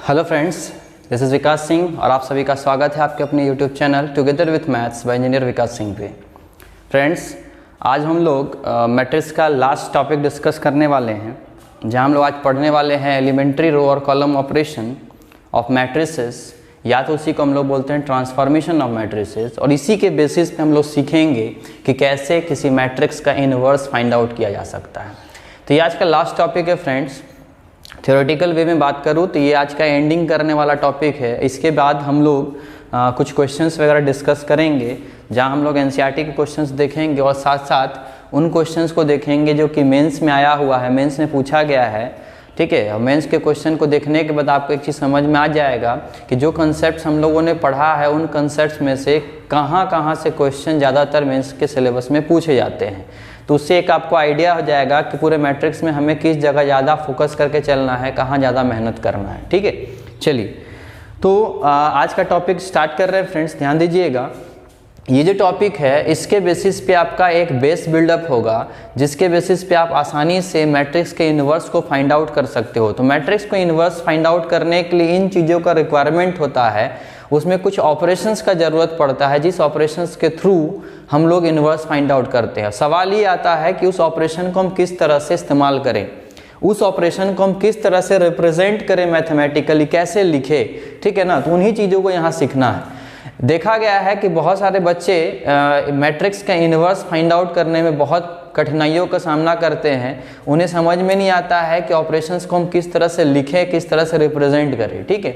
Hello friends, this is Vikas Singh और आप सभी का स्वागत है आपके अपने YouTube channel together with maths by engineer Vikas Singh पे। फ्रेंड्स, आज हम लोग मैट्रिक्स का लास्ट टॉपिक डिस्कस करने वाले हैं, जहां हम लोग आज पढ़ने वाले हैं एलिमेंट्री रो और कॉलम ऑपरेशन ऑफ मैट्रिसेस, या तो उसी को हम लोग बोलते हैं ट्रांसफॉर्मेशन ऑफ मैट्रिसेस। और इसी के बेसिस पे हम लोग सीखेंगे कि कैसे किसी मैट्रिक्स का इनवर्स फाइंड आउट किया जा सकता है। तो ये आज का लास्ट टॉपिक है फ्रेंड्स। थ्योरेटिकल वे में बात करूँ तो ये आज का एंडिंग करने वाला टॉपिक है। इसके बाद हम लोग कुछ क्वेश्चंस वगैरह डिस्कस करेंगे, जहां हम लोग एनसीईआरटी के क्वेश्चंस देखेंगे और साथ साथ उन क्वेश्चंस को देखेंगे जो कि मेंस में आया हुआ है, मेंस में पूछा गया है। ठीक है, और मेंस के क्वेश्चन को देखने के बाद आपको एक चीज़ समझ में आ जाएगा कि जो कंसेप्ट हम लोगों ने पढ़ा है उन कंसेप्ट में से कहाँ से क्वेश्चन ज़्यादातर मेंस के सिलेबस में पूछे जाते हैं। तो उससे एक आपको आइडिया हो जाएगा कि पूरे मैट्रिक्स में हमें किस जगह ज़्यादा फोकस करके चलना है, कहाँ ज़्यादा मेहनत करना है। ठीक है, चलिए तो आज का टॉपिक स्टार्ट कर रहे हैं फ्रेंड्स। ध्यान दीजिएगा, ये जो टॉपिक है इसके बेसिस पे आपका एक बेस बिल्डअप होगा, जिसके बेसिस पे आप आसानी से मैट्रिक्स के इन्वर्स को फाइंड आउट कर सकते हो। तो मैट्रिक्स को इन्वर्स फाइंड आउट करने के लिए इन चीज़ों का रिक्वायरमेंट होता है, उसमें कुछ ऑपरेशंस का ज़रूरत पड़ता है, जिस ऑपरेशंस के थ्रू हम लोग इन्वर्स फाइंड आउट करते हैं। सवाल ये आता है कि उस ऑपरेशन को हम किस तरह से इस्तेमाल करें, उस ऑपरेशन को हम किस तरह से रिप्रेजेंट करें मैथमेटिकली, कैसे लिखे। ठीक है ना, तो उन्हीं चीज़ों को यहाँ सीखना है। देखा गया है कि बहुत सारे बच्चे मैट्रिक्स का इन्वर्स फाइंड आउट करने में बहुत कठिनाइयों का सामना करते हैं। उन्हें समझ में नहीं आता है कि ऑपरेशंस को हम किस तरह से लिखें, किस तरह से रिप्रेजेंट करें। ठीक है,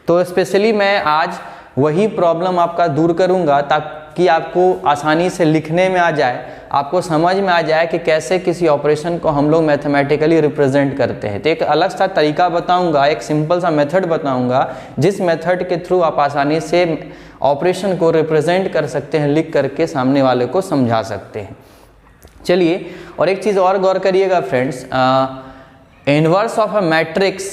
तो स्पेशली मैं आज वही प्रॉब्लम आपका दूर करूंगा ताकि आपको आसानी से लिखने में आ जाए, आपको समझ में आ जाए कि कैसे किसी ऑपरेशन को हम लोग मैथमेटिकली रिप्रेजेंट करते हैं। तो एक अलग सा तरीका बताऊंगा, एक सिंपल सा मेथड बताऊंगा, जिस मेथड के थ्रू आप आसानी से ऑपरेशन को रिप्रेजेंट कर सकते हैं, लिख करके सामने वाले को समझा सकते हैं। चलिए, और एक चीज़ और गौर करिएगा friends, inverse of a matrix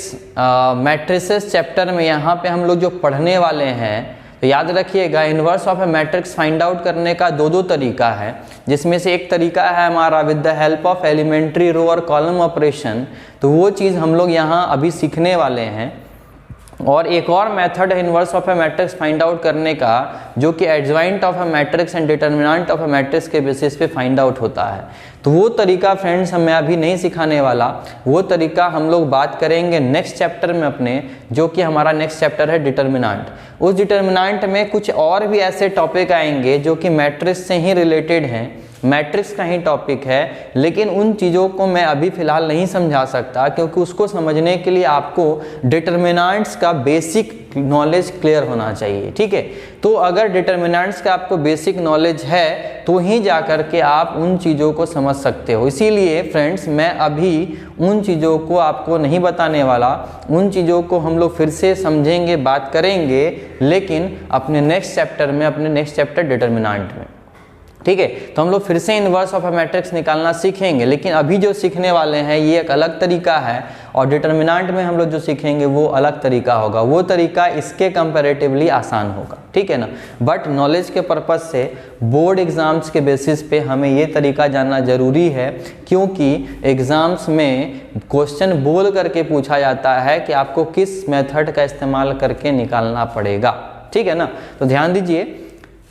matrices chapter में यहाँ पे हम लोग जो पढ़ने वाले हैं, तो याद रखिएगा inverse of a matrix find out करने का दो तरीका है, जिसमें से एक तरीका है हमारा with the help of elementary row और कॉलम ऑपरेशन। तो वो चीज़ हम लोग यहाँ अभी सीखने वाले हैं। और एक और मेथड है inverse of a matrix find out करने का, जो कि adjoint of a matrix and determinant of a matrix के बेसिस पे फाइंड आउट होता है। तो वो तरीका फ्रेंड्स मैं अभी नहीं सिखाने वाला, वो तरीका हम लोग बात करेंगे नेक्स्ट चैप्टर में अपने, जो कि हमारा नेक्स्ट चैप्टर है डिटर्मिनेंट। उस डिटर्मिनेंट में कुछ और भी ऐसे टॉपिक आएंगे जो कि मैट्रिक्स से ही रिलेटेड हैं, मैट्रिक्स का ही टॉपिक है, लेकिन उन चीज़ों को मैं अभी फ़िलहाल नहीं समझा सकता, क्योंकि उसको समझने के लिए आपको डिटर्मिनेंट्स का बेसिक नॉलेज क्लियर होना चाहिए। ठीक है, तो अगर डिटर्मिनेंट्स का आपको बेसिक नॉलेज है तो ही जा कर के आप उन चीज़ों को समझ सकते हो। इसीलिए फ्रेंड्स मैं अभी उन चीज़ों को आपको नहीं बताने वाला, उन चीज़ों को हम लोग फिर से समझेंगे, बात करेंगे, लेकिन अपने नेक्स्ट चैप्टर में, अपने नेक्स्ट चैप्टर डिटर्मिनेंट में। ठीक है, तो हम लोग फिर से इन्वर्स ऑफ अ मैट्रिक्स निकालना सीखेंगे, लेकिन अभी जो सीखने वाले हैं ये एक अलग तरीका है, और डिटर्मिनेंट में हम लोग जो सीखेंगे वो अलग तरीका होगा। वो तरीका इसके कंपैरेटिवली आसान होगा। ठीक है ना, बट नॉलेज के पर्पज से बोर्ड एग्जाम्स के बेसिस पे हमें ये तरीका जानना जरूरी है, क्योंकि एग्जाम्स में क्वेश्चन बोल करके पूछा जाता है कि आपको किस मेथड का इस्तेमाल करके निकालना पड़ेगा। ठीक है ना, तो ध्यान दीजिए।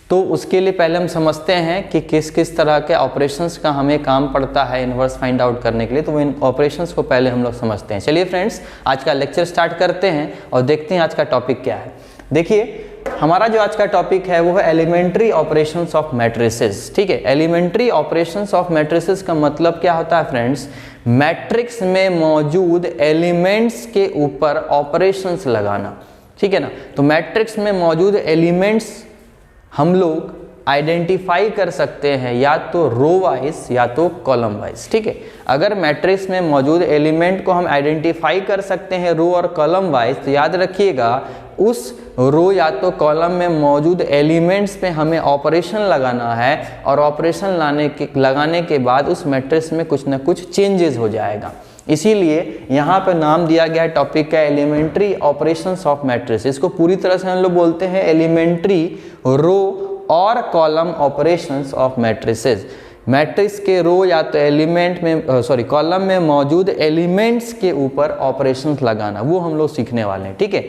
तो उसके लिए पहले हम समझते हैं कि किस किस तरह के ऑपरेशंस का हमें काम पड़ता है इन्वर्स फाइंड आउट करने के लिए। तो इन ऑपरेशंस को पहले हम लोग समझते हैं। चलिए फ्रेंड्स, आज का लेक्चर स्टार्ट करते हैं और देखते हैं आज का टॉपिक क्या है। देखिए, हमारा जो आज का टॉपिक है वो है एलिमेंट्री ऑपरेशंस ऑफ मैट्रिसेस। ठीक है, एलिमेंट्री ऑपरेशंस ऑफ मैट्रिसेस का मतलब क्या होता है फ्रेंड्स? मैट्रिक्स में मौजूद एलिमेंट्स के ऊपर ऑपरेशंस लगाना। ठीक है ना, तो मैट्रिक्स में मौजूद एलिमेंट्स हम लोग आइडेंटिफाई कर सकते हैं या तो रो वाइज या तो कॉलम वाइज। ठीक है, अगर मैट्रिक्स में मौजूद एलिमेंट को हम आइडेंटिफाई कर सकते हैं रो और कॉलम वाइज, तो याद रखिएगा उस रो या तो कॉलम में मौजूद एलिमेंट्स पे हमें ऑपरेशन लगाना है, और ऑपरेशन लगाने के बाद उस मैट्रिक्स में कुछ ना कुछ चेंजेस हो जाएगा। इसीलिए यहाँ पे नाम दिया गया है टॉपिक का एलिमेंट्री ऑपरेशंस ऑफ मैट्रिक्स। इसको पूरी तरह से हम लोग बोलते हैं एलिमेंट्री रो और column operations of matrices. Matrix के रो या तो एलिमेंट में कॉलम में मौजूद एलिमेंट्स के ऊपर ऑपरेशंस लगाना, वो हम लोग सीखने वाले हैं, ठीक है।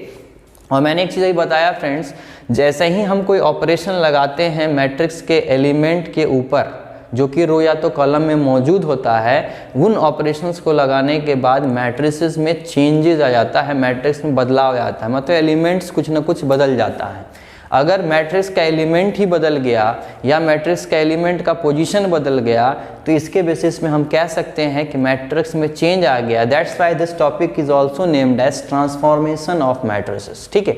और मैंने एक चीज़ ये बताया फ्रेंड्स, जैसे ही हम कोई ऑपरेशन लगाते हैं मैट्रिक्स के एलिमेंट के ऊपर जो कि रो या तो कॉलम में मौजूद होता है, उन ऑपरेशंस को लगाने के बाद मैट्रिसेस में चेंजेस आ जाता है, मैट्रिक्स में बदलाव आ जाता है, मतलब एलिमेंट्स कुछ ना कुछ बदल जाता है। अगर मैट्रिक्स का एलिमेंट ही बदल गया या मैट्रिक्स का एलिमेंट का पोजीशन बदल गया तो इसके बेसिस में हम कह सकते हैं कि मैट्रिक्स में चेंज आ गया। That's why this topic is also named as transformation of matrices, ठीक है,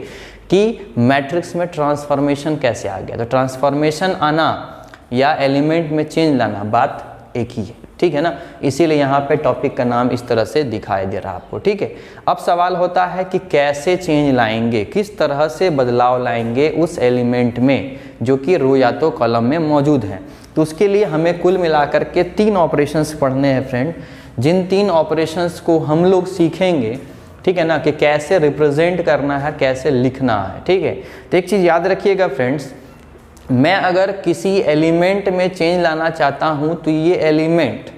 कि मैट्रिक्स में ट्रांसफॉर्मेशन कैसे आ गया। तो ट्रांसफॉर्मेशन आना या एलिमेंट में चेंज लाना बात एक ही है, ठीक है ना, इसीलिए यहाँ पे टॉपिक का नाम इस तरह से दिखाई दे रहा है आपको, ठीक है। अब सवाल होता है कि कैसे चेंज लाएंगे, किस तरह से बदलाव लाएंगे उस एलिमेंट में जो कि रो या तो कॉलम में मौजूद है। तो उसके लिए हमें कुल मिलाकर के 3 ऑपरेशंस पढ़ने हैं फ्रेंड, जिन 3 ऑपरेशंस को हम लोग सीखेंगे, ठीक है ना, कि कैसे रिप्रेजेंट करना है, कैसे लिखना है, ठीक है। तो एक चीज़ याद रखिएगा फ्रेंड्स, मैं अगर किसी एलिमेंट में चेंज लाना चाहता हूं तो ये एलिमेंट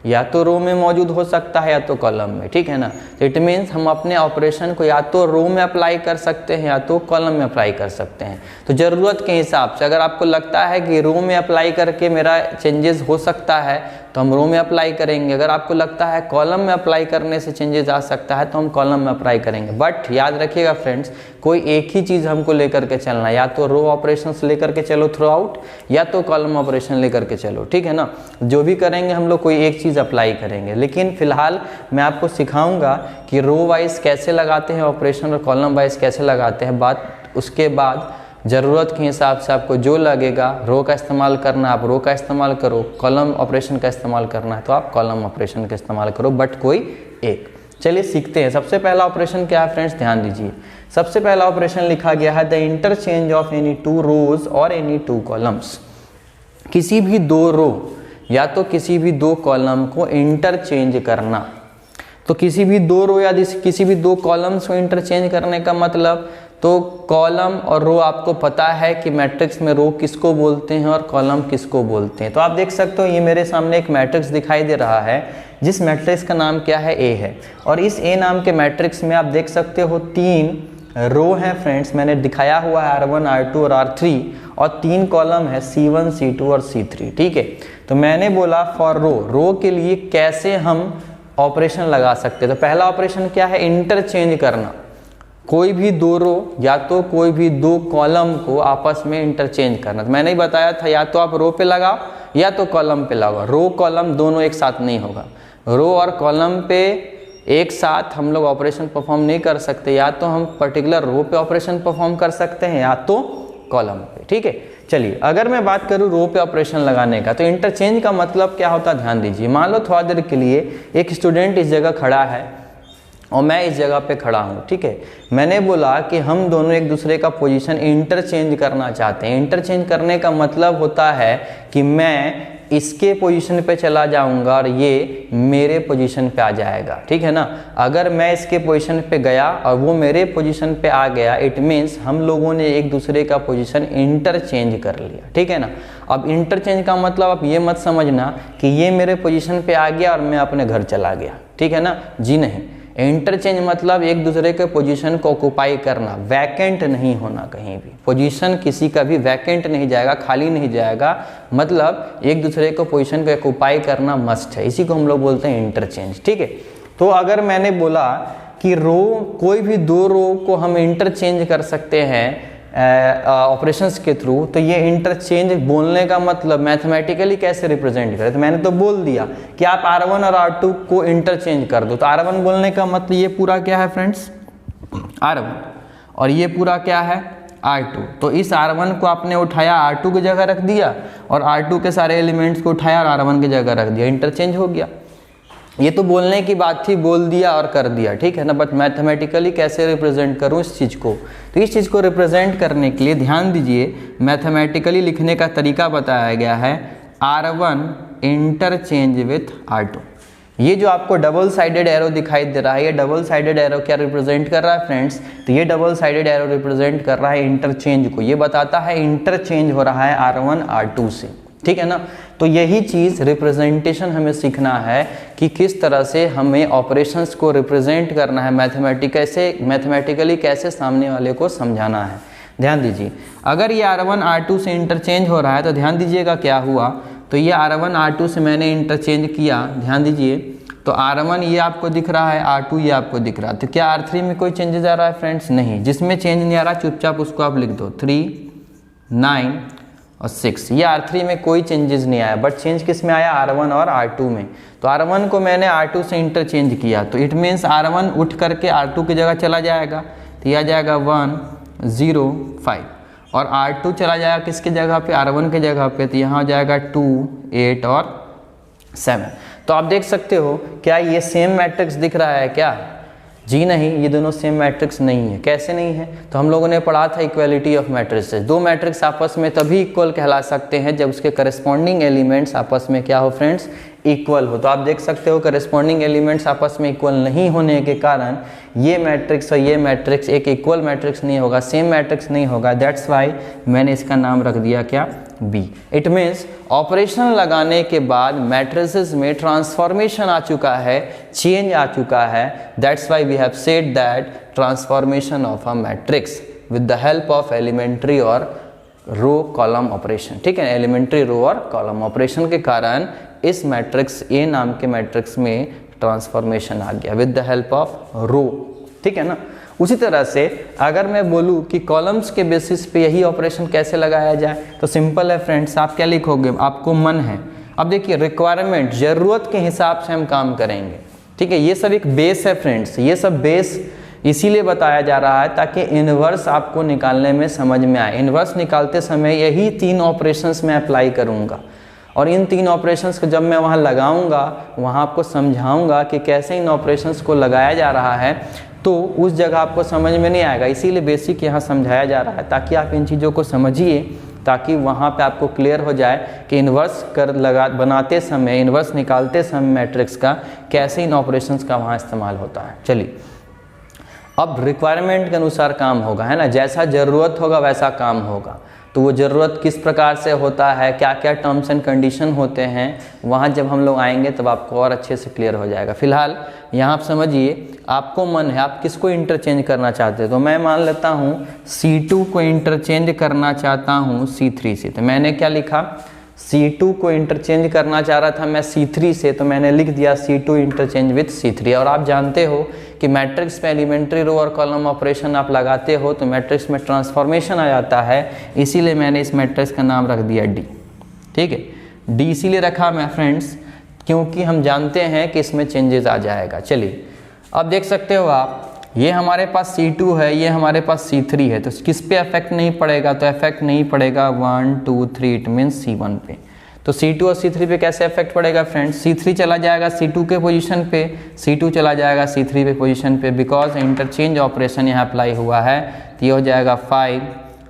या तो रो में मौजूद हो सकता है या तो कॉलम में, ठीक है ना। तो इट मीन्स हम अपने ऑपरेशन को या तो रो में अप्लाई कर सकते हैं या तो कॉलम में अप्लाई कर सकते हैं। तो ज़रूरत के हिसाब से अगर आपको लगता है कि रो में अप्लाई करके मेरा चेंजेस हो सकता है तो हम रो में अप्लाई करेंगे, अगर आपको लगता है कॉलम में अप्लाई करने से चेंजेस आ सकता है तो हम कॉलम में अप्लाई करेंगे। बट याद रखिएगा फ्रेंड्स, कोई एक ही चीज़ हमको लेकर के चलना, या तो रो ऑपरेशंस लेकर के चलो थ्रू आउट या तो कॉलम ऑपरेशन लेकर के चलो, ठीक है ना। जो भी करेंगे हम लोग कोई एक चीज़ अप्लाई करेंगे, लेकिन फिलहाल मैं आपको सिखाऊंगा कि रो वाइज कैसे लगाते हैं ऑपरेशन और कॉलम वाइज कैसे लगाते हैं। बात उसके बाद ज़रूरत के हिसाब से आपको जो लगेगा, रो का इस्तेमाल करना आप रो का इस्तेमाल करो, कॉलम ऑपरेशन का इस्तेमाल करना है तो आप कॉलम ऑपरेशन का इस्तेमाल करो, बट कोई एक। चलिए सीखते हैं। सबसे पहला ऑपरेशन क्या है फ्रेंड्स, ध्यान दीजिए। सबसे पहला ऑपरेशन लिखा गया है द इंटरचेंज ऑफ एनी 2 रोज और एनी 2 कॉलम्स। किसी भी 2 रो या तो किसी भी 2 कॉलम को इंटरचेंज करना। तो किसी भी 2 रो या किसी भी 2 कॉलम्स को इंटरचेंज करने का मतलब, तो कॉलम और रो आपको पता है कि मैट्रिक्स में रो किसको बोलते हैं और कॉलम किसको बोलते हैं। तो आप देख सकते हो ये मेरे सामने एक मैट्रिक्स दिखाई दे रहा है जिस मैट्रिक्स का नाम क्या है, ए है। और इस ए नाम के मैट्रिक्स में आप देख सकते हो 3 रो हैं फ्रेंड्स, मैंने दिखाया हुआ है R1 R2 और R3, और 3 कॉलम है C1 C2 और C3, ठीक है। तो मैंने बोला फॉर रो के लिए कैसे हम ऑपरेशन लगा सकते हैं। तो पहला ऑपरेशन क्या है, इंटरचेंज करना। कोई भी 2 रो या तो कोई भी 2 कॉलम को आपस में इंटरचेंज करना। तो मैंने ही बताया था या तो आप रो पे लगाओ या तो कॉलम पे लगाओ, रो कॉलम दोनों एक साथ नहीं होगा। रो और कॉलम पे एक साथ हम लोग ऑपरेशन परफॉर्म नहीं कर सकते, या तो हम पर्टिकुलर रो पे ऑपरेशन परफॉर्म कर सकते हैं या तो कॉलम पे, ठीक है। चलिए अगर मैं बात करूँ रो पे ऑपरेशन लगाने का, तो इंटरचेंज का मतलब क्या होता है ध्यान दीजिए। मान लो थोड़ा देर के लिए एक स्टूडेंट इस जगह खड़ा है और मैं इस जगह पे खड़ा हूँ, ठीक है। मैंने बोला कि हम दोनों एक दूसरे का पोजीशन इंटरचेंज करना चाहते हैं। इंटरचेंज करने का मतलब होता है कि मैं इसके पोजीशन पे चला जाऊंगा और ये मेरे पोजीशन पे आ जाएगा, ठीक है ना। अगर मैं इसके पोजीशन पे गया और वो मेरे पोजीशन पे आ गया, इट मीन्स हम लोगों ने एक दूसरे का पोजीशन इंटरचेंज कर लिया, ठीक है ना। अब इंटरचेंज का मतलब आप ये मत समझना कि ये मेरे पोजीशन पे आ गया और मैं अपने घर चला गया, ठीक है ना, जी नहीं। इंटरचेंज मतलब एक दूसरे के पोजीशन को ऑक्युपाई करना, वैकेंट नहीं होना कहीं भी। पोजीशन किसी का भी वैकेंट नहीं जाएगा, खाली नहीं जाएगा, मतलब एक दूसरे को पोजीशन को ऑक्युपाई करना मस्ट है। इसी को हम लोग बोलते हैं इंटरचेंज, ठीक है। तो अगर मैंने बोला कि रो, कोई भी 2 रो को हम इंटरचेंज कर सकते हैं ऑपरेशंस के थ्रू, तो ये इंटरचेंज बोलने का मतलब मैथमेटिकली कैसे रिप्रेजेंट करें। तो मैंने तो बोल दिया कि आप R1 और R2 को इंटरचेंज कर दो। तो R1 बोलने का मतलब ये पूरा क्या है फ्रेंड्स, R1, और ये पूरा क्या है R2। तो इस R1 को आपने उठाया R2 की जगह रख दिया और R2 के सारे एलिमेंट्स को उठाया और R1 की जगह रख दिया, इंटरचेंज हो गया। ये तो बोलने की बात थी, बोल दिया और कर दिया, ठीक है ना। बट मैथमेटिकली कैसे रिप्रेजेंट करूं इस चीज़ को, तो इस चीज़ को रिप्रेजेंट करने के लिए ध्यान दीजिए, मैथमेटिकली लिखने का तरीका बताया गया है R1 इंटरचेंज विथ R2। ये जो आपको डबल साइडेड एरो दिखाई दे रहा है, ये डबल साइडेड एरो क्या रिप्रेजेंट कर रहा है फ्रेंड्स, तो ये डबल साइडेड एरो रिप्रेजेंट कर रहा है इंटरचेंज को। ये बताता है इंटरचेंज हो रहा है R1 R2 से, ठीक है ना। तो यही चीज़ रिप्रेजेंटेशन हमें सीखना है कि किस तरह से हमें ऑपरेशंस को रिप्रेजेंट करना है, मैथमेटिकली कैसे सामने वाले को समझाना है। ध्यान दीजिए, अगर ये R1 R2 से इंटरचेंज हो रहा है तो ध्यान दीजिएगा क्या हुआ। तो ये R1 R2 से मैंने इंटरचेंज किया, ध्यान दीजिए, तो R1 ये आपको दिख रहा है, R2 ये आपको दिख रहा है। तो क्या R3 में कोई चेंजेस आ रहा है फ्रेंड्स? नहीं। जिसमें चेंज नहीं आ रहा चुपचाप उसको आप लिख दो 3, 9 और 6। ये R3 में कोई चेंजेस नहीं आया, बट चेंज किस में आया? R1 और R2 में। तो R1 को मैंने R2 से इंटरचेंज किया, तो इट मीन्स R1 उठ करके R2 की जगह चला जाएगा, तो यह आ जाएगा 1 0 5, और R2 चला जाएगा किसकी जगह पे? R1 की जगह पे, तो यहाँ आ जाएगा 2 8 और 7। तो आप देख सकते हो क्या ये सेम मैट्रिक्स दिख रहा है क्या? जी नहीं, ये दोनों सेम मैट्रिक्स नहीं है। कैसे नहीं है? तो हम लोगों ने पढ़ा था इक्वलिटी ऑफ मैट्रिसेस। दो मैट्रिक्स आपस में तभी इक्वल कहला सकते हैं जब उसके करस्पॉन्डिंग एलिमेंट्स आपस में क्या हो फ्रेंड्स? इक्वल हो। तो आप देख सकते हो करस्पॉन्डिंग एलिमेंट्स आपस में इक्वल नहीं होने के कारण ये मैट्रिक्स और ये मैट्रिक्स एक इक्वल मैट्रिक्स नहीं होगा, सेम मैट्रिक्स नहीं होगा। दैट्स वाई मैंने इसका नाम रख दिया क्या? बी। इट मीन्स ऑपरेशन लगाने के बाद मैट्रिसेस में ट्रांसफॉर्मेशन आ चुका है, चेंज आ चुका है। That's why we have said that transformation of a matrix with the help of elementary और रो कॉलम ऑपरेशन। ठीक है, एलिमेंट्री रो और कॉलम ऑपरेशन के कारण इस मैट्रिक्स ए नाम के मैट्रिक्स में ट्रांसफॉर्मेशन आ गया विद द हेल्प ऑफ रो। ठीक है ना। उसी तरह से अगर मैं बोलूँ कि कॉलम्स के बेसिस पे यही ऑपरेशन कैसे लगाया जाए, तो सिंपल है फ्रेंड्स। आप क्या लिखोगे? आपको मन है। अब देखिए, रिक्वायरमेंट, ज़रूरत के हिसाब से हम काम करेंगे। ठीक है, ये सब एक बेस है फ्रेंड्स। ये सब बेस इसीलिए बताया जा रहा है ताकि इन्वर्स आपको निकालने में समझ में आए। इन्वर्स निकालते समय यही 3 ऑपरेशंस मैं अप्लाई करूँगा, और इन 3 ऑपरेशंस को जब मैं वहाँ लगाऊंगा, वहाँ आपको समझाऊंगा कि कैसे इन ऑपरेशंस को लगाया जा रहा है, तो उस जगह आपको समझ में नहीं आएगा। इसीलिए बेसिक यहाँ समझाया जा रहा है ताकि आप इन चीज़ों को समझिए, ताकि वहाँ पे आपको क्लियर हो जाए कि इन्वर्स बनाते समय, इन्वर्स निकालते समय मैट्रिक्स का कैसे इन ऑपरेशंस का वहाँ इस्तेमाल होता है। चलिए, अब रिक्वायरमेंट के अनुसार काम होगा, है ना। जैसा ज़रूरत होगा वैसा काम होगा। तो वो ज़रूरत किस प्रकार से होता है, क्या क्या टर्म्स एंड कंडीशन होते हैं, वहाँ जब हम लोग आएंगे तब आपको और अच्छे से क्लियर हो जाएगा। फिलहाल यहाँ आप समझिए, आपको मन है, आप किसको इंटरचेंज करना चाहते हो। तो मैं मान लेता हूँ C2 को इंटरचेंज करना चाहता हूँ C3 से। तो मैंने क्या लिखा? C2 को इंटरचेंज करना चाह रहा था मैं C3 से, तो मैंने लिख दिया C2 इंटरचेंज विथ C3। और आप जानते हो कि मैट्रिक्स में एलिमेंट्री रो और कॉलम ऑपरेशन आप लगाते हो तो मैट्रिक्स में ट्रांसफॉर्मेशन आ जाता है, इसीलिए मैंने इस मैट्रिक्स का नाम रख दिया D। ठीक है, D इसीलिए रखा मैं फ्रेंड्स क्योंकि हम जानते हैं कि इसमें चेंजेस आ जाएगा। चलिए, अब देख सकते हो आप, ये हमारे पास C2 है, ये हमारे पास C3 है, तो किस पे इफेक्ट नहीं पड़ेगा? तो इफेक्ट नहीं पड़ेगा 1 2 3, इट मीन्स C1 पे। तो C2 और C3 पे कैसे इफेक्ट पड़ेगा फ्रेंड्स? C3 चला जाएगा C2 के पोजीशन पे, C2 चला जाएगा C3 पे पोजीशन पे, बिकॉज इंटरचेंज ऑपरेशन यहाँ अप्लाई हुआ है। तो ये हो जाएगा 5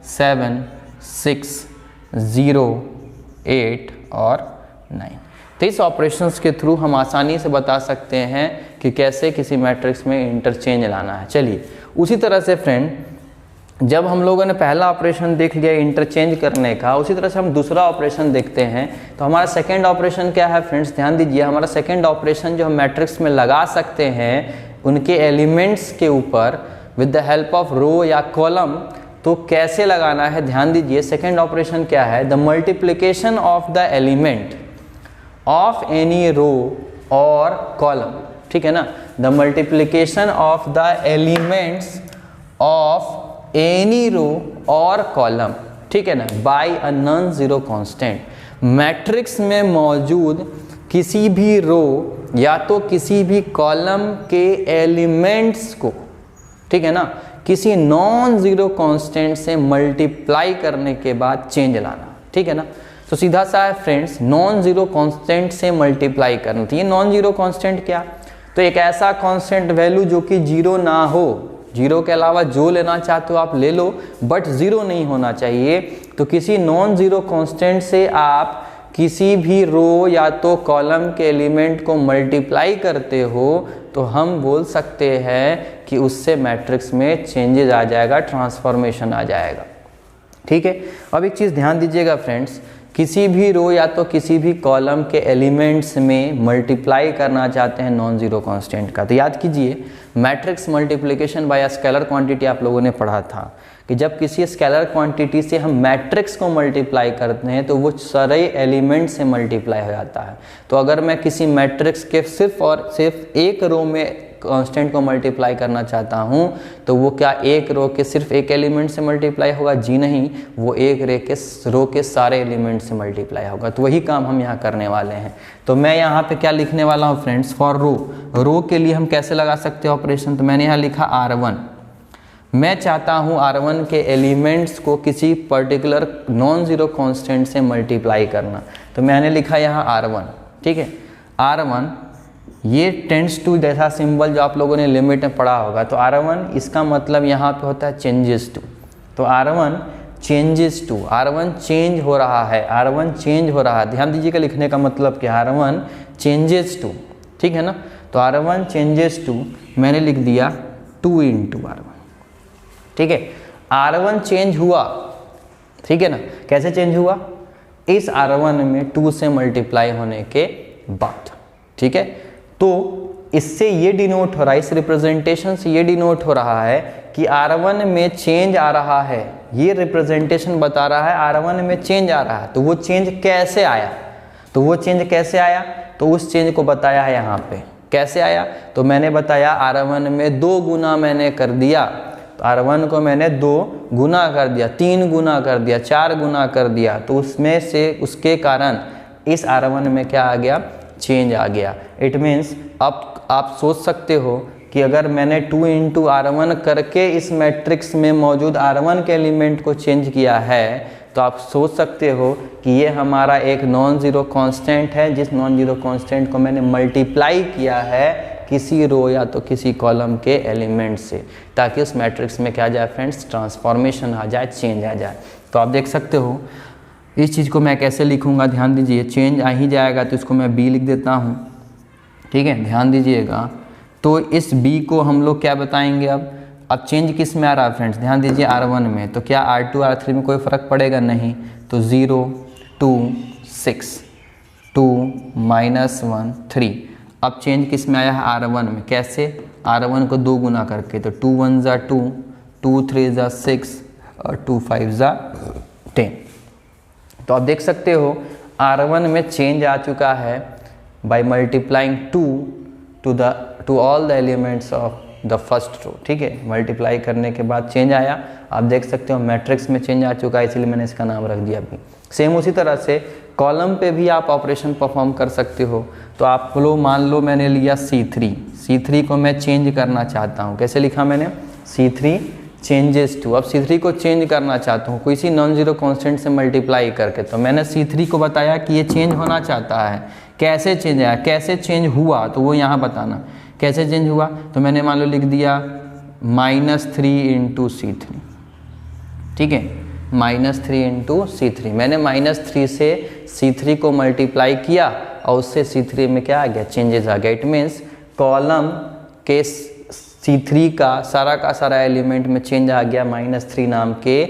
7 6 0 8 और 9। तो इस ऑपरेशंस के थ्रू हम आसानी से बता सकते हैं कि कैसे किसी मैट्रिक्स में इंटरचेंज लाना है। चलिए, उसी तरह से फ्रेंड, जब हम लोगों ने पहला ऑपरेशन देख लिया इंटरचेंज करने का, उसी तरह से हम दूसरा ऑपरेशन देखते हैं। तो हमारा सेकंड ऑपरेशन क्या है फ्रेंड्स? ध्यान दीजिए, हमारा सेकंड ऑपरेशन जो हम मैट्रिक्स में लगा सकते हैं उनके एलिमेंट्स के ऊपर विद द हेल्प ऑफ रो या कॉलम, तो कैसे लगाना है? ध्यान दीजिए, सेकेंड ऑपरेशन क्या है? The multiplication of the element of any row और कॉलम। ठीक है ना, the multiplication of the elements of any row और कॉलम। ठीक है ना, by a non zero constant. Matrix में मौजूद किसी भी रो या तो किसी भी कॉलम के एलिमेंट्स को, ठीक है ना, किसी नॉन जीरो कांस्टेंट से मल्टीप्लाई करने के बाद चेंज लाना। ठीक है ना, तो सीधा सा है फ्रेंड्स, नॉन जीरो कांस्टेंट से मल्टीप्लाई करना। तो ये नॉन जीरो कांस्टेंट क्या? तो एक ऐसा कांस्टेंट वैल्यू जो कि जीरो ना हो, जीरो के अलावा जो लेना चाहते हो आप ले लो, बट जीरो नहीं होना चाहिए। तो किसी नॉन जीरो कांस्टेंट से आप किसी भी रो या तो कॉलम के एलिमेंट को मल्टीप्लाई करते हो तो हम बोल सकते हैं कि उससे मैट्रिक्स में चेंजेस आ जाएगा, ट्रांसफॉर्मेशन आ जाएगा। ठीक है, अब एक चीज़ ध्यान दीजिएगा फ्रेंड्स किसी भी रो या तो किसी भी कॉलम के एलिमेंट्स में मल्टीप्लाई करना चाहते हैं नॉन जीरो कांस्टेंट का, तो याद कीजिए matrix multiplication bye scalar quantity आप लोगों ने पढ़ा था कि जब किसी स्केलर क्वांटिटी से हम मैट्रिक्स को मल्टीप्लाई करते हैं तो वो सारे एलिमेंट से मल्टीप्लाई हो जाता है। तो अगर मैं किसी मैट्रिक्स के सिर्फ और सिर्फ एक रो में कांस्टेंट को मल्टीप्लाई करना चाहता हूँ तो वो क्या एक रो के सिर्फ एक एलिमेंट से मल्टीप्लाई होगा? जी नहीं, वो एक रो के सारे एलिमेंट से मल्टीप्लाई होगा। तो वही काम हम यहाँ करने वाले हैं। तो मैं यहाँ पे क्या लिखने वाला हूँ फ्रेंड्स? फॉर रो के लिए हम कैसे लगा सकते हैं ऑपरेशन? तो मैंने यहाँ लिखा R1। मैं चाहता हूँ R1 के एलिमेंट्स को किसी पर्टिकुलर नॉन ज़ीरो कांस्टेंट से मल्टीप्लाई करना, तो मैंने लिखा यहाँ R1। ठीक है, R1 ये टेंड्स टू जैसा सिंबल जो आप लोगों ने लिमिट में पढ़ा होगा, तो R1 इसका मतलब यहाँ पे होता है चेंजेस टू। तो R1 changes to, R1 change हो रहा है, R1 चेंज हो रहा है। ध्यान दीजिएगा लिखने का मतलब कि R1 चेंजेस टू, ठीक है ना। तो R1 चेंजेस टू मैंने लिख दिया 2 इंटू R1। ठीक है, R1 चेंज हुआ, ठीक है ना। कैसे चेंज हुआ? इस R1 में 2 से मल्टीप्लाई होने के बाद। ठीक है, तो इससे ये डिनोट हो रहा है, इस रिप्रेजेंटेशन से ये डिनोट हो रहा है कि R1 में चेंज आ रहा है। ये रिप्रेजेंटेशन बता रहा है R1 में चेंज आ रहा है। तो वो चेंज कैसे आया? तो वो चेंज कैसे आया? तो उस चेंज को बताया है यहाँ पे। कैसे आया? तो मैंने बताया R1 में 2 गुना मैंने कर दिया। तो R1 को मैंने 2 गुना कर दिया, 3 गुना कर दिया, 4 गुना कर दिया। तो उसमें से उसके कारण इस R1 में क्या आ गया? चेंज आ गया। इट मीन्स अब आप सोच सकते हो कि अगर मैंने 2 इंटू R1 करके इस मैट्रिक्स में मौजूद R1 के एलिमेंट को चेंज किया है, तो आप सोच सकते हो कि ये हमारा एक नॉन ज़ीरो कांस्टेंट है, जिस नॉन ज़ीरो कांस्टेंट को मैंने मल्टीप्लाई किया है किसी रो या तो किसी कॉलम के एलिमेंट से, ताकि उस मैट्रिक्स में क्या जाए फ्रेंड्स? ट्रांसफॉर्मेशन आ जाए, चेंज आ जाए। तो आप देख सकते हो इस चीज़ को मैं कैसे लिखूंगा। ध्यान दीजिए, चेंज आ ही जाएगा तो इसको मैं B लिख देता हूँ। ठीक है, ध्यान दीजिएगा। तो इस B को हम लोग क्या बताएंगे? अब चेंज किस में आ रहा है फ्रेंड्स? ध्यान दीजिए R1 में। तो क्या R2 R3 में कोई फ़र्क पड़ेगा? नहीं। तो 0 2 6 2 -1 3। अब चेंज किस में आया है? R1 में। कैसे? R1 को 2 गुना करके। तो 2 1 ज़ा 2, 2 3 ज़ा 6 और 2 5 ज़ा 10। तो आप देख सकते हो R1 में चेंज आ चुका है by multiplying 2 to all the elements of the first row. ठीक है, मल्टीप्लाई करने के बाद चेंज आया। आप देख सकते हो मैट्रिक्स में चेंज आ चुका है, इसलिए मैंने इसका नाम रख दिया B। सेम उसी तरह से कॉलम पे भी आप ऑपरेशन परफॉर्म कर सकते हो। तो आप लोग मान लो मैंने लिया C3 को मैं चेंज करना चाहता हूँ। कैसे लिखा मैंने? C3 changes to. अब C3 को चेंज करना चाहता हूँ किसी नॉन ज़ीरो कांस्टेंट से मल्टीप्लाई करके। तो मैंने C3 को बताया कि ये चेंज होना चाहता है। कैसे चेंज आया, कैसे चेंज हुआ, तो वो यहाँ बताना कैसे चेंज हुआ। तो मैंने मान लो लिख दिया -3 इंटू C3। ठीक है, -3 इंटू C3। मैंने -3 से C3 को मल्टीप्लाई किया और उससे C3 में क्या आ गया? चेंजेस आ गया। इट मीन्स कॉलम के C3 का सारा एलिमेंट में चेंज आ गया -3 नाम के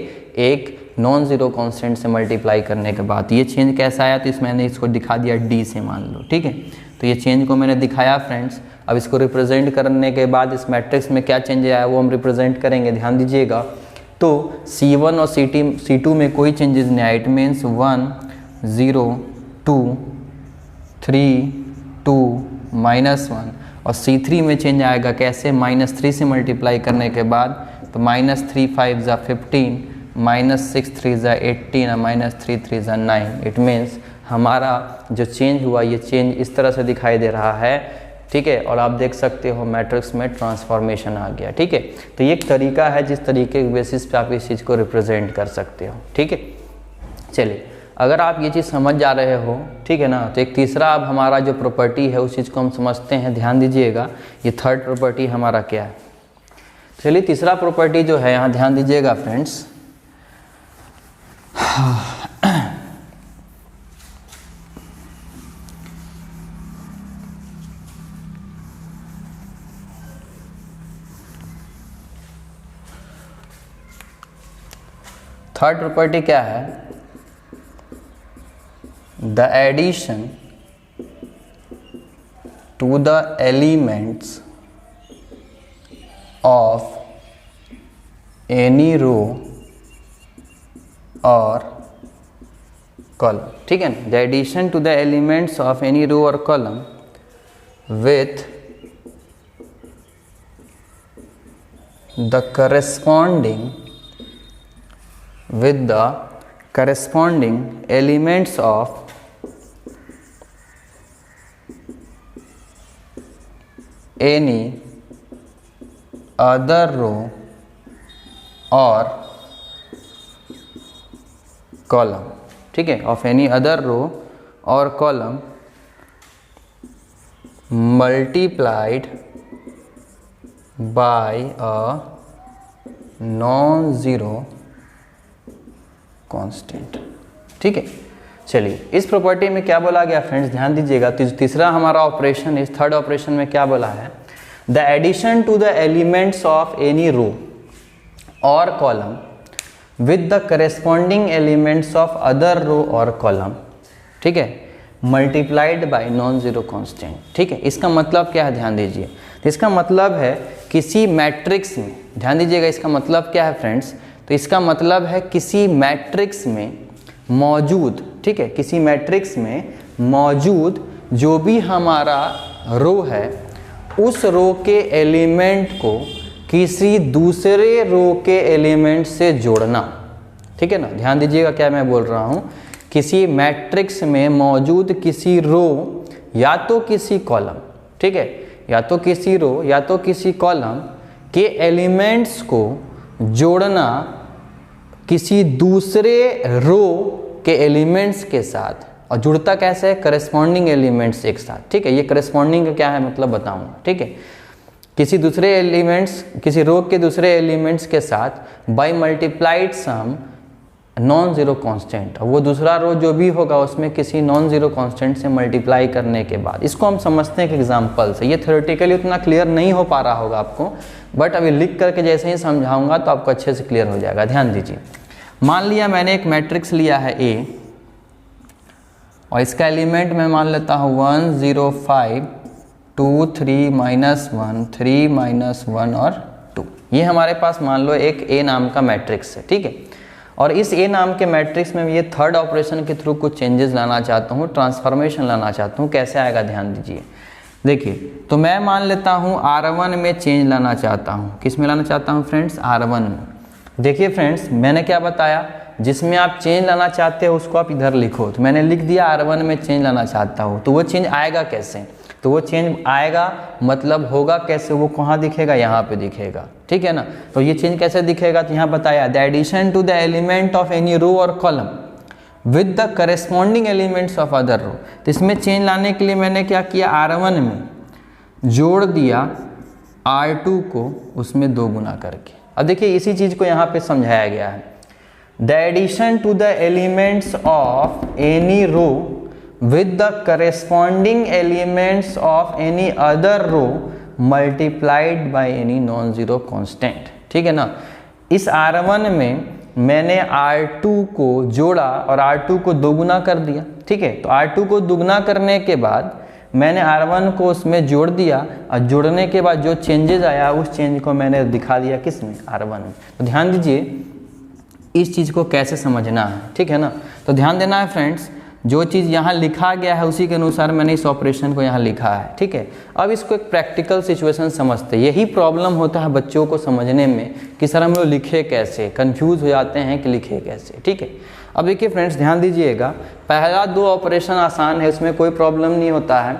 एक नॉन ज़ीरो कांस्टेंट से मल्टीप्लाई करने के बाद। ये चेंज कैसा आया? तो मैंने इसको दिखा दिया D से, मान लो। ठीक है, तो ये चेंज को मैंने दिखाया फ्रेंड्स। अब इसको रिप्रेजेंट करने के बाद इस मैट्रिक्स में क्या चेंज आया वो हम रिप्रेजेंट करेंगे। ध्यान दीजिएगा। तो C1 और C2 में कोई चेंजेस नहीं आया। It means 1 0 2 3 2 -1। और C3 में चेंज आएगा कैसे? -3 से मल्टीप्लाई करने के बाद। तो -3 5 ज़ा 15, -6 3 ज़ा 18 और -3 3 ज़ा 9। इट मीन्स हमारा जो चेंज हुआ ये चेंज इस तरह से दिखाई दे रहा है। ठीक है, और आप देख सकते हो मैट्रिक्स में ट्रांसफॉर्मेशन आ गया। ठीक है, तो ये एक तरीका है जिस तरीके के बेसिस पे आप इस चीज़ को रिप्रेजेंट कर सकते हो। ठीक है, चलिए अगर आप ये चीज़ समझ जा रहे हो, ठीक है ना, तो एक तीसरा अब हमारा जो प्रॉपर्टी है उस चीज़ को हम समझते हैं। ध्यान दीजिएगा, ये थर्ड प्रॉपर्टी हमारा क्या है। चलिए तीसरा प्रॉपर्टी जो है यहाँ ध्यान दीजिएगा फ्रेंड्स। थर्ड प्रॉपर्टी क्या है? The addition to the elements of any row और कॉलम, ठीक है ना, the addition to the elements of any row और column with the corresponding elements of any other row or column, ठीक है, of any other row or column multiplied by a non-zero constant, ठीक है। चलिए, इस प्रॉपर्टी में क्या बोला गया फ्रेंड्स, ध्यान दीजिएगा। तीसरा हमारा ऑपरेशन, इस थर्ड ऑपरेशन में क्या बोला है, the addition to the elements of any row और column with the corresponding elements of other row और कॉलम, ठीक है, multiplied by non zero constant, ठीक है। इसका मतलब क्या है, ध्यान दीजिए। इसका मतलब है किसी मैट्रिक्स में, ध्यान दीजिएगा, इसका मतलब क्या है फ्रेंड्स, तो इसका मतलब है किसी मैट्रिक्स में मौजूद, ठीक है, किसी मैट्रिक्स में मौजूद जो भी हमारा रो है, उस रो के एलिमेंट को किसी दूसरे रो के एलिमेंट से जोड़ना, ठीक है ना। ध्यान दीजिएगा क्या मैं बोल रहा हूँ, किसी मैट्रिक्स में मौजूद किसी रो या तो किसी कॉलम, ठीक है, या तो किसी रो या तो किसी कॉलम के एलिमेंट्स को जोड़ना किसी दूसरे रो के एलिमेंट्स के साथ। और जुड़ता कैसे है, करेस्पॉन्डिंग एलिमेंट्स एक साथ, ठीक है। ये करेस्पॉन्डिंग का क्या है मतलब बताऊंगा, ठीक है। किसी दूसरे एलिमेंट्स, किसी रो के दूसरे एलिमेंट्स के साथ by multiplied some non zero constant, वो दूसरा रो जो भी होगा उसमें किसी नॉन जीरो कांस्टेंट से मल्टीप्लाई करने के बाद, इसको हम समझते हैं एक एग्जांपल से। ये थ्योरेटिकली उतना क्लियर नहीं हो पा रहा होगा आपको, बट अभी लिख करके जैसे ही समझाऊंगा तो आपको अच्छे से क्लियर हो जाएगा। ध्यान दीजिए, मान लिया मैंने एक मैट्रिक्स लिया है A और इसका एलिमेंट मैं मान लेता हूँ 1 0 5 2 3 -1 3 -1 और 2। ये हमारे पास मान लो एक A नाम का मैट्रिक्स है, ठीक है। और इस A नाम के मैट्रिक्स में ये थर्ड ऑपरेशन के थ्रू कुछ चेंजेस लाना चाहता हूँ, ट्रांसफॉर्मेशन लाना चाहता हूँ। कैसे आएगा ध्यान दीजिए, देखिए, तो मैं मान लेता हूँ R1 में चेंज लाना चाहता हूँ। किस में लाना चाहता हूँ फ्रेंड्स, R1 में। देखिए फ्रेंड्स, मैंने क्या बताया, जिसमें आप चेंज लाना चाहते हो उसको आप इधर लिखो। तो मैंने लिख दिया R1 में चेंज लाना चाहता हूँ। तो वो चेंज आएगा कैसे, तो वो चेंज आएगा मतलब होगा कैसे, वो कहाँ दिखेगा, यहाँ पे दिखेगा, ठीक है ना। तो ये चेंज कैसे दिखेगा, तो यहाँ बताया, the addition to the element of any row और column with the corresponding elements of other row. तो इसमें चेंज लाने के लिए मैंने क्या किया, R1 में जोड़ दिया R2 को उसमें 2 गुना करके। अब देखिए इसी चीज को यहाँ पे समझाया गया है, the addition to the elements of any row with the corresponding elements of any other row multiplied by any non zero constant, ठीक है ना। इस R1 में मैंने R2 को जोड़ा और R2 को 2 गुना कर दिया, ठीक है। तो R2 को दुगना करने के बाद मैंने R1 को उसमें जोड़ दिया और जोड़ने के बाद जो चेंजेस आया उस चेंज को मैंने दिखा दिया किस में, R1 में। तो ध्यान दीजिए इस चीज़ को कैसे समझना है, ठीक है ना। तो ध्यान देना है फ्रेंड्स, जो चीज़ यहाँ लिखा गया है उसी के अनुसार मैंने इस ऑपरेशन को यहाँ लिखा है, ठीक है। अब इसको एक प्रैक्टिकल सिचुएशन समझते हैं। यही प्रॉब्लम होता है बच्चों को समझने में कि सर हम लोग लिखे कैसे, कंफ्यूज हो जाते हैं कि लिखे कैसे, ठीक है। अब देखिए फ्रेंड्स, ध्यान दीजिएगा, पहला 2 ऑपरेशन आसान है, उसमें कोई प्रॉब्लम नहीं होता है।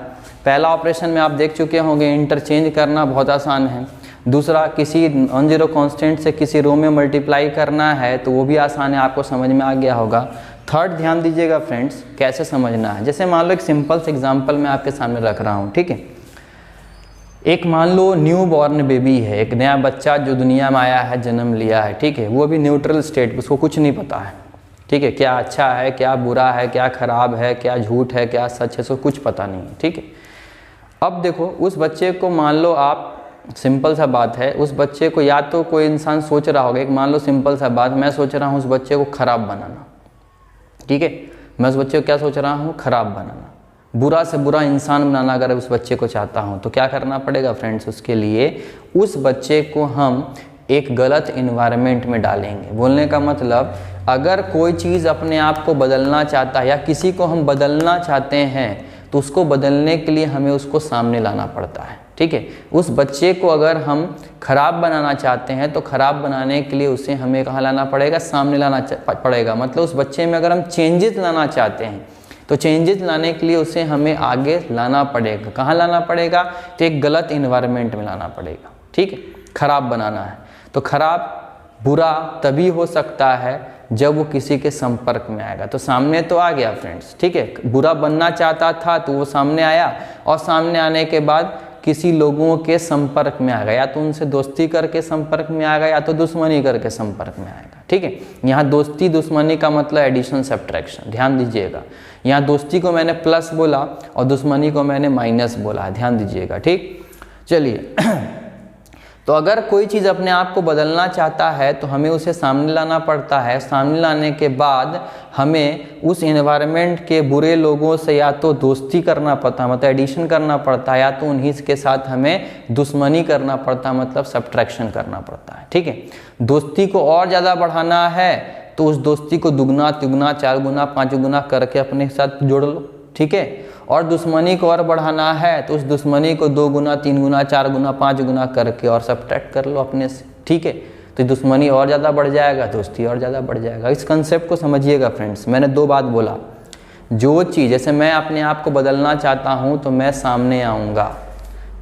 पहला ऑपरेशन में आप देख चुके होंगे, इंटरचेंज करना बहुत आसान है। दूसरा, किसी नॉन जीरो कांस्टेंट से किसी रो में मल्टीप्लाई करना है तो वो भी आसान है, आपको समझ में आ गया होगा। थर्ड, ध्यान दीजिएगा फ्रेंड्स, कैसे समझना है। जैसे मान लो एक सिंपल से एग्जांपल मैं आपके सामने रख रहा हूँ, ठीक है। एक मान लो न्यू बॉर्न बेबी है, एक नया बच्चा जो दुनिया में आया है, जन्म लिया है, ठीक है। वो अभी न्यूट्रल स्टेट, उसको कुछ नहीं पता है, ठीक है। क्या अच्छा है, क्या बुरा है, क्या खराब है, क्या झूठ है, क्या सच है, उसको कुछ पता नहीं है, ठीक है। अब देखो उस बच्चे को, मान लो आप, सिंपल सा बात है, उस बच्चे को या तो कोई इंसान सोच रहा होगा, एक मान लो सिंपल सा बात, मैं सोच रहा हूँ उस बच्चे को खराब बनाना, ठीक है। मैं उस बच्चे को क्या सोच रहा हूँ, खराब बनाना, बुरा से बुरा इंसान बनाना। अगर उस बच्चे को चाहता हूँ तो क्या करना पड़ेगा फ्रेंड्स, उसके लिए उस बच्चे को हम एक गलत इन्वायरमेंट में डालेंगे। बोलने का मतलब, अगर कोई चीज़ अपने आप को बदलना चाहता है या किसी को हम बदलना चाहते हैं तो उसको बदलने के लिए हमें उसको सामने लाना पड़ता है, ठीक है। उस बच्चे को अगर हम खराब बनाना चाहते हैं तो खराब बनाने के लिए उसे हमें कहाँ लाना पड़ेगा, सामने लाना पड़ेगा। मतलब उस बच्चे में अगर हम चेंजेस लाना चाहते हैं तो चेंजेस लाने के लिए उसे हमें आगे लाना पड़ेगा। कहाँ लाना पड़ेगा, तो एक गलत इन्वायरमेंट में लाना पड़ेगा, ठीक है। खराब बनाना है तो खराब बुरा तभी हो सकता है जब वो किसी के संपर्क में आएगा। तो सामने तो आ गया फ्रेंड्स, ठीक है। बुरा बनना चाहता था तो वो सामने आया, और सामने आने के बाद किसी लोगों के संपर्क में आ गया, या तो उनसे दोस्ती करके संपर्क में आ गया या तो दुश्मनी करके संपर्क में आएगा, ठीक है। यहाँ दोस्ती दुश्मनी का मतलब एडिशन सब्ट्रैक्शन, ध्यान दीजिएगा। यहाँ दोस्ती को मैंने प्लस बोला और दुश्मनी को मैंने माइनस बोला, ध्यान दीजिएगा, ठीक। चलिए तो अगर कोई चीज़ अपने आप को बदलना चाहता है तो हमें उसे सामने लाना पड़ता है। सामने लाने के बाद हमें उस एनवायरनमेंट के बुरे लोगों से या तो दोस्ती करना पड़ता है, मतलब एडिशन करना पड़ता है, या तो उन्हीं के साथ हमें दुश्मनी करना पड़ता है, मतलब सब्ट्रैक्शन करना पड़ता है, ठीक है। दोस्ती को और ज़्यादा बढ़ाना है तो उस दोस्ती को दुगना तिगुना 4 गुना 5 गुना करके अपने साथ जोड़ लो, ठीक है। और दुश्मनी को और बढ़ाना है तो उस दुश्मनी को 2 गुना 3 गुना 4 गुना 5 गुना करके और सब्ट्रैक्ट कर लो अपने से, ठीक है। तो दुश्मनी और ज़्यादा बढ़ जाएगा, दोस्ती और ज़्यादा बढ़ जाएगा। इस कंसेप्ट को समझिएगा फ्रेंड्स। मैंने 2 बात बोला, जो चीज़ जैसे मैं अपने आप को बदलना चाहता हूँ तो मैं सामने आऊँगा,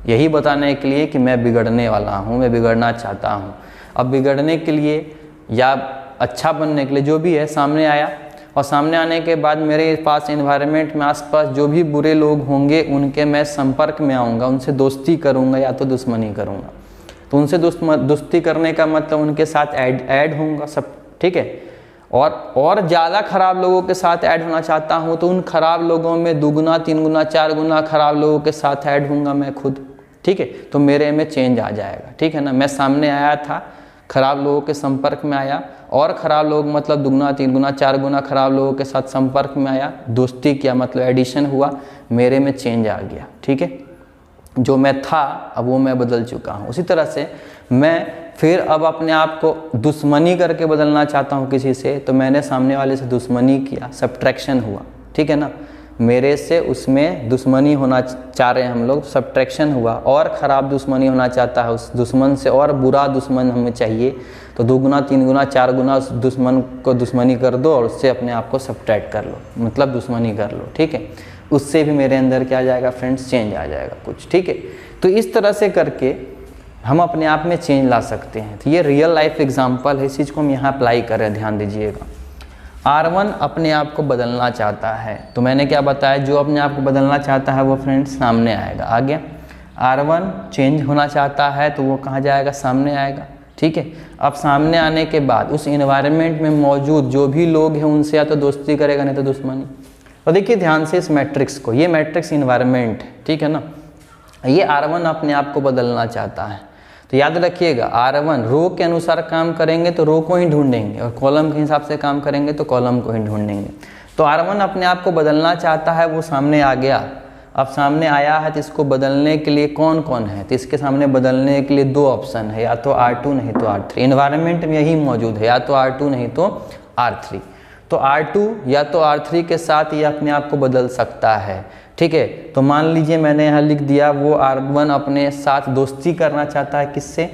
यही बताने के लिए कि मैं बिगड़ने वाला हूँ, मैं बिगड़ना चाहता हूँ। अब बिगड़ने के लिए या अच्छा बनने के लिए जो भी है सामने आया, और सामने आने के बाद मेरे पास एनवायरनमेंट में आसपास जो भी बुरे लोग होंगे उनके मैं संपर्क में आऊँगा, उनसे दोस्ती करूँगा या तो दुश्मनी करूँगा। तो उनसे दोस्ती करने का मतलब उनके साथ ऐड होऊंगा सब, ठीक है। और ज़्यादा ख़राब लोगों के साथ ऐड होना चाहता हूँ तो उन ख़राब लोगों में 2 गुना 3 गुना 4 गुना ख़राब लोगों के साथ ऐड होऊंगा मैं खुद, ठीक है। तो मेरे में चेंज आ जाएगा, ठीक है ना। मैं सामने आया था, खराब लोगों के संपर्क में आया, और ख़राब लोग मतलब 2 गुना 3 गुना 4 गुना ख़राब लोगों के साथ संपर्क में आया, दोस्ती किया, मतलब एडिशन हुआ, मेरे में चेंज आ गया, ठीक है। जो मैं था अब वो मैं बदल चुका हूँ। उसी तरह से मैं फिर अब अपने आप को दुश्मनी करके बदलना चाहता हूँ किसी से, तो मैंने सामने वाले से दुश्मनी किया, सब्ट्रैक्शन हुआ, ठीक है ना। मेरे से उसमें दुश्मनी होना चाह रहे हैं हम लोग, सब्ट्रैक्शन हुआ, और ख़राब दुश्मनी होना चाहता है उस दुश्मन से, और बुरा दुश्मन हमें चाहिए, तो 2 गुना 3 गुना 4 गुना उस दुश्मन को दुश्मनी कर दो और उससे अपने आप को सब्ट्रैक्ट कर लो, मतलब दुश्मनी कर लो, ठीक है। उससे भी मेरे अंदर क्या आ जाएगा फ्रेंड्स, चेंज आ जाएगा कुछ, ठीक है। तो इस तरह से करके हम अपने आप में चेंज ला सकते हैं। तो ये रियल लाइफ एग्जांपल है, इस चीज़ को हम यहाँ अप्लाई करें, ध्यान दीजिएगा। R1 अपने आप को बदलना चाहता है, तो मैंने क्या बताया, जो अपने आप को बदलना चाहता है वो फ्रेंड्स सामने आएगा। आगे R1 चेंज होना चाहता है तो वो कहाँ जाएगा, सामने आएगा, ठीक है। अब सामने आने के बाद उस इन्वायरमेंट में मौजूद जो भी लोग हैं उनसे या तो दोस्ती करेगा नहीं तो दुश्मनी। और देखिए ध्यान से इस मैट्रिक्स को, ये मैट्रिक्स इन्वायरमेंट है, ठीक है ना। ये R1 अपने आप को बदलना चाहता है, तो याद रखिएगा R1 रो के अनुसार काम करेंगे तो रो को ही ढूंढेंगे, और कॉलम के हिसाब से काम करेंगे तो कॉलम को ही ढूंढेंगे। तो R1 अपने आप को बदलना चाहता है, वो सामने आ गया। अब सामने आया है तो इसको बदलने के लिए कौन कौन है, तो इसके सामने बदलने के लिए 2 ऑप्शन है, या तो R2 नहीं तो R3। इन्वायरमेंट में यही मौजूद है, या तो R2 नहीं तो R3। तो R2 या तो R3 के साथ ये अपने आप को बदल सकता है, ठीक है। तो मान लीजिए मैंने यहाँ लिख दिया, वो R1 अपने साथ दोस्ती करना चाहता है, किससे,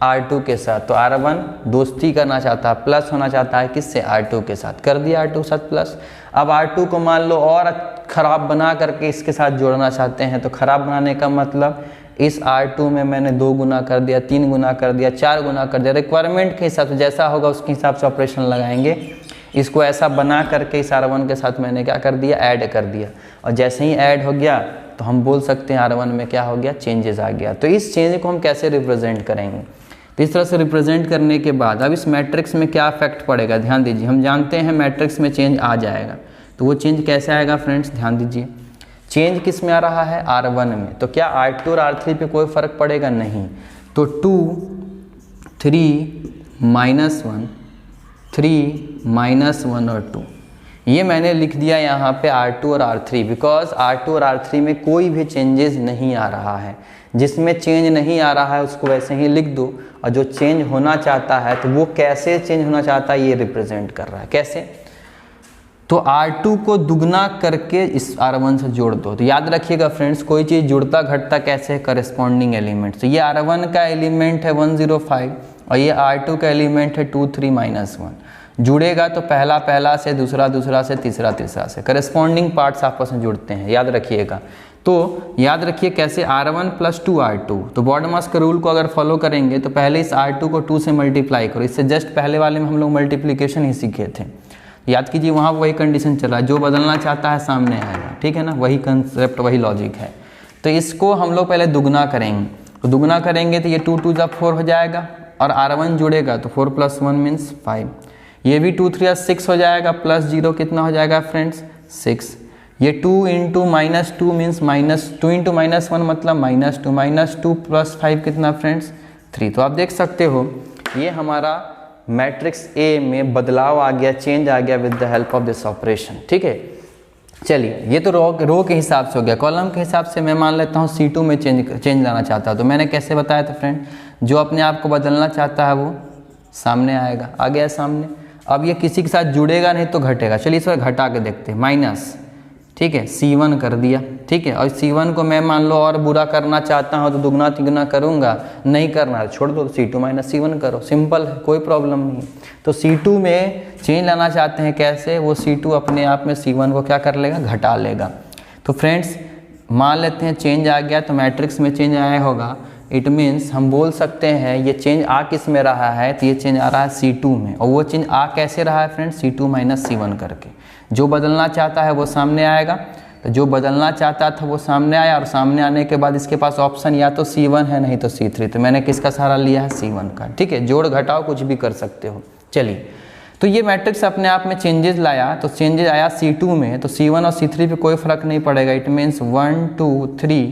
R2 के साथ। तो R1 दोस्ती करना चाहता है, प्लस होना चाहता है किससे, R2 के साथ, कर दिया R2 के साथ प्लस। अब R2 को मान लो और ख़राब बना करके इसके साथ जोड़ना चाहते हैं, तो ख़राब बनाने का मतलब इस R2 में मैंने 2 गुना कर दिया, 3 गुना कर दिया, 4 गुना कर दिया, रिक्वायरमेंट के हिसाब से जैसा होगा उसके हिसाब से ऑपरेशन लगाएंगे। इसको ऐसा बना करके इस R1 के साथ मैंने क्या कर दिया, ऐड कर दिया, और जैसे ही ऐड हो गया तो हम बोल सकते हैं R1 में क्या हो गया, चेंजेस आ गया। तो इस चेंज को हम कैसे रिप्रेजेंट करेंगे, तो इस तरह से रिप्रेजेंट करने के बाद अब इस मैट्रिक्स में क्या इफेक्ट पड़ेगा, ध्यान दीजिए। हम जानते हैं मैट्रिक्स में चेंज आ जाएगा, तो वो चेंज कैसे आएगा फ्रेंड्स, ध्यान दीजिए। चेंज किस में आ रहा है, R1 में। तो क्या R2 और R3 पे कोई फ़र्क पड़ेगा, नहीं। तो 2 3 -1 3 -1 और 2, ये मैंने लिख दिया यहाँ पे R2 और R3 बिकॉज R2 और R3 में कोई भी चेंजेस नहीं आ रहा है। जिसमें चेंज नहीं आ रहा है उसको वैसे ही लिख दो, और जो चेंज होना चाहता है तो वो कैसे चेंज होना चाहता है ये रिप्रेजेंट कर रहा है। कैसे? तो R2 को दुगना करके इस R1 से जोड़ दो। तो याद रखिएगा फ्रेंड्स, कोई चीज़ जुड़ता घटता कैसे है, करस्पॉन्डिंग एलिमेंट। तो ये R1 का एलिमेंट है 105 और ये R2 का एलिमेंट है 2 3 -1। जुड़ेगा तो पहला पहला से, दूसरा दूसरा से, तीसरा तीसरा से, करस्पॉन्डिंग पार्ट्स आपस में जुड़ते हैं, याद रखिएगा। तो याद रखिए कैसे, R1 + 2R2। तो बॉडमास के रूल को अगर फॉलो करेंगे तो पहले इस R2 को 2 से मल्टीप्लाई करो। इससे जस्ट पहले वाले में हम लोग मल्टीप्लिकेशन ही सीखे थे, याद कीजिए, वहाँ वही कंडीशन चला, जो बदलना चाहता है सामने आएगा, ठीक है ना, वही कंसेप्ट वही लॉजिक है। तो इसको हम लोग पहले दुगना करेंगे। तो दुगना करेंगे तो ये 2 2 4 हो जाएगा और R1 जुड़ेगा तो 4 + 1 मीन्स 5। ये भी 2 3 6 हो जाएगा, प्लस 0 कितना हो जाएगा फ्रेंड्स 6। ये 2 × -2 मीन्स -2 × -1 मतलब -2 -2 + 5 कितना फ्रेंड्स 3। तो आप देख सकते हो ये हमारा मैट्रिक्स ए में बदलाव आ गया, चेंज आ गया with the help of this operation, ठीक है। चलिए ये तो रो के हिसाब से हो गया। कॉलम के हिसाब से मैं मान लेता हूँ C2 में चेंज लाना चाहता हूँ। तो मैंने कैसे बताया था फ्रेंड, जो अपने आप को बदलना चाहता है वो सामने आएगा, आ गया सामने। अब ये किसी के साथ जुड़ेगा नहीं तो घटेगा। चलिए इस बार घटा के देखते हैं, माइनस, ठीक है, C1 कर दिया, ठीक है। और C1 को मैं मान लो और बुरा करना चाहता हूँ तो दुगना तिगुना करूँगा, नहीं करना है छोड़ दो, C2 - C1 करो, सिंपल है, कोई प्रॉब्लम नहीं। तो C2 में चेंज लाना चाहते हैं कैसे, वो C2 अपने आप में C1 को क्या कर लेगा, घटा लेगा। तो फ्रेंड्स मान लेते हैं चेंज आ गया, तो मैट्रिक्स में चेंज आया होगा, इट मीन्स हम बोल सकते हैं ये चेंज आ किस में रहा है, तो ये चेंज आ रहा है C2 में। और वो चेंज आ कैसे रहा है फ्रेंड्स, C2 - C1 करके। जो बदलना चाहता है वो सामने आएगा। तो जो बदलना चाहता था वो सामने आया, और सामने आने के बाद इसके पास ऑप्शन या तो C1 है नहीं तो C3। तो मैंने किसका सहारा लिया है, C1 का, ठीक है। जोड़ घटाओ कुछ भी कर सकते हो। चलिए तो ये मैट्रिक्स अपने आप में चेंजेस लाया, तो चेंजेस आया C2 में, तो C1 और C3 पे कोई फर्क नहीं पड़ेगा। इट मीन्स 1 2 3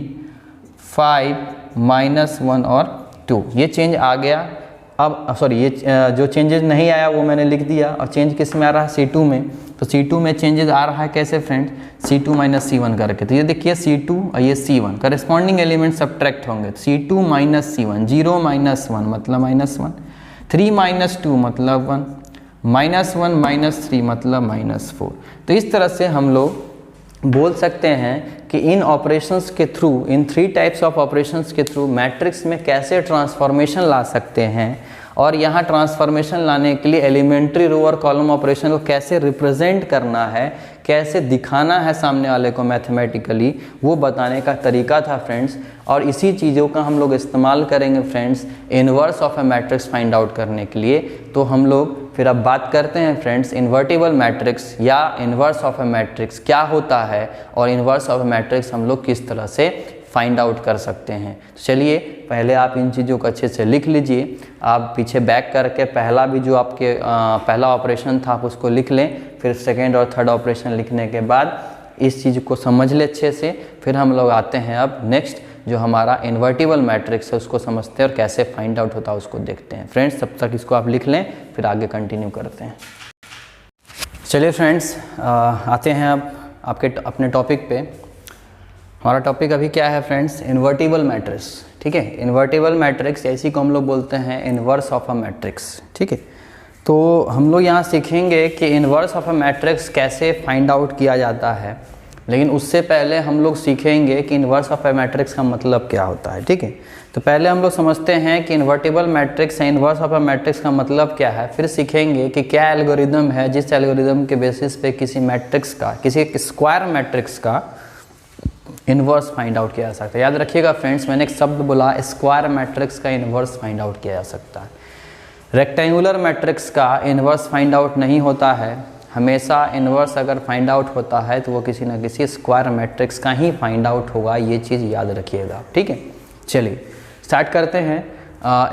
5 -1 और 2 ये चेंज आ गया। अब सॉरी, ये जो चेंजेस नहीं आया वो मैंने लिख दिया, और चेंज किस में आ रहा है, C2 में। तो C2 में चेंजेस आ रहा है कैसे फ्रेंड्स, C2 - C1 करके। तो ये देखिए C2 और ये C1 करस्पॉन्डिंग एलिमेंट सब्ट्रैक्ट होंगे। C2 - C1, 0 - 1 मतलब -1, 3 - 2 मतलब 1, -1 - 3 मतलब -4। तो इस तरह से हम लोग बोल सकते हैं कि इन ऑपरेशंस के through, in 3 types of operations के थ्रू मैट्रिक्स में कैसे ट्रांसफॉर्मेशन ला सकते हैं, और यहाँ ट्रांसफॉर्मेशन लाने के लिए एलिमेंट्री रो और कॉलम ऑपरेशन को कैसे रिप्रेजेंट करना है, कैसे दिखाना है सामने वाले को मैथमेटिकली, वो बताने का तरीका था फ्रेंड्स। और इसी चीज़ों का हम लोग इस्तेमाल करेंगे friends inverse of A matrix find out करने के लिए। तो हम लोग फिर अब बात करते हैं फ्रेंड्स इन्वर्टिबल मैट्रिक्स या इन्वर्स ऑफ ए मैट्रिक्स क्या होता है, और इन्वर्स ऑफ ए मैट्रिक्स हम लोग किस तरह से फाइंड आउट कर सकते हैं। तो चलिए पहले आप इन चीज़ों को अच्छे से लिख लीजिए। आप पीछे बैक करके पहला भी जो आपके पहला ऑपरेशन था आप उसको लिख लें, फिर सेकेंड और थर्ड ऑपरेशन लिखने के बाद इस चीज़ को समझ ले अच्छे से। फिर हम लोग आते हैं अब नेक्स्ट जो हमारा इन्वर्टिबल मैट्रिक्स है उसको समझते हैं और कैसे फाइंड आउट होता है उसको देखते हैं। फ्रेंड्स तब तक इसको आप लिख लें, फिर आगे कंटिन्यू करते हैं। चलिए फ्रेंड्स आते हैं अब आपके अपने टॉपिक पे। हमारा टॉपिक अभी क्या है फ्रेंड्स, इन्वर्टिबल मैट्रिक्स, ठीक है। इन्वर्टिबल मैट्रिक्स ऐसी को हम लोग बोलते हैं इन्वर्स ऑफ अ मैट्रिक्स, ठीक है। तो हम लोग यहाँ सीखेंगे कि इन्वर्स ऑफ अ मैट्रिक्स कैसे फाइंड आउट किया जाता है, लेकिन उससे पहले हम लोग सीखेंगे कि इन्वर्स ऑफ अ मैट्रिक्स का मतलब क्या होता है, ठीक है। तो पहले हम लोग समझते हैं कि इन्वर्टिबल मैट्रिक्स है, इन्वर्स ऑफ अ मैट्रिक्स का मतलब क्या है, फिर सीखेंगे कि क्या एल्गोरिदम है जिस एल्गोरिदम के बेसिस पे किसी मैट्रिक्स का, किसी स्क्वायर मैट्रिक्स का इन्वर्स फाइंड आउट किया जा सकता है। याद रखिएगा फ्रेंड्स, मैंने एक शब्द बोला, स्क्वायर मैट्रिक्स का इन्वर्स फाइंड आउट किया जा सकता है। रेक्टेंगुलर मैट्रिक्स का इन्वर्स फाइंड आउट नहीं होता है। हमेशा इन्वर्स अगर फाइंड आउट होता है तो वो किसी न किसी स्क्वायर मैट्रिक्स का ही फाइंड आउट होगा, ये चीज़ याद रखिएगा, ठीक है। चलिए स्टार्ट करते हैं।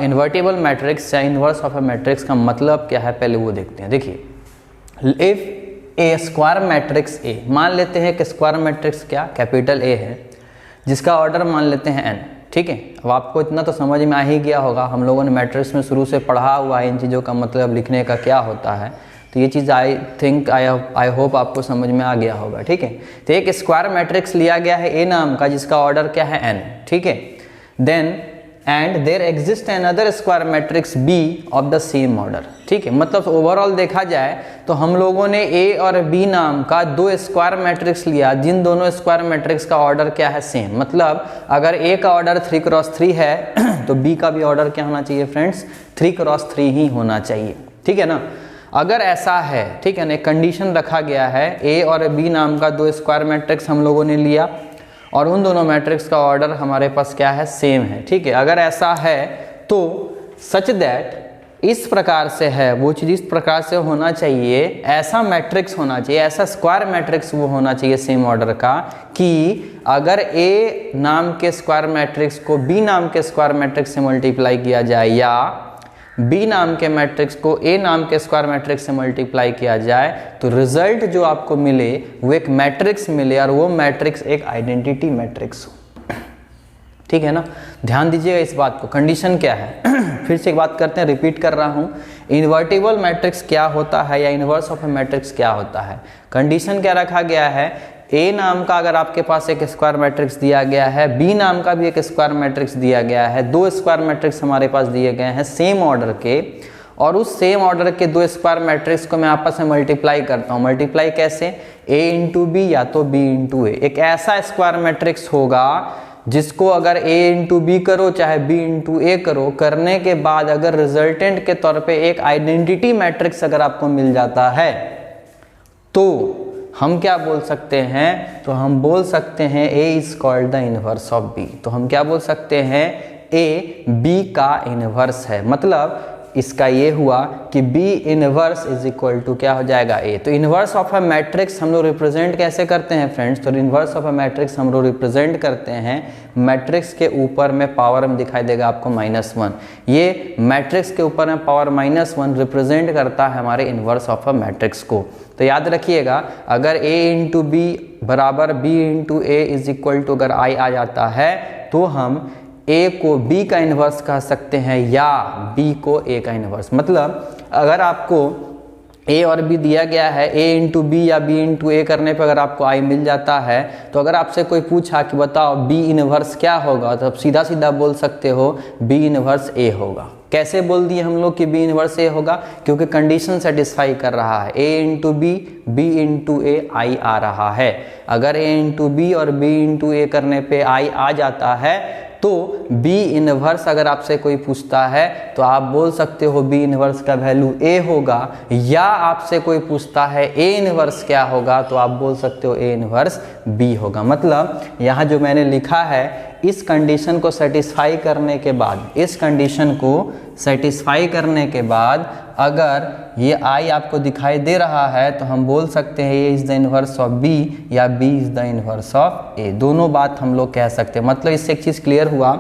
इन्वर्टिबल मैट्रिक्स या इन्वर्स ऑफ अ मैट्रिक्स का मतलब क्या है पहले वो देखते हैं। देखिए, if A square matrix A, मान लेते हैं कि स्क्वायर मैट्रिक्स क्या, कैपिटल ए है, जिसका ऑर्डर मान लेते हैं n, ठीक है। अब आपको इतना तो समझ में आ ही गया होगा, हम लोगों ने मैट्रिक्स में शुरू से पढ़ा हुआ है इन चीज़ों का मतलब लिखने का क्या होता है। तो ये चीज़ आई थिंक आई होप आपको समझ में आ गया होगा, ठीक है। तो एक स्क्वायर मैट्रिक्स लिया गया है ए नाम का, जिसका ऑर्डर क्या है n, ठीक है। Then and there exist another square matrix B of the same order, ठीक है। मतलब ओवरऑल देखा जाए तो हम लोगों ने ए और बी नाम का दो स्क्वायर मैट्रिक्स लिया, जिन दोनों स्क्वायर मैट्रिक्स का ऑर्डर क्या है, सेम। मतलब अगर ए का ऑर्डर 3x3 है तो बी का भी ऑर्डर क्या होना चाहिए फ्रेंड्स, 3x3 ही होना चाहिए, ठीक है ना। अगर ऐसा है, ठीक है ना, कंडीशन रखा गया है, ए और बी नाम का दो स्क्वायर मैट्रिक्स हम लोगों ने लिया और उन दोनों मैट्रिक्स का ऑर्डर हमारे पास क्या है, सेम है, ठीक है। अगर ऐसा है तो सच दैट इस प्रकार से है, वो चीज़ इस प्रकार से होना चाहिए, ऐसा मैट्रिक्स होना चाहिए, ऐसा स्क्वायर मैट्रिक्स वो होना चाहिए सेम ऑर्डर का, कि अगर ए नाम के स्क्वायर मैट्रिक्स को बी नाम के स्क्वायर मैट्रिक्स से मल्टीप्लाई किया जाए या बी नाम के मैट्रिक्स को ए नाम के स्क्वायर मैट्रिक्स से मल्टीप्लाई किया जाए तो रिजल्ट जो आपको मिले वो एक मैट्रिक्स मिले और वो मैट्रिक्स एक आइडेंटिटी मैट्रिक्स हो, ठीक है ना। ध्यान दीजिएगा इस बात को। कंडीशन क्या है फिर से एक बात करते हैं, रिपीट कर रहा हूँ। इन्वर्टिबल मैट्रिक्स क्या होता है या इन्वर्स ऑफ ए मैट्रिक्स क्या होता है। कंडीशन क्या रखा गया है, ए नाम का अगर आपके पास एक स्क्वायर मैट्रिक्स दिया गया है, बी नाम का भी एक स्क्वायर मैट्रिक्स दिया गया है, दो स्क्वायर मैट्रिक्स हमारे पास दिए गए हैं सेम ऑर्डर के, और उस सेम ऑर्डर के दो स्क्वायर मैट्रिक्स को मैं आपस में मल्टीप्लाई करता हूँ। मल्टीप्लाई कैसे, a इंटू बी या तो b इंटू ए। एक ऐसा स्क्वायर मैट्रिक्स होगा जिसको अगर a इंटू बी करो चाहे b इंटू ए करो, करने के बाद अगर रिजल्टेंट के तौर पे एक आइडेंटिटी मैट्रिक्स अगर आपको मिल जाता है तो हम क्या बोल सकते हैं, तो हम बोल सकते हैं A is called the inverse of B। तो हम क्या बोल सकते हैं, A B का इनवर्स है। मतलब इसका ये हुआ कि B inverse is equal to क्या हो जाएगा, A। तो इनवर्स ऑफ अ मैट्रिक्स हम लोग रिप्रेजेंट कैसे करते हैं फ्रेंड्स, तो इनवर्स ऑफ अ मैट्रिक्स हम लोग रिप्रेजेंट करते हैं, मैट्रिक्स के ऊपर में पावर में दिखाई देगा आपको -1। ये मैट्रिक्स के ऊपर में पावर -1 रिप्रेजेंट करता है हमारे इनवर्स ऑफ अ मैट्रिक्स को। तो याद रखिएगा, अगर A इंटू बी बराबर B into A is equal to अगर I आ जाता है तो हम A को B का इन्वर्स कह सकते हैं या B को A का इन्वर्स। मतलब अगर आपको A और B दिया गया है, A इंटू बी या B इंटू ए करने पर अगर आपको I मिल जाता है, तो अगर आपसे कोई पूछा कि बताओ B इन्वर्स क्या होगा, तो आप सीधा सीधा बोल सकते हो B इन्वर्स A होगा। कैसे बोल दिए हम लोग कि B इन्वर्स A होगा, क्योंकि कंडीशन सेटिस्फाई कर रहा है, A into B B into A I आ रहा है। अगर A इंटू बी और B इंटू ए करने पे I आ जाता है तो B इनवर्स अगर आपसे कोई पूछता है तो आप बोल सकते हो B इनवर्स का वैल्यू A होगा, या आपसे कोई पूछता है A इनवर्स क्या होगा तो आप बोल सकते हो A इनवर्स B होगा। मतलब यहाँ जो मैंने लिखा है, इस कंडीशन को सेटिस्फाई करने के बाद, इस कंडीशन को सेटिस्फाई करने के बाद अगर ये I आपको दिखाई दे रहा है तो हम बोल सकते हैं A is the inverse of B या B is the inverse of A। दोनों बात हम लोग कह सकते हैं। मतलब इससे एक चीज़ क्लियर हुआ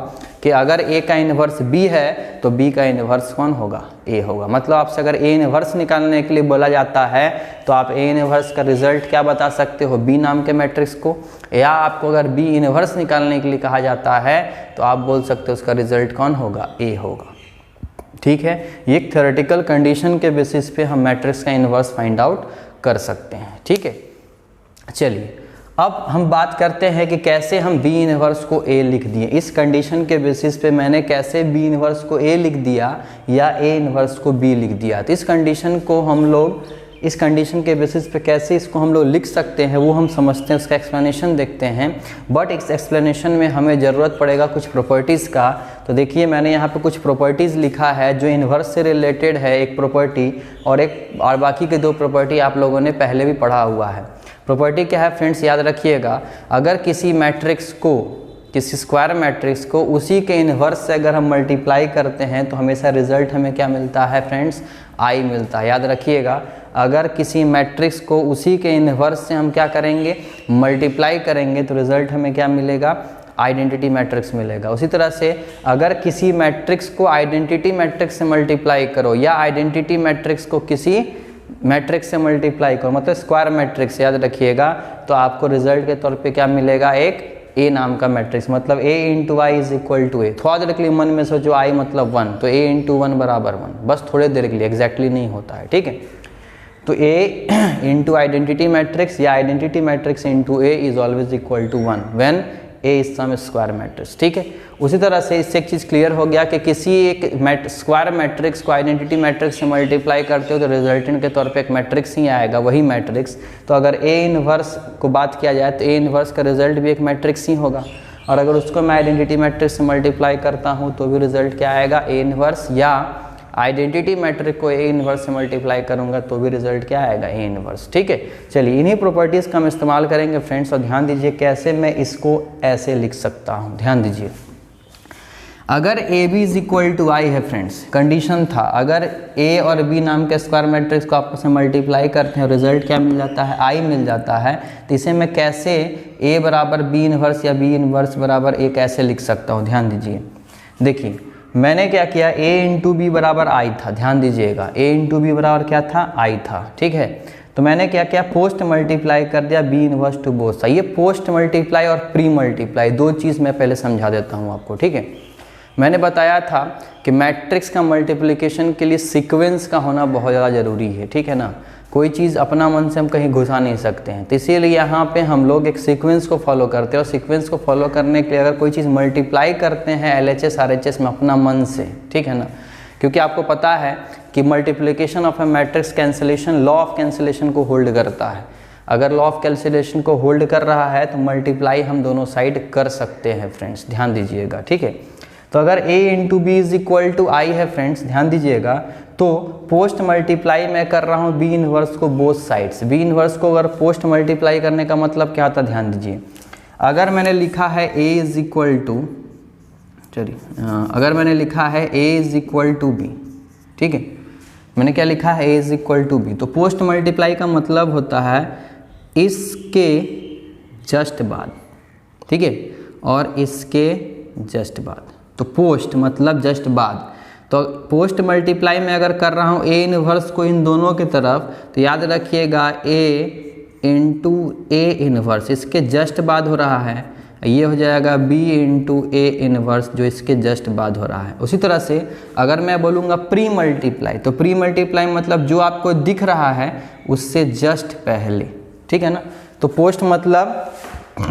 कि अगर A का इन्वर्स B है तो B का इन्वर्स कौन होगा, A होगा। मतलब आपसे अगर A इन्वर्स निकालने के लिए बोला जाता है तो आप A इन्वर्स का रिजल्ट क्या बता सकते हो, B नाम के मैट्रिक्स को, या आपको अगर B इन्वर्स निकालने के लिए कहा जाता है तो आप बोल सकते हो उसका रिजल्ट कौन होगा, A होगा। ठीक है, ये एक थ्योरेटिकल कंडीशन के बेसिस पे हम मैट्रिक्स का इन्वर्स फाइंड आउट कर सकते हैं। ठीक है, चलिए अब हम बात करते हैं कि कैसे हम B इन्वर्स को A लिख दिए। इस कंडीशन के बेसिस पे मैंने कैसे B इन्वर्स को A लिख दिया या A इन्वर्स को B लिख दिया। तो इस कंडीशन को हम लोग, इस कंडीशन के बेसिस पे कैसे इसको हम लोग लिख सकते हैं वो हम समझते हैं, उसका एक्सप्लेनेशन देखते हैं। बट इस एक्सप्लेनेशन में हमें ज़रूरत पड़ेगा कुछ प्रॉपर्टीज़ का। तो देखिए मैंने यहाँ पे कुछ प्रॉपर्टीज़ लिखा है जो इन्वर्स से रिलेटेड है, एक प्रॉपर्टी और बाकी के दो प्रॉपर्टी आप लोगों ने पहले भी पढ़ा हुआ है। प्रॉपर्टी क्या है फ्रेंड्स, याद रखिएगा, अगर किसी मैट्रिक्स को, किसी स्क्वायर मैट्रिक्स को उसी के इन्वर्स से अगर हम मल्टीप्लाई करते हैं तो हमेशा रिजल्ट हमें क्या मिलता है फ्रेंड्स, I मिलता है। याद रखिएगा, अगर किसी मैट्रिक्स को उसी के इन्वर्स से हम क्या करेंगे, मल्टीप्लाई करेंगे तो रिजल्ट हमें क्या मिलेगा, आइडेंटिटी मैट्रिक्स मिलेगा। उसी तरह से अगर किसी मैट्रिक्स को आइडेंटिटी मैट्रिक्स से मल्टीप्लाई करो या आइडेंटिटी मैट्रिक्स को किसी मैट्रिक्स से मल्टीप्लाई करो, मतलब स्क्वायर मैट्रिक्स, याद रखिएगा, तो आपको रिजल्ट के तौर पे क्या मिलेगा, एक A नाम का मैट्रिक्स। मतलब A into Y is equal to A। थोड़ा देर के लिए मन में सोचो I मतलब 1, तो A इंटू 1 बराबर 1, बस थोड़े देर के लिए, एग्जैक्टली नहीं होता है। ठीक है, तो A इंटू आइडेंटिटी मैट्रिक्स या identity matrix into A is always equal to 1 when A is some square matrix. ठीक है, उसी तरह से इससे एक चीज़ क्लियर हो गया कि किसी एक स्क्वायर मैट्रिक्स को आइडेंटिटी मैट्रिक्स से मल्टीप्लाई करते हो तो रिजल्टेंट के तौर पे एक मैट्रिक्स ही आएगा, वही मैट्रिक्स। तो अगर A इनवर्स को बात किया जाए तो A इनवर्स का रिजल्ट भी एक मैट्रिक्स ही होगा, और अगर उसको मैं आइडेंटिटी मैट्रिक्स से मल्टीप्लाई करता हूँ तो भी रिजल्ट क्या आएगा, A इनवर्स, या आइडेंटिटी मैट्रिक्स को A इनवर्स से मल्टीप्लाई करूंगा तो भी रिजल्ट क्या आएगा, A इनवर्स। ठीक है, चलिए इन्हीं प्रॉपर्टीज़ का हम इस्तेमाल करेंगे फ्रेंड्स, और ध्यान दीजिए कैसे मैं इसको ऐसे लिख सकता हूँ। ध्यान दीजिए, अगर A B is equal to I है फ्रेंड्स, कंडीशन था अगर A और B नाम के स्क्वायर मैट्रिक्स को आपस में मल्टीप्लाई करते हैं रिजल्ट क्या मिल जाता है, I मिल जाता है, तो इसे मैं कैसे A बराबर B इनवर्स या B इनवर्स बराबर A कैसे लिख सकता हूँ। ध्यान दीजिए, देखिए मैंने क्या किया, A इंटू बी बराबर आई था, ध्यान दीजिएगा A इंटू बी बराबर क्या था, आई था। ठीक है, तो मैंने क्या किया, पोस्ट मल्टीप्लाई कर दिया B inverse two both side. ये पोस्ट मल्टीप्लाई और प्री मल्टीप्लाई दो चीज़ मैं पहले समझा देता हूँ आपको। ठीक है, मैंने बताया था कि मैट्रिक्स का मल्टीप्लिकेशन के लिए सीक्वेंस का होना बहुत ज़्यादा ज़रूरी है। ठीक है ना, कोई चीज़ अपना मन से हम कहीं घुसा नहीं सकते हैं, तो इसीलिए यहाँ पे हम लोग एक सीक्वेंस को फॉलो करते हैं, और सीक्वेंस को फॉलो करने के लिए अगर कोई चीज़ मल्टीप्लाई करते हैं LHS RHS में अपना मन से, ठीक है ना, क्योंकि आपको पता है कि multiplication of A matrix cancellation law of cancellation को होल्ड करता है। अगर लॉ ऑफ कैंसिलेशन को होल्ड कर रहा है तो मल्टीप्लाई हम दोनों साइड कर सकते हैं फ्रेंड्स, ध्यान दीजिएगा। ठीक है, तो अगर A into B is equal to I है फ्रेंड्स, ध्यान दीजिएगा, तो पोस्ट मल्टीप्लाई मैं कर रहा हूँ B इनवर्स को बोथ साइड्स। B इनवर्स को अगर पोस्ट मल्टीप्लाई करने का मतलब क्या होता है, ध्यान दीजिए, अगर मैंने लिखा है A इज इक्वल टू, चलिए अगर मैंने लिखा है A is equal to B, ठीक है, मैंने क्या लिखा है, A is equal to B, तो पोस्ट मल्टीप्लाई का मतलब होता है इसके जस्ट बाद, ठीक है, और इसके जस्ट बाद। तो पोस्ट मतलब जस्ट बाद, तो पोस्ट मल्टीप्लाई में अगर कर रहा हूँ A इनवर्स को इन दोनों की तरफ, तो याद रखिएगा A इंटू A इनवर्स इसके जस्ट बाद हो रहा है, ये हो जाएगा B इंटू A इनवर्स जो इसके जस्ट बाद हो रहा है। उसी तरह से अगर मैं बोलूँगा प्री मल्टीप्लाई, तो प्री मल्टीप्लाई मतलब जो आपको दिख रहा है उससे जस्ट पहले, ठीक है ना। तो पोस्ट मतलब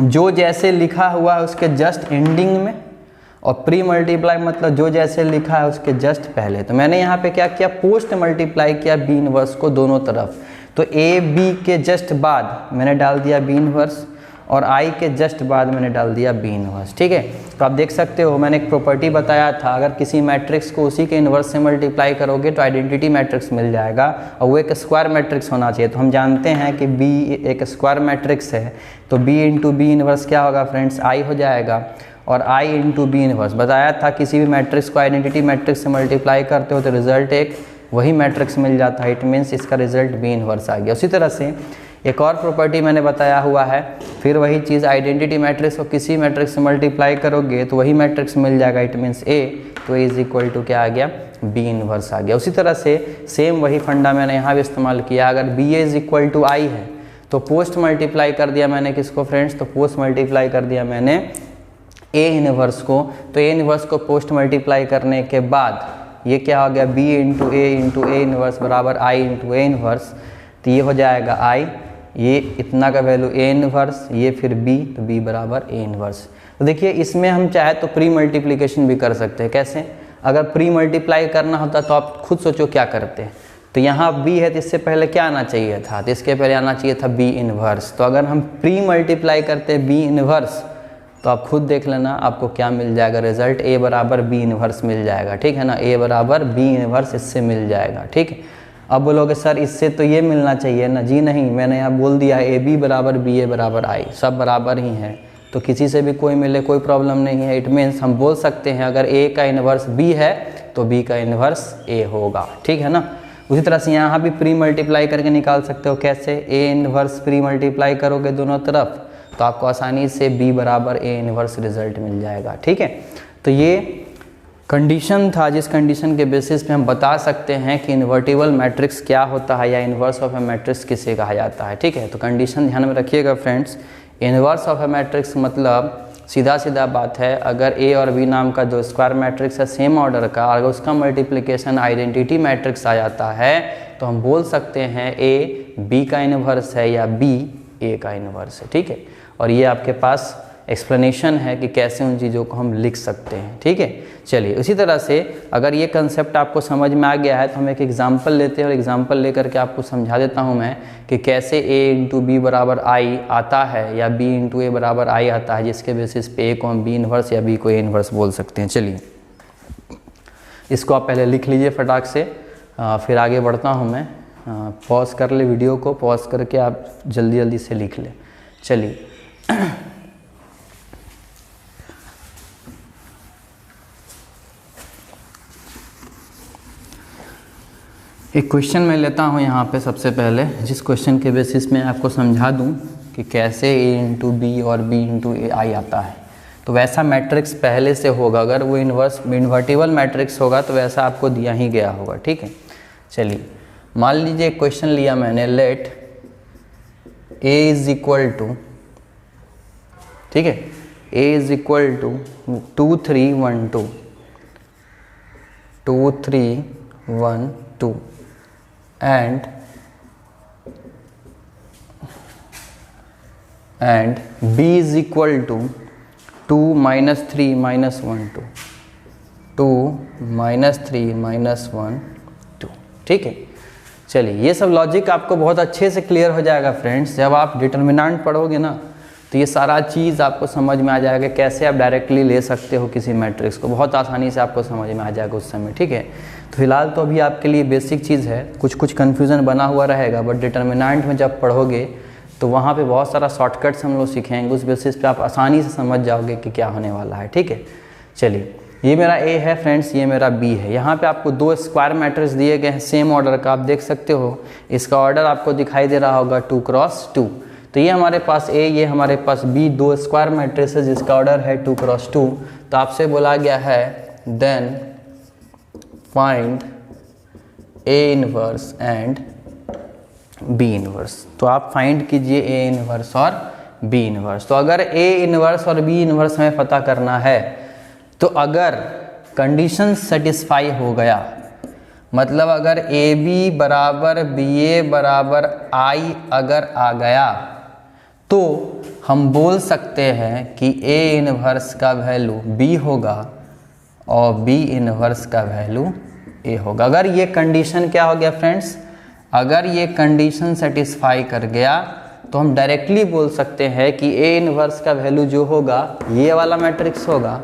जो जैसे लिखा हुआ है उसके जस्ट एंडिंग में, और प्री मल्टीप्लाई मतलब जो जैसे लिखा है उसके जस्ट पहले। तो मैंने यहाँ पे क्या किया, पोस्ट मल्टीप्लाई किया B इनवर्स को दोनों तरफ, तो A B के जस्ट बाद मैंने डाल दिया B इनवर्स, और I के जस्ट बाद मैंने डाल दिया B इनवर्स। ठीक है, तो आप देख सकते हो मैंने एक प्रॉपर्टी बताया था, अगर किसी मैट्रिक्स को उसी के इनवर्स से मल्टीप्लाई करोगे तो आइडेंटिटी मैट्रिक्स मिल जाएगा, और वो एक स्क्वायर मैट्रिक्स होना चाहिए। तो हम जानते हैं कि B एक स्क्वायर मैट्रिक्स है, तो B इंटू बी इनवर्स क्या होगा फ्रेंड्स, I हो जाएगा, और I इंटू बी इनवर्स बताया था किसी भी मैट्रिक्स को आइडेंटिटी मैट्रिक्स से मल्टीप्लाई करते हो तो रिजल्ट एक वही मैट्रिक्स मिल जाता है, इट मीन्स इसका रिजल्ट B इनवर्स आ गया। उसी तरह से एक और प्रॉपर्टी मैंने बताया हुआ है, फिर वही चीज़ आइडेंटिटी मैट्रिक्स को किसी मैट्रिक्स से मल्टीप्लाई करोगे तो वही मैट्रिक्स मिल जाएगा, इट मीन्स A, तो A इज इक्वल टू क्या आ गया, B इनवर्स आ गया। उसी तरह से सेम वही फंडा मैंने यहाँ भी इस्तेमाल किया, अगर B is equal to I है तो पोस्ट मल्टीप्लाई कर दिया मैंने किसको फ्रेंड्स, तो पोस्ट मल्टीप्लाई कर दिया मैंने A इनवर्स को, तो A इनवर्स को पोस्ट मल्टीप्लाई करने के बाद ये क्या हो गया, B इंटू A इनवर्स बराबर I इंटू A इनवर्स, तो ये हो जाएगा I, ये इतना का वैल्यू A इनवर्स, ये फिर B, तो B बराबर A इनवर्स। तो देखिए इसमें हम चाहे तो प्री मल्टीप्लिकेशन भी कर सकते हैं। कैसे, अगर प्री मल्टीप्लाई करना होता तो आप खुद सोचो क्या करते, तो यहाँ B है तो इससे पहले क्या आना चाहिए था, तो इसके पहले आना चाहिए था B इनवर्स। तो अगर हम प्री मल्टीप्लाई करते B इनवर्स तो आप खुद देख लेना आपको क्या मिल जाएगा, रिजल्ट A बराबर B इनवर्स मिल जाएगा, ठीक है ना, A बराबर B इनवर्स इससे मिल जाएगा। ठीक है, अब बोलोगे सर इससे तो ये मिलना चाहिए ना, जी नहीं, मैंने यहाँ बोल दिया AB बराबर BA बराबर I, सब बराबर ही हैं, तो किसी से भी कोई मिले कोई प्रॉब्लम नहीं है। इट मीन्स हम बोल सकते हैं अगर A का इन्वर्स B है तो B का इन्वर्स A होगा, ठीक है ना। उसी तरह से यहाँ भी प्री मल्टीप्लाई करके निकाल सकते हो, कैसे, A इन्वर्स प्री मल्टीप्लाई करोगे दोनों तरफ तो आपको आसानी से B बराबर A इन्वर्स रिजल्ट मिल जाएगा। ठीक है, तो ये कंडीशन था जिस कंडीशन के बेसिस पे हम बता सकते हैं कि इन्वर्टिबल मैट्रिक्स क्या होता है या इन्वर्स ऑफ ए मैट्रिक्स किसे कहा जाता है। ठीक है, तो कंडीशन ध्यान में रखिएगा friends, inverse of A matrix मतलब सीधा सीधा बात है, अगर ए और बी नाम का जो स्क्वायर मैट्रिक्स है सेम ऑर्डर का, अगर उसका मल्टीप्लिकेशन आइडेंटिटी मैट्रिक्स आ जाता है तो हम बोल सकते हैं ए बी का इन्वर्स है या बी ए का इन्वर्स है। ठीक है, और ये आपके पास एक्सप्लेनेशन है कि कैसे उन चीज़ों को हम लिख सकते हैं। ठीक है, चलिए उसी तरह से अगर ये कंसेप्ट आपको समझ में आ गया है तो हम एक एग्जांपल लेते हैं और एग्जांपल लेकर के आपको समझा देता हूँ मैं कि कैसे a इंटू बी बराबर आई आता है या b इंटू ए बराबर आई आता है, जिसके बेसिस पे a को हम b इन्वर्स या b को a इन्वर्स बोल सकते हैं। चलिए इसको आप पहले लिख लीजिए फटाक से, फिर आगे बढ़ता हूँ मैं। पॉज कर ले, वीडियो को पॉज करके आप जल्दी जल्दी से लिख लें। चलिए एक क्वेश्चन मैं लेता हूँ यहाँ पे सबसे पहले, जिस क्वेश्चन के बेसिस में आपको समझा दूँ कि कैसे a इंटू बी और b इंटू ए आई आता है। तो वैसा मैट्रिक्स पहले से होगा, अगर वो इन्वर्टिबल मैट्रिक्स होगा तो वैसा आपको दिया ही गया होगा। ठीक है, चलिए मान लीजिए एक क्वेश्चन लिया मैंने, let a is equal to, ठीक है, a is equal to 2 3 1 2 2 3 1 2 and b is equal to 2 minus 3 minus 1 2 2 minus 3 minus 1 2। ठीक है, चलिए ये सब लॉजिक आपको बहुत अच्छे से क्लियर हो जाएगा फ्रेंड्स। जब आप डिटर्मिनेंट पढ़ोगे ना तो ये सारा चीज़ आपको समझ में आ जाएगा, कैसे आप डायरेक्टली ले सकते हो किसी मैट्रिक्स को, बहुत आसानी से आपको समझ में आ जाएगा उस समय। ठीक है, तो फिलहाल तो अभी आपके लिए बेसिक चीज़ है, कुछ कन्फ्यूज़न बना हुआ रहेगा, बट डिटर्मिनेंट में जब पढ़ोगे तो वहाँ पे बहुत सारा शॉर्टकट्स हम लोग सीखेंगे, उस बेसिस पे आप आसानी से समझ जाओगे कि क्या होने वाला है। ठीक है, चलिए ये मेरा ए है फ्रेंड्स, ये मेरा बी है। यहाँ पे आपको दो स्क्वायर मैट्रिक्स दिए गए हैं सेम ऑर्डर का, आप देख सकते हो इसका ऑर्डर आपको दिखाई दे रहा होगा 2 क्रॉस 2। तो ये हमारे पास ए, ये हमारे पास बी, दो स्क्वायर मैट्रिक्स है जिसका ऑर्डर है 2 क्रॉस 2। तो आपसे बोला गया है then find A inverse and B inverse. तो आप फाइंड कीजिए ए इनवर्स और बी इनवर्स। तो अगर ए इनवर्स और बी इनवर्स हमें पता करना है तो अगर कंडीशन सेटिस्फाई हो गया, मतलब अगर ए बी बराबर बी ए बराबर आई अगर आ गया तो हम बोल सकते हैं कि ए इनवर्स का वैल्यू बी होगा और बी इनवर्स का वैल्यू ए होगा। अगर ये कंडीशन क्या हो गया फ्रेंड्स, अगर ये कंडीशन सेटिस्फाई कर गया तो हम डायरेक्टली बोल सकते हैं कि ए इनवर्स का वैल्यू जो होगा ये वाला मैट्रिक्स होगा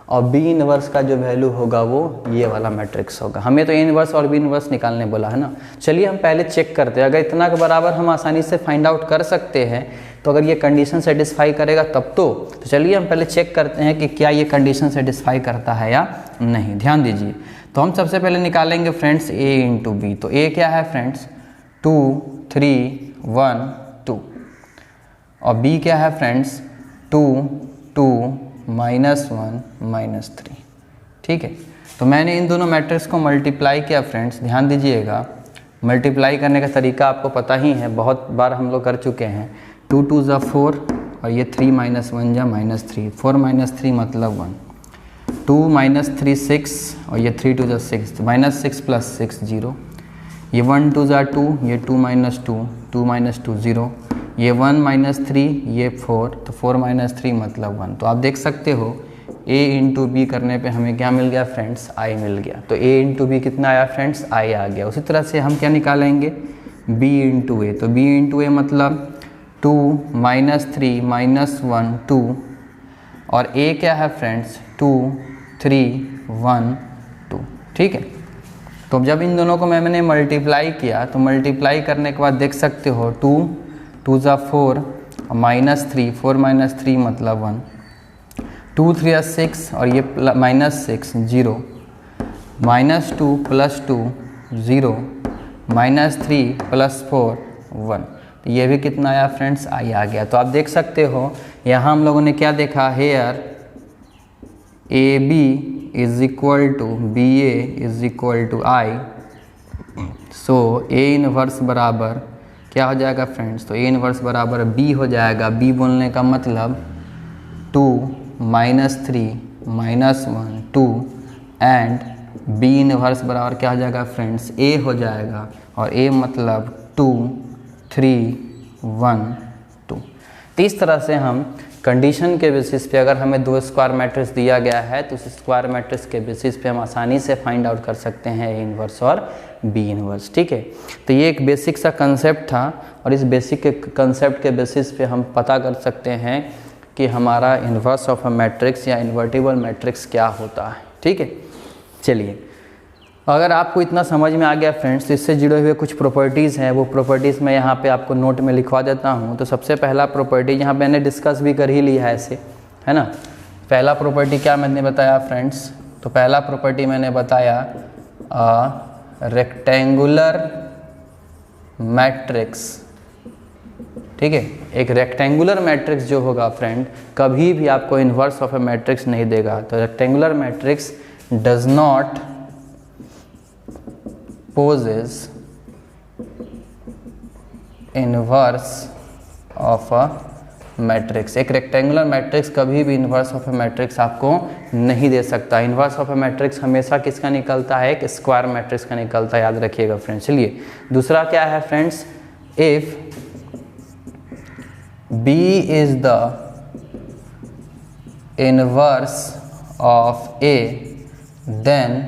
और बी इनवर्स का जो वैल्यू होगा वो ये वाला मैट्रिक्स होगा। हमें तो ए इनवर्स और बी इनवर्स निकालने बोला है ना। चलिए हम पहले चेक करते हैं, अगर इतना के बराबर हम आसानी से फाइंड आउट कर सकते हैं तो अगर ये कंडीशन सेटिस्फाई करेगा तब तो चलिए हम पहले चेक करते हैं कि क्या ये कंडीशन सेटिस्फाई करता है या नहीं। ध्यान दीजिए, तो हम सबसे पहले निकालेंगे फ्रेंड्स ए इंटू बी। तो ए क्या है फ्रेंड्स 2 3 1 2 और बी क्या है फ्रेंड्स 2 2 -1 -3। ठीक है, तो मैंने इन दोनों मैट्रिक्स को मल्टीप्लाई किया फ्रेंड्स। ध्यान दीजिएगा, मल्टीप्लाई करने का तरीका आपको पता ही है, बहुत बार हम लोग कर चुके हैं। 2 2 ज़ा 4 और ये 3 -1 जा -3, 4 -3 मतलब 1, 2 -3 6 और ये 3 2 ज़ा 6, -6 + 6 0, ये 1 2 ज़ा 2, ये 2 -2 2 -2 0, ये 1 -3 ये 4, तो 4 -3 मतलब 1। तो आप देख सकते हो a इंटू बी करने पे हमें क्या मिल गया फ्रेंड्स, i मिल गया। तो a इंटू बी कितना आया फ्रेंड्स, i आ गया। उसी तरह से हम क्या निकालेंगे b इंटू ए। तो b इंटू ए मतलब 2 -3 -1 2 और a क्या है फ्रेंड्स 2 3 1 2। ठीक है, तो जब इन दोनों को मैंने मल्टीप्लाई किया तो मल्टीप्लाई करने के बाद देख सकते हो 2 2 ज़ा 4 -3, 4 -3 मतलब 1, 2 3 ज़ा 6 और ये -6 0, -2 + 2 0, -3 + 4 1। तो ये भी कितना आया फ्रेंड्स, i आ गया। तो आप देख सकते हो यहाँ हम लोगों ने क्या देखा, here A B is equal to B A is equal to I. So A inverse बराबर क्या हो जाएगा फ्रेंड्स, तो ए इनवर्स बराबर b हो जाएगा। b बोलने का मतलब 2 -3 -1 2 एंड बी इनवर्स बराबर क्या हो जाएगा फ्रेंड्स, ए हो जाएगा, और ए मतलब 2 3 1 2। तो इस तरह से हम कंडीशन के बेसिस पे अगर हमें 2 स्क्वायर मैट्रिक्स दिया गया है तो उस स्क्वायर मैट्रिक्स के बेसिस पे हम आसानी से फाइंड आउट कर सकते हैं ए इनवर्स और बी इनवर्स। ठीक है, तो ये एक बेसिक सा कंसेप्ट था, और इस बेसिक के कंसेप्ट के बेसिस पे हम पता कर सकते हैं कि हमारा इनवर्स ऑफ अ मैट्रिक्स या इन्वर्टिबल मैट्रिक्स क्या होता है। ठीक है, चलिए, अगर आपको इतना समझ में आ गया फ्रेंड्स, तो इससे जुड़े हुए कुछ प्रॉपर्टीज़ हैं, वो प्रॉपर्टीज़ मैं यहाँ पे आपको नोट में लिखवा देता हूँ। तो सबसे पहला प्रॉपर्टी यहाँ मैंने डिस्कस भी कर ही लिया है ऐसे, है ना। पहला प्रॉपर्टी क्या मैंने बताया फ्रेंड्स, तो पहला प्रॉपर्टी मैंने बताया रेक्टेंगुलर मैट्रिक्स। ठीक है, एक रेक्टेंगुलर मैट्रिक्स जो होगा फ्रेंड कभी भी आपको इन्वर्स ऑफ ए मैट्रिक्स नहीं देगा। तो rectangular matrix does not poses inverse of a matrix. एक रेक्टेंगुलर मैट्रिक्स कभी भी इन्वर्स ऑफ ए मैट्रिक्स आपको नहीं दे सकता। इन्वर्स ऑफ ए मैट्रिक्स हमेशा किसका निकलता है, एक स्क्वायर मैट्रिक्स का निकलता है, याद रखिएगा फ्रेंड्स। चलिए, दूसरा क्या है friends, if B is the inverse of A then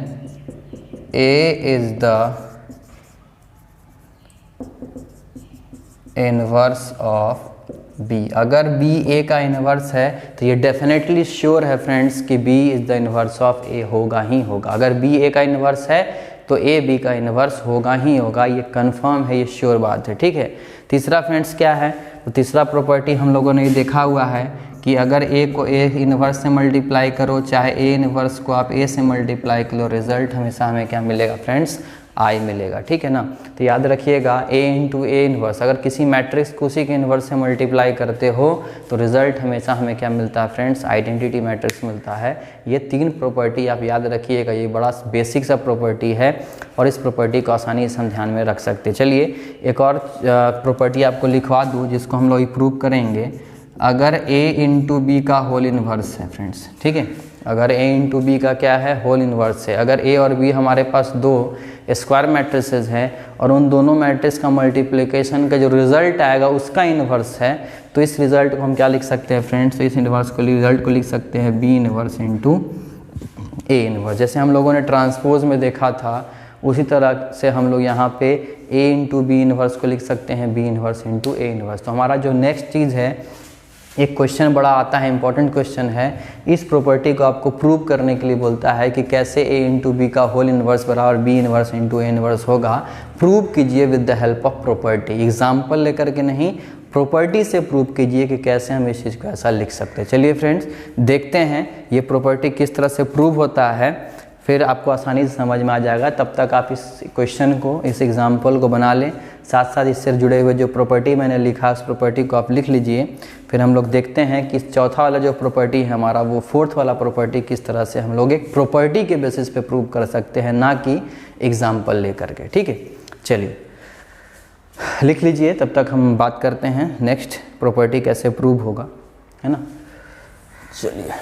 A is the inverse of B। अगर B A का इनवर्स है तो ये डेफिनेटली श्योर है फ्रेंड्स कि B is the inverse of A होगा ही होगा। अगर B A का इनवर्स है तो A B का इनवर्स होगा ही होगा, ये कंफर्म है, ये श्योर बात है। ठीक है, तीसरा फ्रेंड्स क्या है, तो तीसरा प्रॉपर्टी हम लोगों ने देखा हुआ है कि अगर A को A इनवर्स से मल्टीप्लाई करो, चाहे A इनवर्स को आप A से मल्टीप्लाई करो, रिजल्ट हमेशा हमें क्या मिलेगा फ्रेंड्स, I मिलेगा। ठीक है ना, तो याद रखिएगा A इंटू A इनवर्स, अगर किसी मैट्रिक्स को उसी के इनवर्स से मल्टीप्लाई करते हो तो रिजल्ट हमेशा हमें क्या मिलता है फ्रेंड्स, आइडेंटिटी मैट्रिक्स मिलता है। ये 3 प्रॉपर्टी आप याद रखिएगा, ये बड़ा बेसिक सा प्रॉपर्टी है और इस प्रॉपर्टी को आसानी से हम ध्यान में रख सकते हैं। चलिए, एक और प्रॉपर्टी आपको लिखवा दूँ जिसको हम लोग प्रूव करेंगे। अगर A इंटू बी का होल इन्वर्स है फ्रेंड्स, ठीक है, अगर A इंटू बी का क्या है, होल इन्वर्स है, अगर A और B हमारे पास 2 स्क्वायर मैट्रिसेस हैं और उन दोनों मैट्रिक्स का मल्टीप्लिकेशन का जो रिजल्ट आएगा उसका इन्वर्स है, तो इस रिजल्ट को हम क्या लिख सकते हैं फ्रेंड्स, तो इस इन्वर्स को रिजल्ट को लिख सकते हैं B inverse into A inverse. जैसे हम लोगों ने ट्रांसपोज में देखा था उसी तरह से हम लोग यहाँ पे A इंटू बी इन्वर्स को लिख सकते हैं B inverse into A inverse. तो हमारा जो नेक्स्ट चीज़ है, एक क्वेश्चन बड़ा आता है, इंपॉर्टेंट क्वेश्चन है, इस प्रॉपर्टी को आपको प्रूव करने के लिए बोलता है कि कैसे A इंटू बी का होल इन्वर्स बराबर B inverse into A inverse होगा। प्रूव कीजिए with the help of property, example लेकर के नहीं, प्रॉपर्टी से प्रूव कीजिए कि कैसे हम इस चीज़ को ऐसा लिख सकते हैं। चलिए फ्रेंड्स, देखते हैं ये प्रॉपर्टी किस तरह से प्रूव होता है, फिर आपको आसानी से समझ में आ जाएगा। तब तक आप इस क्वेश्चन को, इस एग्जाम्पल को बना लें, साथ साथ इससे जुड़े हुए जो प्रॉपर्टी मैंने लिखा उस प्रॉपर्टी को आप लिख लीजिए। फिर हम लोग देखते हैं कि चौथा वाला जो प्रॉपर्टी है हमारा, वो फोर्थ वाला प्रॉपर्टी किस तरह से हम लोग एक प्रॉपर्टी के बेसिस पे प्रूव कर सकते हैं, ना कि एग्जाम्पल लेकर के। ठीक है, चलिए लिख लीजिए, तब तक हम बात करते हैं नेक्स्ट प्रॉपर्टी कैसे प्रूव होगा, है ना। चलिए,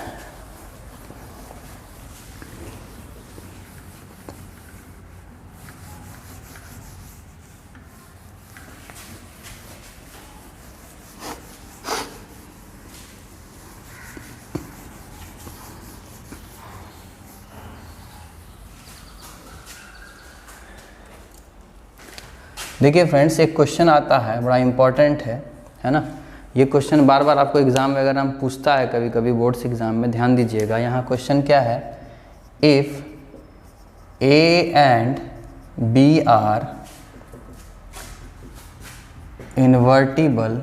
देखिए फ्रेंड्स, एक क्वेश्चन आता है, बड़ा इंपॉर्टेंट है ना। ये क्वेश्चन बार बार आपको एग्ज़ाम वगैरह में पूछता है, कभी कभी बोर्ड्स एग्ज़ाम में, ध्यान दीजिएगा। यहाँ क्वेश्चन क्या है, if A and B are invertible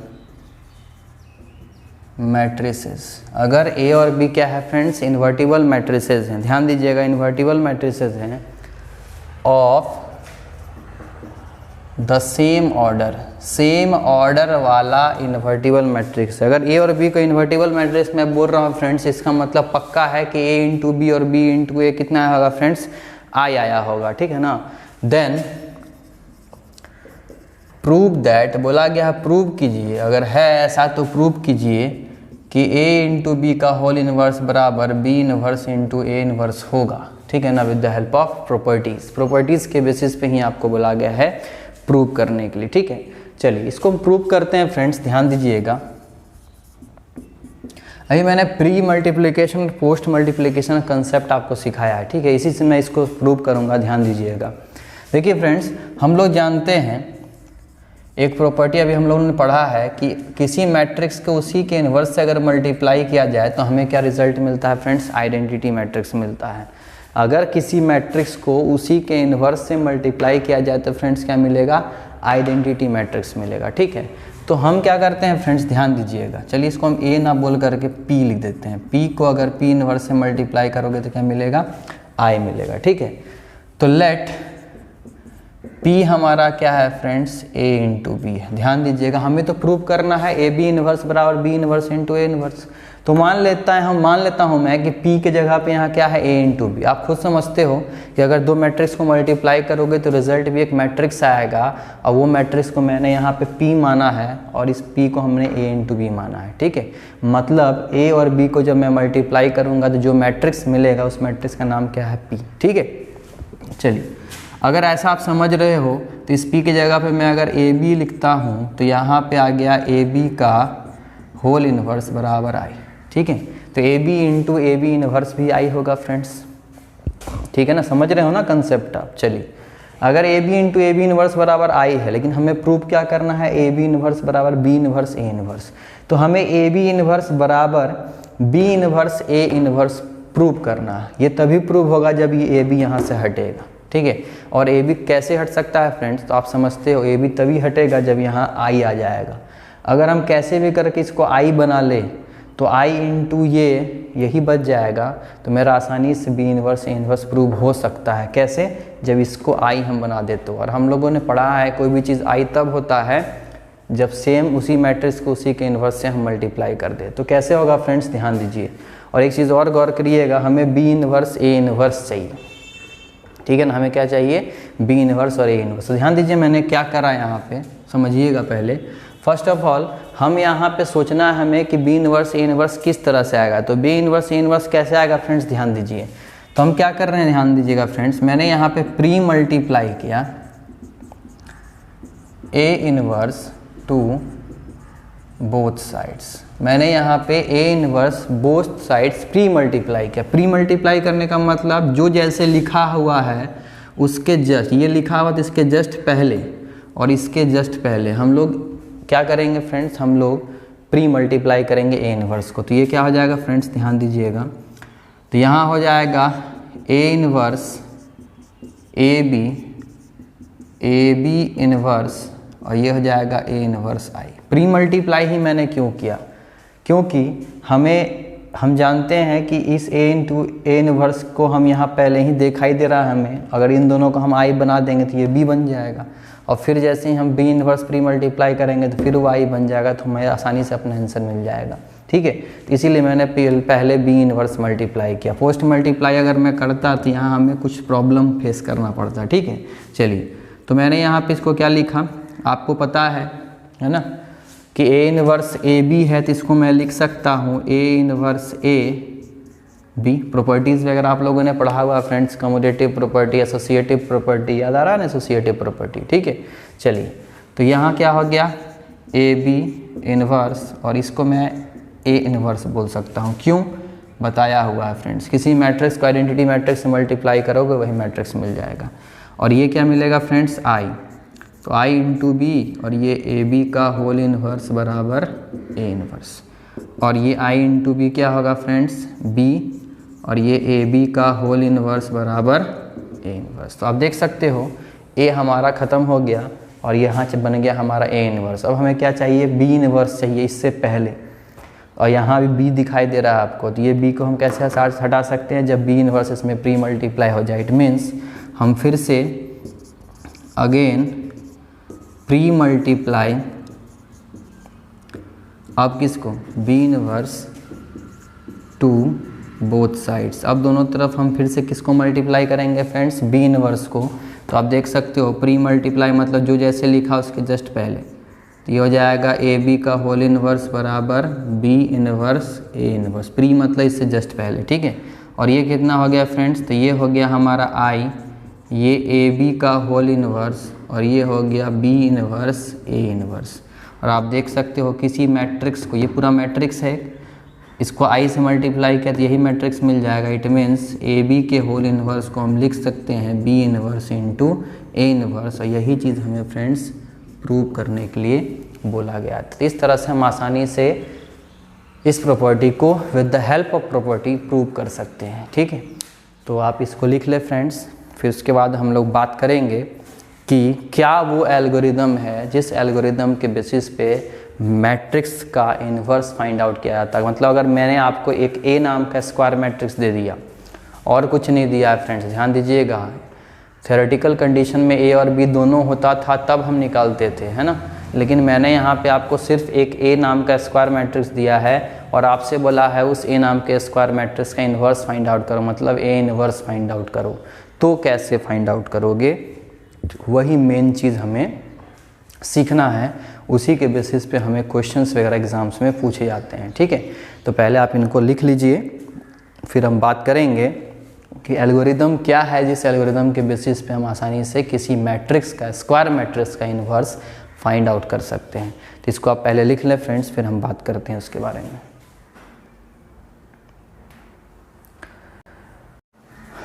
matrices. अगर A और B क्या है फ्रेंड्स, इन्वर्टिबल मैट्रिसेस हैं, ध्यान दीजिएगा, इन्वर्टिबल मैट्रिसेस हैं ऑफ द सेम ऑर्डर वाला इन्वर्टिबल मैट्रिक्स। अगर A और B को इन्वर्टिबल मैट्रिक्स मैं बोल रहा हूँ फ्रेंड्स, इसका मतलब पक्का है कि A इंटू बी और B इंटू ए कितना होगा फ्रेंड्स, I आया होगा। ठीक है ना। देन प्रूव दैट, बोला गया प्रूव कीजिए, अगर है ऐसा तो प्रूव कीजिए कि a इंटू बी का होल इनवर्स बराबर b inverse into a inverse होगा, ठीक है ना, with the help of properties के बेसिस पे ही आपको बोला गया है प्रूव करने के लिए, ठीक है। चलिए इसको हम प्रूव करते हैं फ्रेंड्स, ध्यान दीजिएगा। अभी मैंने प्री मल्टीप्लिकेशन और पोस्ट मल्टीप्लिकेशन कंसेप्ट आपको सिखाया है, ठीक है, इसी से मैं इसको प्रूव करूँगा, ध्यान दीजिएगा। देखिए फ्रेंड्स, हम लोग जानते हैं एक प्रॉपर्टी अभी हम लोगों ने पढ़ा है कि किसी मैट्रिक्स को उसी के इन्वर्स से अगर मल्टीप्लाई किया जाए तो हमें क्या रिजल्ट मिलता है फ्रेंड्स, आइडेंटिटी मैट्रिक्स मिलता है। अगर किसी मैट्रिक्स को उसी के इन्वर्स से मल्टीप्लाई किया जाए तो फ्रेंड्स क्या मिलेगा, आइडेंटिटी मैट्रिक्स मिलेगा, ठीक है। तो हम क्या करते हैं फ्रेंड्स, ध्यान दीजिएगा। चलिए इसको हम ए ना बोल करके पी लिख देते हैं। पी को अगर पी इन्वर्स से मल्टीप्लाई करोगे तो क्या मिलेगा, आई मिलेगा, ठीक है। तो लेट पी हमारा क्या है फ्रेंड्स, ए इंटू बी है। ध्यान दीजिएगा, हमें तो प्रूव करना है ए बी इन्वर्स बराबर बी इन्वर्स इंटू ए इन्वर्स। तो मान लेता हूँ मैं कि P के जगह पे यहाँ क्या है, A इंटू बी। आप खुद समझते हो कि अगर दो मैट्रिक्स को मल्टीप्लाई करोगे तो रिजल्ट भी एक मैट्रिक्स आएगा, और वो मैट्रिक्स को मैंने यहाँ पे P माना है और इस P को हमने A इंटू बी माना है, ठीक है। मतलब A और B को जब मैं मल्टीप्लाई करूँगा तो जो मैट्रिक्स मिलेगा उस मैट्रिक्स का नाम क्या है, P, ठीक है। चलिए अगर ऐसा आप समझ रहे हो तो इस P की जगह पे मैं अगर ए बी लिखता हूँ तो यहाँ पे आ गया ए बी का होल इन्वर्स बराबर आई, ठीक है। तो A B into A B inverse भी आई होगा फ्रेंड्स, ठीक है ना, समझ रहे हो ना कंसेप्ट आप। चलिए अगर A B into A B inverse बराबर आई है, लेकिन हमें प्रूफ क्या करना है, ए बी इन्वर्स बराबर बी इन्वर्स ए इन्वर्स। तो हमें ए बी इन्वर्स बराबर B inverse A inverse prove करना है। ये तभी प्रूव होगा जब ये ए बी यहाँ से हटेगा, ठीक है। और ए बी कैसे हट सकता है फ्रेंड्स, तो आप समझते हो ए बी तभी हटेगा जब यहाँ आई आ जाएगा। अगर हम कैसे भी करके इसको आई बना ले तो आई इंटू यही बच जाएगा, तो मेरा आसानी से B inverse A inverse prove हो सकता है। कैसे, जब इसको आई हम बना दे तो। और हम लोगों ने पढ़ा है कोई भी चीज़ आई तब होता है जब सेम उसी मैट्रिक्स को उसी के इन्वर्स से हम मल्टीप्लाई कर दे। तो कैसे होगा फ्रेंड्स, ध्यान दीजिए। और एक चीज़ और गौर करिएगा, हमें बी इन्वर्स ए इन्वर्स चाहिए, ठीक है ना, हमें क्या चाहिए, बी इन्वर्स और ए इन्वर्स। तो ध्यान दीजिए मैंने क्या करा यहाँ पे, समझिएगा पहले। फर्स्ट ऑफ ऑल हम यहाँ पे सोचना है हमें कि बी इन्वर्स ए इन्वर्स किस तरह से आएगा। तो बी इन्वर्स ए इन्वर्स कैसे आएगा फ्रेंड्स, ध्यान दीजिए। तो हम क्या कर रहे हैं, ध्यान दीजिएगा फ्रेंड्स, मैंने यहाँ पे प्री मल्टीप्लाई किया A inverse to both sides. मैंने यहाँ पे A inverse both sides pre multiply किया। प्री मल्टीप्लाई करने का मतलब जो जैसे लिखा हुआ है उसके जस्ट, ये लिखा हुआ तो इसके जस्ट पहले और इसके जस्ट पहले हम लोग क्या करेंगे फ्रेंड्स, हम लोग प्री मल्टीप्लाई करेंगे ए इन्वर्स को। तो ये क्या हो जाएगा फ्रेंड्स, ध्यान दीजिएगा। तो यहाँ हो जाएगा A inverse A B inverse और ये हो जाएगा A inverse I. Pre multiply ही मैंने क्यों किया, क्योंकि हम जानते हैं कि इस ए इंटू ए इन्वर्स को हम यहाँ पहले ही दिखाई दे रहा है हमें। अगर इन दोनों को हम आई बना देंगे तो ये बी बन जाएगा, और फिर जैसे ही हम बी इन्वर्स प्री मल्टीप्लाई करेंगे तो फिर वो आई बन जाएगा, तो हमें आसानी से अपना आंसर मिल जाएगा, ठीक है। तो इसीलिए मैंने पहले बी इन्वर्स मल्टीप्लाई किया। पोस्ट मल्टीप्लाई अगर मैं करता तो यहाँ हमें कुछ प्रॉब्लम फेस करना पड़ता, ठीक है। चलिए तो मैंने यहाँ पे इसको क्या लिखा, आपको पता है ना कि ए इन्वर्स ए बी है, तो इसको मैं लिख सकता हूँ A inverse A B. Properties वगैरह आप लोगों ने पढ़ा हुआ friends, commutative property, associative property, याद आ रहा है ना, एसोसिएटिव प्रॉपर्टी, ठीक है। चलिए तो यहाँ क्या हो गया, ए बी इन्वर्स, और इसको मैं ए इन्वर्स बोल सकता हूँ। क्यों, बताया हुआ है फ्रेंड्स, किसी मैट्रिक्स को आइडेंटिटी मैट्रिक्स से मल्टीप्लाई करोगे वही मैट्रिक्स मिल जाएगा। और ये क्या मिलेगा फ्रेंड्स, आई। तो आई इंटू बी और ये ए बी का होल इन्वर्स बराबर ए इन्वर्स, और ये आई इंटू बी क्या होगा फ्रेंड्स, बी, और ये ए बी का होल इन्वर्स बराबर ए इन्वर्स। तो आप देख सकते हो ए हमारा ख़त्म हो गया और यहाँ से बन गया हमारा ए इन्वर्स। अब हमें क्या चाहिए, बी इन्वर्स चाहिए इससे पहले, और यहाँ भी बी दिखाई दे रहा है आपको। तो ये बी को हम कैसे हटा सकते हैं, जब बी इन्वर्स इसमें प्री मल्टीप्लाई हो जाए। इट मीन्स हम फिर से अगेन प्री मल्टीप्लाई अब किसको, B inverse to both sides. अब दोनों तरफ हम फिर से किसको मल्टीप्लाई करेंगे फ्रेंड्स, बी इन्वर्स को। तो आप देख सकते हो प्री मल्टीप्लाई मतलब जो जैसे लिखा उसके जस्ट पहले, तो ये हो जाएगा ए बी का होल इनवर्स बराबर B inverse A inverse, pre मतलब इससे जस्ट पहले, ठीक है। और ये कितना हो गया फ्रेंड्स, तो ये हो गया हमारा आई, ये ए बी का होल इनवर्स और ये हो गया बी इनवर्स ए इनवर्स। और आप देख सकते हो किसी मैट्रिक्स को, ये पूरा मैट्रिक्स है, इसको आई से मल्टीप्लाई किया तो यही मैट्रिक्स मिल जाएगा। इट मीन्स ए बी के होल इनवर्स को हम लिख सकते हैं B inverse into A inverse, और यही चीज़ हमें फ्रेंड्स प्रूव करने के लिए बोला गया। तो इस तरह से हम आसानी से इस प्रॉपर्टी को with the help of property prove कर सकते हैं, ठीक है। तो आप इसको लिख ले फ्रेंड्स, फिर उसके बाद हम लोग बात करेंगे कि क्या वो एल्गोरिदम है जिस एल्गोरिदम के बेसिस पे मैट्रिक्स का इन्वर्स फाइंड आउट किया जाता है। मतलब अगर मैंने आपको एक ए नाम का स्क्वायर मैट्रिक्स दे दिया और कुछ नहीं दिया है फ्रेंड्स, ध्यान दीजिएगा, थ्योरेटिकल कंडीशन में ए और बी दोनों होता था तब हम निकालते थे, है ना। लेकिन मैंने यहाँ पे आपको सिर्फ एक ए नाम का स्क्वायर मैट्रिक्स दिया है और आपसे बोला है उस ए नाम के स्क्वायर मैट्रिक्स का इन्वर्स फाइंड आउट करो, मतलब ए इन्वर्स फाइंड आउट करो। तो कैसे फाइंड आउट करोगे, वही मेन चीज़ हमें सीखना है, उसी के बेसिस पे हमें क्वेश्चंस वगैरह एग्जाम्स में पूछे जाते हैं, ठीक है। तो पहले आप इनको लिख लीजिए, फिर हम बात करेंगे कि एल्गोरिदम क्या है जिस एल्गोरिदम के बेसिस पे हम आसानी से किसी मैट्रिक्स का, स्क्वायर मैट्रिक्स का इन्वर्स फाइंड आउट कर सकते हैं। तो इसको आप पहले लिख लें फ्रेंड्स, फिर हम बात करते हैं उसके बारे में।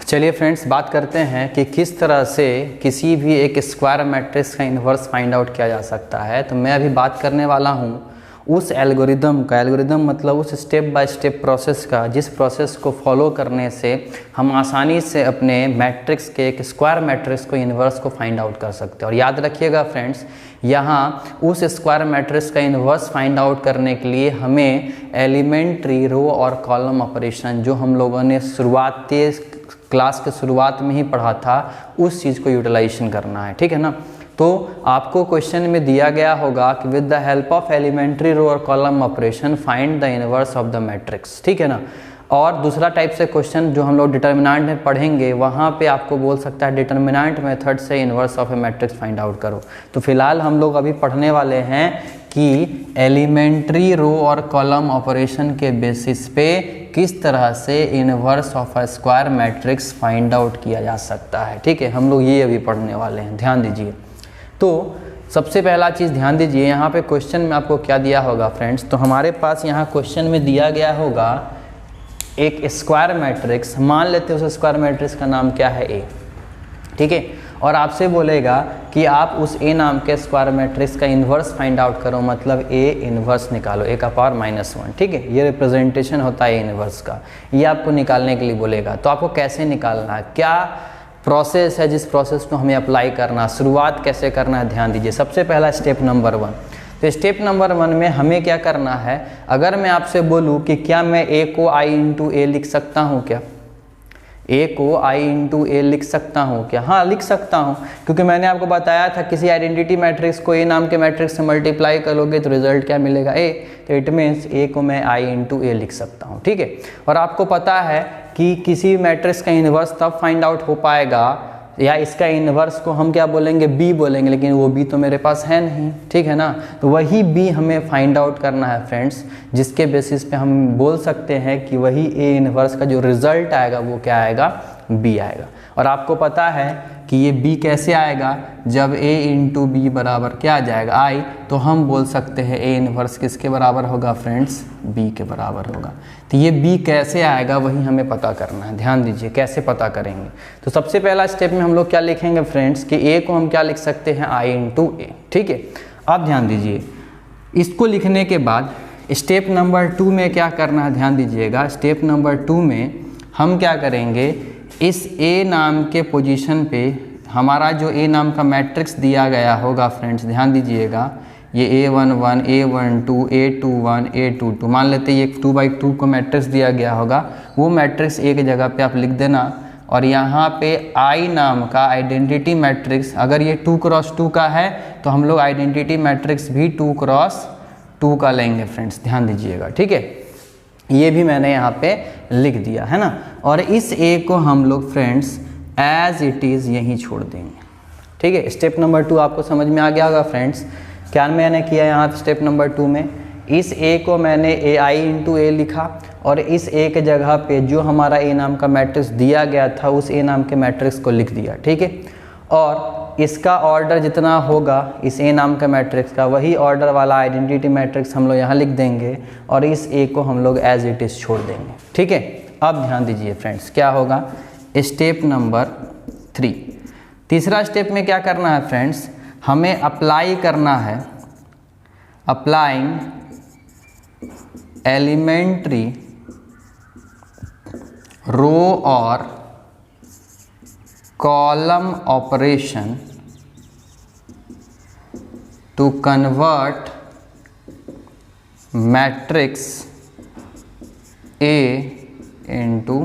चलिए फ्रेंड्स, बात करते हैं कि किस तरह से किसी भी एक स्क्वायर मैट्रिक्स का इन्वर्स फाइंड आउट किया जा सकता है। तो मैं अभी बात करने वाला हूँ उस एल्गोरिदम का, एल्गोरिदम मतलब उस स्टेप बाय स्टेप प्रोसेस का, जिस प्रोसेस को फॉलो करने से हम आसानी से अपने मैट्रिक्स के, एक स्क्वायर मैट्रिक्स को, इन्वर्स को फाइंड आउट कर सकते हैं। और याद रखिएगा फ्रेंड्स, यहाँ उस स्क्वायर मैट्रिक्स का इन्वर्स फाइंड आउट करने के लिए हमें एलिमेंट्री रो और कॉलम ऑपरेशन, जो हम लोगों ने शुरुआती क्लास के शुरुआत में ही पढ़ा था, उस चीज़ को यूटिलाइजेशन करना है, ठीक है ना। तो आपको क्वेश्चन में दिया गया होगा कि with the help of elementary row और column operation find the inverse of the matrix, ठीक है ना। और दूसरा टाइप से क्वेश्चन जो हम लोग डिटर्मिनेंट में पढ़ेंगे, वहाँ पे आपको बोल सकता है डिटर्मिनेंट मेथड से inverse of A matrix find out करो। तो फिलहाल हम लोग अभी पढ़ने वाले हैं कि एलिमेंट्री रो और कॉलम ऑपरेशन के बेसिस पे किस तरह से inverse of a square matrix find out किया जा सकता है, ठीक है। हम लोग ये अभी पढ़ने वाले हैं, ध्यान दीजिए। तो सबसे पहला चीज़ ध्यान दीजिए, यहाँ पे क्वेश्चन में आपको क्या दिया होगा फ्रेंड्स। तो हमारे पास यहाँ क्वेश्चन में दिया गया होगा एक स्क्वायर मैट्रिक्स, मान लेते हैं उस स्क्वायर मैट्रिक्स का नाम क्या है, ए, ठीक है। और आपसे बोलेगा कि आप उस ए नाम के स्क्वायर मैट्रिक्स का इन्वर्स फाइंड आउट करो, मतलब ए इन्वर्स निकालो, ए का पावर -1, ठीक है। ये रिप्रेजेंटेशन होता है ए इन्वर्स का, ये आपको निकालने के लिए बोलेगा। तो आपको कैसे निकालना है, क्या प्रोसेस है जिस प्रोसेस को हमें अप्लाई करना, शुरुआत कैसे करना है, ध्यान दीजिए। सबसे पहला स्टेप नंबर 1, तो स्टेप नंबर 1 में हमें क्या करना है, अगर मैं आपसे बोलूँ कि क्या मैं ए को आई इंटू ए लिख सकता हूँ, क्या ए को आई इंटू ए लिख सकता हूँ क्या, हाँ लिख सकता हूँ, क्योंकि मैंने आपको बताया था किसी आइडेंटिटी मैट्रिक्स को ए नाम के मैट्रिक्स से मल्टीप्लाई करोगे तो रिजल्ट क्या मिलेगा, ए। तो इट मीन्स ए को मैं आई इंटू ए लिख सकता हूँ, ठीक है। और आपको पता है कि किसी मैट्रिक्स का इन्वर्स तब फाइंड आउट हो पाएगा, या इसका इन्वर्स को हम क्या बोलेंगे, बी बोलेंगे, लेकिन वो बी तो मेरे पास है नहीं, ठीक है ना। तो वही बी हमें फाइंड आउट करना है फ्रेंड्स, जिसके बेसिस पे हम बोल सकते हैं कि वही ए इन्वर्स का जो रिजल्ट आएगा वो क्या आएगा, बी आएगा। और आपको पता है कि ये b कैसे आएगा, जब a इंटू बी बराबर क्या आ जाएगा, i, तो हम बोल सकते हैं a इन्वर्स किसके बराबर होगा फ्रेंड्स, b के बराबर होगा। तो ये b कैसे आएगा वही हमें पता करना है, ध्यान दीजिए कैसे पता करेंगे। तो सबसे पहला स्टेप में हम लोग क्या लिखेंगे फ्रेंड्स कि a को हम क्या लिख सकते हैं, i इंटू ए, ठीक है। अब ध्यान दीजिए, इसको लिखने के बाद स्टेप नंबर 2 में क्या करना है, ध्यान दीजिएगा। स्टेप नंबर 2 में हम क्या करेंगे, इस a नाम के पोजीशन पे हमारा जो a नाम का मैट्रिक्स दिया गया होगा फ्रेंड्स, ध्यान दीजिएगा, ये a11, a12, a21, a22, मान लेते हैं ये 2×2 को मैट्रिक्स दिया गया होगा, वो मैट्रिक्स a की जगह पे आप लिख देना। और यहाँ पे i नाम का आइडेंटिटी मैट्रिक्स, अगर ये 2×2 का है तो हम लोग आइडेंटिटी मैट्रिक्स भी 2×2 का लेंगे फ्रेंड्स, ध्यान दीजिएगा, ठीक है। ये भी मैंने यहाँ पे लिख दिया है ना। और इस ए को हम लोग फ्रेंड्स एज इट इज़ यहीं छोड़ देंगे, ठीक है। स्टेप नंबर 2 आपको समझ में आ गया होगा फ्रेंड्स। क्या मैंने किया यहाँ स्टेप नंबर 2 में, इस ए को मैंने ए आई इंटू ए लिखा और इस ए के जगह पे जो हमारा ए नाम का मैट्रिक्स दिया गया था उस ए नाम के मैट्रिक्स को लिख दिया, ठीक है। और इसका ऑर्डर जितना होगा इस ए नाम का मैट्रिक्स का, वही ऑर्डर वाला आइडेंटिटी मैट्रिक्स हम लोग यहाँ लिख देंगे और इस ए को हम लोग एज इट इज़ छोड़ देंगे, ठीक है। अब ध्यान दीजिए फ्रेंड्स, क्या होगा स्टेप नंबर 3। तीसरा स्टेप में क्या करना है फ्रेंड्स, हमें अप्लाई करना है, अप्लाइंग एलिमेंट्री रो और column operation to convert matrix A into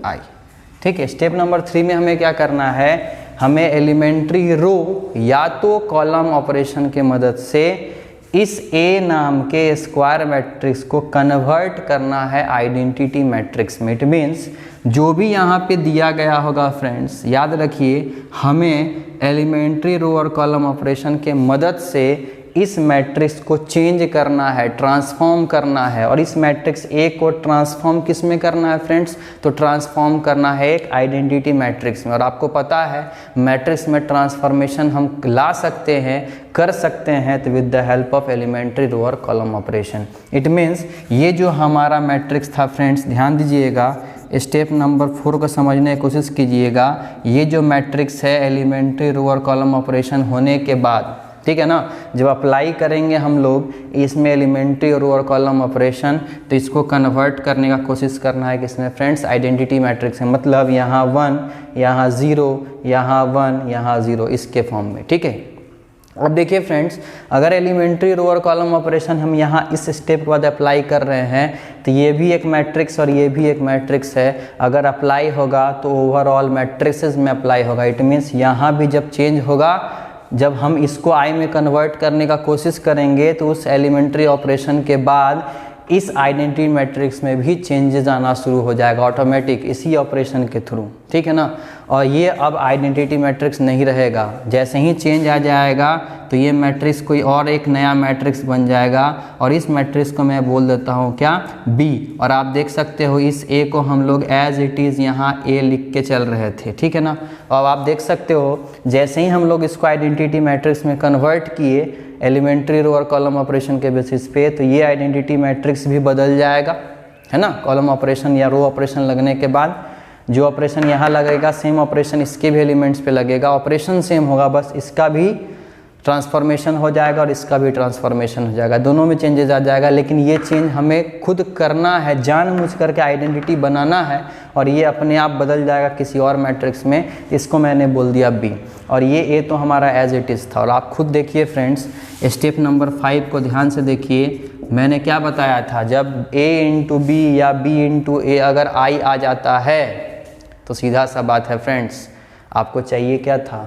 I, ठीक है। स्टेप नंबर 3 में हमें क्या करना है, हमें एलिमेंट्री रो या तो कॉलम ऑपरेशन के मदद से इस ए नाम के स्क्वायर मैट्रिक्स को कन्वर्ट करना है आइडेंटिटी मैट्रिक्स में। इट मीन्स जो भी यहाँ पे दिया गया होगा फ्रेंड्स, याद रखिए हमें एलिमेंट्री रो और कॉलम ऑपरेशन के मदद से इस मैट्रिक्स को चेंज करना है, ट्रांसफॉर्म करना है। और इस मैट्रिक्स ए को ट्रांसफॉर्म किस में करना है फ्रेंड्स, तो ट्रांसफॉर्म करना है एक आइडेंटिटी मैट्रिक्स में। और आपको पता है मैट्रिक्स में ट्रांसफॉर्मेशन हम ला सकते हैं, कर सकते हैं तो with the help of elementary row और कॉलम ऑपरेशन। इट मीन्स ये जो हमारा मैट्रिक्स था फ्रेंड्स, ध्यान दीजिएगा, स्टेप नंबर 4 को समझने की कोशिश कीजिएगा। ये जो मैट्रिक्स है एलिमेंट्री रो और कॉलम ऑपरेशन होने के बाद, ठीक है ना, जब अप्लाई करेंगे हम लोग इसमें एलिमेंट्री रो और कॉलम ऑपरेशन, तो इसको कन्वर्ट करने का कोशिश करना है किसमें फ्रेंड्स, आइडेंटिटी मैट्रिक्स में। मतलब यहाँ 1, यहाँ 0, यहाँ 1, यहाँ 0, इसके फॉर्म में, ठीक है। अब देखिए फ्रेंड्स, अगर एलिमेंट्री रो और कॉलम ऑपरेशन हम यहाँ इस स्टेप के बाद अप्लाई कर रहे हैं तो ये भी एक मैट्रिक्स और ये भी एक मैट्रिक्स है। अगर अप्लाई होगा तो ओवरऑल मैट्रिक्सेस में अप्लाई होगा। इट मीन्स यहाँ भी जब चेंज होगा, जब हम इसको आई में कन्वर्ट करने का कोशिश करेंगे तो उस एलिमेंट्री ऑपरेशन के बाद इस आइडेंटिटी मैट्रिक्स में भी चेंजेस आना शुरू हो जाएगा ऑटोमेटिक इसी ऑपरेशन के थ्रू, ठीक है ना। और ये अब आइडेंटिटी मैट्रिक्स नहीं रहेगा, जैसे ही चेंज आ जाएगा तो ये मैट्रिक्स कोई और एक नया मैट्रिक्स बन जाएगा और इस मैट्रिक्स को मैं बोल देता हूँ क्या, बी। और आप देख सकते हो इस ए को हम लोग एज इट इज़ यहाँ ए लिख के चल रहे थे, ठीक है ना। और आप देख सकते हो जैसे ही हम लोग इसको आइडेंटिटी मैट्रिक्स में कन्वर्ट किए एलिमेंट्री रो और कॉलम ऑपरेशन के बेसिस पे, तो ये आइडेंटिटी मैट्रिक्स भी बदल जाएगा, है ना। कॉलम ऑपरेशन या रो ऑपरेशन लगने के बाद जो ऑपरेशन यहाँ लगेगा सेम ऑपरेशन इसके भी एलिमेंट्स पे लगेगा। ऑपरेशन सेम होगा, बस इसका भी ट्रांसफॉर्मेशन हो जाएगा और इसका भी ट्रांसफॉर्मेशन हो जाएगा, दोनों में चेंजेस आ जाएगा। लेकिन ये चेंज हमें खुद करना है, जानबूझ करके आइडेंटिटी बनाना है और ये अपने आप बदल जाएगा किसी और मैट्रिक्स में। इसको मैंने बोल दिया बी और ये ए तो हमारा एज इट इज़ था। और आप खुद देखिए फ्रेंड्स, स्टेप नंबर 5 को ध्यान से देखिए, मैंने क्या बताया था, जब a इंटू बी या b इंटू ए अगर आई आ जाता है तो सीधा सा बात है फ्रेंड्स, आपको चाहिए क्या था,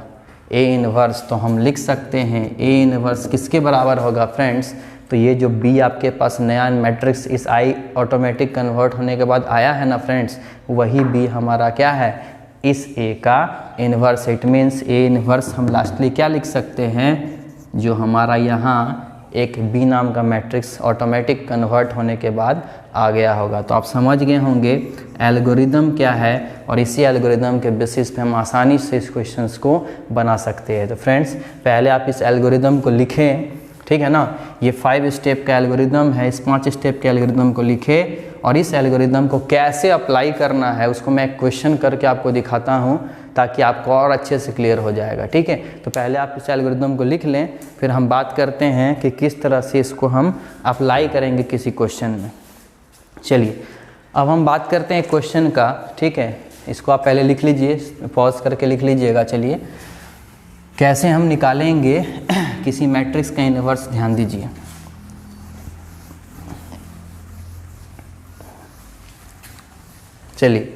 a इनवर्स। तो हम लिख सकते हैं a इनवर्स किसके बराबर होगा फ्रेंड्स, तो ये जो b आपके पास नया मैट्रिक्स इस i ऑटोमेटिक कन्वर्ट होने के बाद आया है ना फ्रेंड्स, वही b हमारा क्या है, इस a का inverse. It means a inverse हम लास्टली क्या लिख सकते हैं, जो हमारा यहाँ एक b नाम का मैट्रिक्स ऑटोमेटिक कन्वर्ट होने के बाद आ गया होगा। तो आप समझ गए होंगे एल्गोरिदम क्या है और इसी एल्गोरिदम के बेसिस पे हम आसानी से इस क्वेश्चंस को बना सकते हैं। तो फ्रेंड्स पहले आप इस एल्गोरिदम को लिखें, ठीक है ना। ये 5 स्टेप का एल्गोरिदम है, इस 5 स्टेप के एल्गोरिदम को लिखें और इस एल्गोरिदम को कैसे अप्लाई करना है उसको मैं एक क्वेश्चन करके आपको दिखाता हूँ ताकि आपको और अच्छे से क्लियर हो जाएगा, ठीक है। तो पहले आप इस एल्गोरिदम को लिख लें, फिर हम बात करते हैं कि किस तरह से इसको हम अप्लाई करेंगे किसी क्वेश्चन में। चलिए अब हम बात करते हैं क्वेश्चन का, ठीक है। इसको आप पहले लिख लीजिए, पॉज करके लिख लीजिएगा। चलिए कैसे हम निकालेंगे किसी मैट्रिक्स का इनवर्स, ध्यान दीजिए। चलिए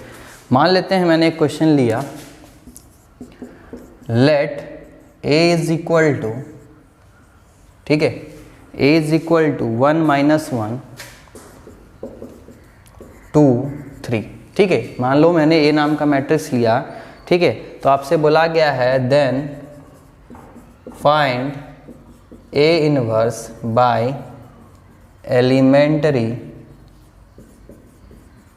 मान लेते हैं मैंने एक क्वेश्चन लिया, let a is equal to, ठीक है, a इज इक्वल टू 1 - 1 2 3, ठीक है। मान लो मैंने a नाम का मैट्रिक्स लिया, ठीक है। तो आपसे बोला गया है then find A inverse by elementary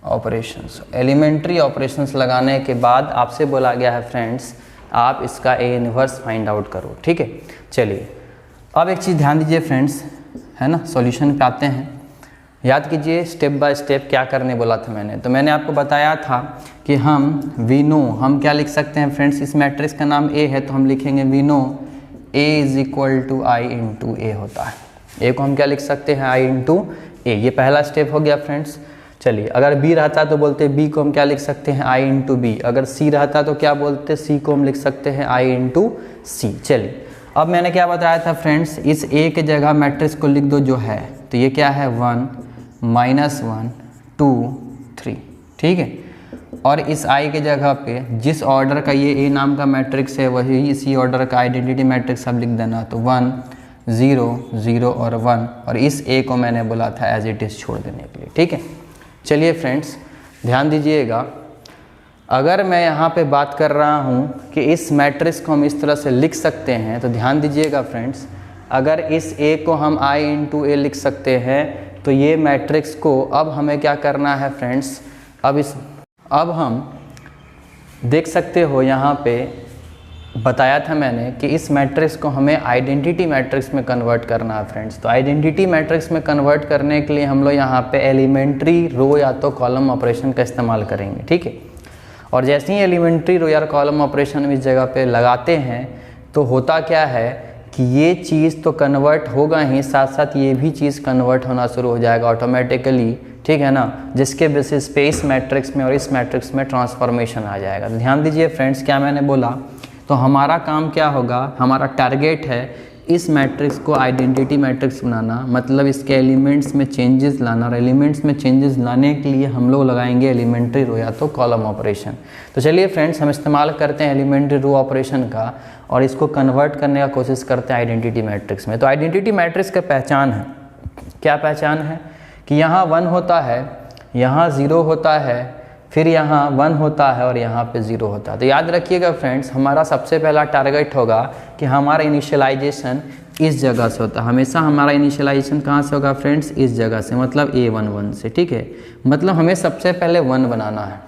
operations. Elementary operations लगाने के बाद आपसे बोला गया है फ्रेंड्स आप इसका ए इनवर्स फाइंड आउट करो, ठीक है। चलिए अब एक चीज़ ध्यान दीजिए फ्रेंड्स, है ना, सॉल्यूशन पे आते हैं। याद कीजिए स्टेप बाय स्टेप क्या करने बोला था मैंने। तो मैंने आपको बताया था कि वी नो हम क्या लिख सकते हैं फ्रेंड्स, इस मैट्रिक्स का नाम ए है तो हम लिखेंगे we know A is equal to I into A होता है। ए को हम क्या लिख सकते हैं, आई इंटू ए। ये पहला स्टेप हो गया फ्रेंड्स। चलिए अगर बी रहता तो बोलते बी को हम क्या लिख सकते हैं, आई इंटू बी। अगर सी रहता तो क्या बोलते, सी को हम लिख सकते हैं आई इंटू सी। चलिए अब मैंने क्या बताया था फ्रेंड्स, इस ए के जगह मैट्रिक्स को लिख दो जो है, तो ये क्या है 1 -1 2 3, ठीक है। और इस आई के जगह पे जिस ऑर्डर का ये ए नाम का मैट्रिक्स है वही इसी ऑर्डर का आइडेंटिटी मैट्रिक्स सब लिख देना। तो 1 0 0 और 1, और इस ए को मैंने बोला था एज इट इज़ छोड़ देने के लिए, ठीक है। चलिए फ्रेंड्स ध्यान दीजिएगा, अगर मैं यहाँ पे बात कर रहा हूँ कि इस मैट्रिक्स को हम इस तरह से लिख सकते हैं, तो ध्यान दीजिएगा फ्रेंड्स, अगर इस ए को हम आई इंटू ए लिख सकते हैं तो ये मैट्रिक्स को अब हमें क्या करना है फ्रेंड्स, अब हम देख सकते हो यहाँ पे बताया था मैंने कि इस मैट्रिक्स को हमें आइडेंटिटी मैट्रिक्स में कन्वर्ट करना है फ्रेंड्स। तो आइडेंटिटी मैट्रिक्स में कन्वर्ट करने के लिए हम लोग यहाँ पे एलिमेंट्री रो या तो कॉलम ऑपरेशन का इस्तेमाल करेंगे, ठीक है। और जैसे ही एलिमेंट्री रो या कॉलम ऑपरेशन इस जगह पे लगाते हैं तो होता क्या है कि ये चीज़ तो कन्वर्ट होगा ही, साथ साथ ये भी चीज़ कन्वर्ट होना शुरू हो जाएगा ऑटोमेटिकली, ठीक है ना, जिसके बेसिस पे इस मैट्रिक्स में और इस मैट्रिक्स में ट्रांसफॉर्मेशन आ जाएगा। तो ध्यान दीजिए फ्रेंड्स क्या मैंने बोला, तो हमारा काम क्या होगा, हमारा टारगेट है इस मैट्रिक्स को आइडेंटिटी मैट्रिक्स बनाना, मतलब इसके एलिमेंट्स में चेंजेस लाना, और एलिमेंट्स में चेंजेस लाने के लिए हम लोग लगाएंगे एलिमेंट्री रो या तो कॉलम ऑपरेशन। तो चलिए फ्रेंड्स हम इस्तेमाल करते हैं एलिमेंट्री रो ऑपरेशन का और इसको कन्वर्ट करने का कोशिश करते हैं आइडेंटिटी मैट्रिक्स में। तो आइडेंटिटी मैट्रिक्स का पहचान है, क्या पहचान है कि यहाँ 1 होता है, यहाँ 0 होता है, फिर यहाँ 1 होता है और यहाँ पे 0 होता है। तो याद रखिएगा फ्रेंड्स, हमारा सबसे पहला टारगेट होगा कि हमारा इनिशियलाइजेशन इस जगह से होता है। हमेशा हमारा इनिशियलाइजेशन कहाँ से होगा फ्रेंड्स, इस जगह से, मतलब A11 से, ठीक है। मतलब हमें सबसे पहले 1 बनाना है,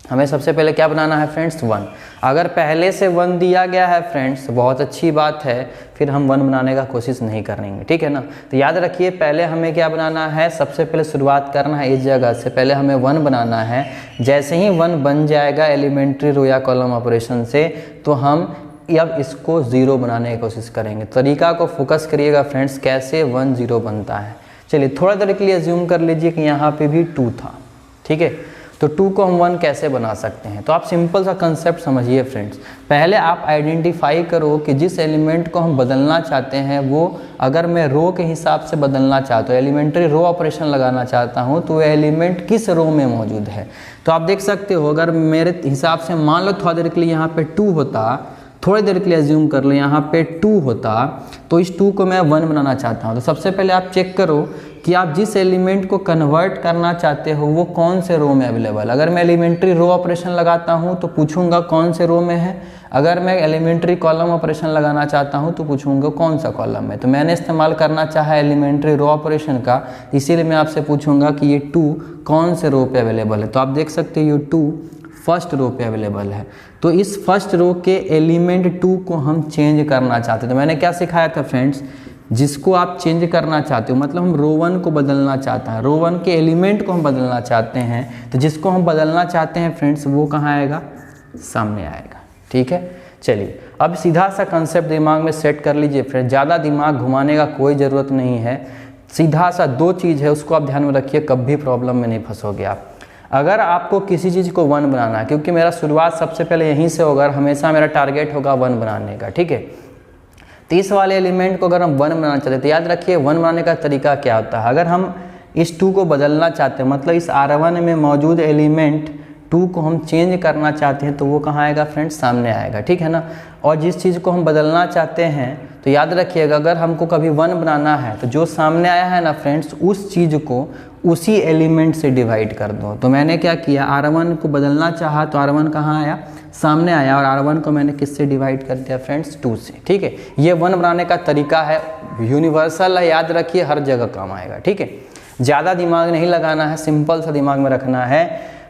हमें सबसे पहले क्या बनाना है फ्रेंड्स, 1। अगर पहले से 1 दिया गया है फ्रेंड्स बहुत अच्छी बात है, फिर हम 1 बनाने का कोशिश नहीं करेंगे, ठीक है ना। तो याद रखिए पहले हमें क्या बनाना है, सबसे पहले शुरुआत करना है इस जगह से, पहले हमें 1 बनाना है। जैसे ही 1 बन जाएगा एलिमेंट्री रो या कॉलम ऑपरेशन से, तो हम अब इसको 0 बनाने की कोशिश करेंगे। तरीका को फोकस करिएगा फ्रेंड्स, कैसे 1 0 बनता है। चलिए थोड़ा देर के लिए अज्यूम कर लीजिए कि यहाँ पे भी 2 था, ठीक है। तो 2 को हम 1 कैसे बना सकते हैं, तो आप सिंपल सा कंसेप्ट समझिए फ्रेंड्स। पहले आप आइडेंटिफाई करो कि जिस एलिमेंट को हम बदलना चाहते हैं वो, अगर मैं रो के हिसाब से बदलना चाहता हूँ, एलिमेंट्री रो ऑपरेशन लगाना चाहता हूँ, तो वो एलिमेंट किस रो में मौजूद है। तो आप देख सकते हो, अगर मेरे हिसाब से मान लो थोड़ा देर के लिए यहाँ पे 2 होता, थोड़ी देर के लिए अज्यूम कर लो यहाँ पे 2 होता, तो इस 2 को मैं 1 बनाना चाहता हूँ। तो सबसे पहले आप चेक करो कि आप जिस एलिमेंट को कन्वर्ट करना चाहते हो वो कौन से रो में अवेलेबल। अगर मैं एलिमेंट्री रो ऑपरेशन लगाता हूँ तो पूछूंगा कौन से रो में है, अगर मैं एलिमेंट्री कॉलम ऑपरेशन लगाना चाहता हूँ तो पूछूंगा कौन सा कॉलम है। तो मैंने इस्तेमाल करना चाहा एलिमेंट्री रो ऑपरेशन का, इसीलिए मैं आपसे पूछूंगा कि ये 2 कौन से रो पे अवेलेबल है। तो आप देख सकते हो ये 2 फर्स्ट रो पे अवेलेबल है। तो इस फर्स्ट रो के एलिमेंट 2 को हम चेंज करना चाहते हैं। तो मैंने क्या सिखाया था फ्रेंड्स, जिसको आप चेंज करना चाहते हो, मतलब हम रो 1 को बदलना चाहते हैं, रो 1 के एलिमेंट को हम बदलना चाहते हैं, तो जिसको हम बदलना चाहते हैं फ्रेंड्स वो कहाँ आएगा, सामने आएगा, ठीक है। चलिए अब सीधा सा कंसेप्ट दिमाग में सेट कर लीजिए फ्रेंड्स, ज़्यादा दिमाग घुमाने का कोई ज़रूरत नहीं है। सीधा सा 2 चीज़ है, उसको आप ध्यान में रखिए, कभी प्रॉब्लम में नहीं फंसोगे आप। अगर आपको किसी चीज़ को 1 बनाना है, क्योंकि मेरा शुरुआत सबसे पहले यहीं से होगा, हमेशा मेरा टारगेट होगा 1 बनाने का, ठीक है। तो इस वाले एलिमेंट को अगर हम 1 बनाना चाहते हैं तो याद रखिए 1 बनाने का तरीका क्या होता है। अगर हम इस 2 को बदलना चाहते हैं, मतलब इस R1 में मौजूद एलिमेंट 2 को हम चेंज करना चाहते हैं, तो वो कहाँ आएगा फ्रेंड्स, सामने आएगा, ठीक है ना। और जिस चीज़ को हम बदलना चाहते हैं, तो याद रखिएगा अगर हमको कभी 1 बनाना है तो जो सामने आया है ना फ्रेंड्स, उस चीज़ को उसी एलिमेंट से डिवाइड कर दो। तो मैंने क्या किया, R1 को बदलना चाहा तो R1 कहाँ आया, सामने आया और R1 को मैंने किससे डिवाइड कर दिया फ्रेंड्स 2 से। ठीक है, ये 1 बनाने का तरीका है, यूनिवर्सल है, याद रखिए हर जगह काम आएगा। ठीक है, ज़्यादा दिमाग नहीं लगाना है, सिंपल सा दिमाग में रखना है।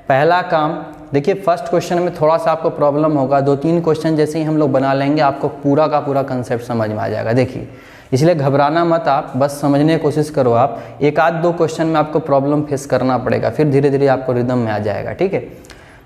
पहला काम देखिए, फर्स्ट क्वेश्चन में थोड़ा सा आपको प्रॉब्लम होगा, 2-3 क्वेश्चन जैसे ही हम लोग बना लेंगे आपको पूरा का पूरा कंसेप्ट समझ में आ जाएगा। देखिए, इसलिए घबराना मत, आप बस समझने की कोशिश करो। आप 1-2 क्वेश्चन में आपको प्रॉब्लम फेस करना पड़ेगा, फिर धीरे धीरे आपको रिदम में आ जाएगा। ठीक है,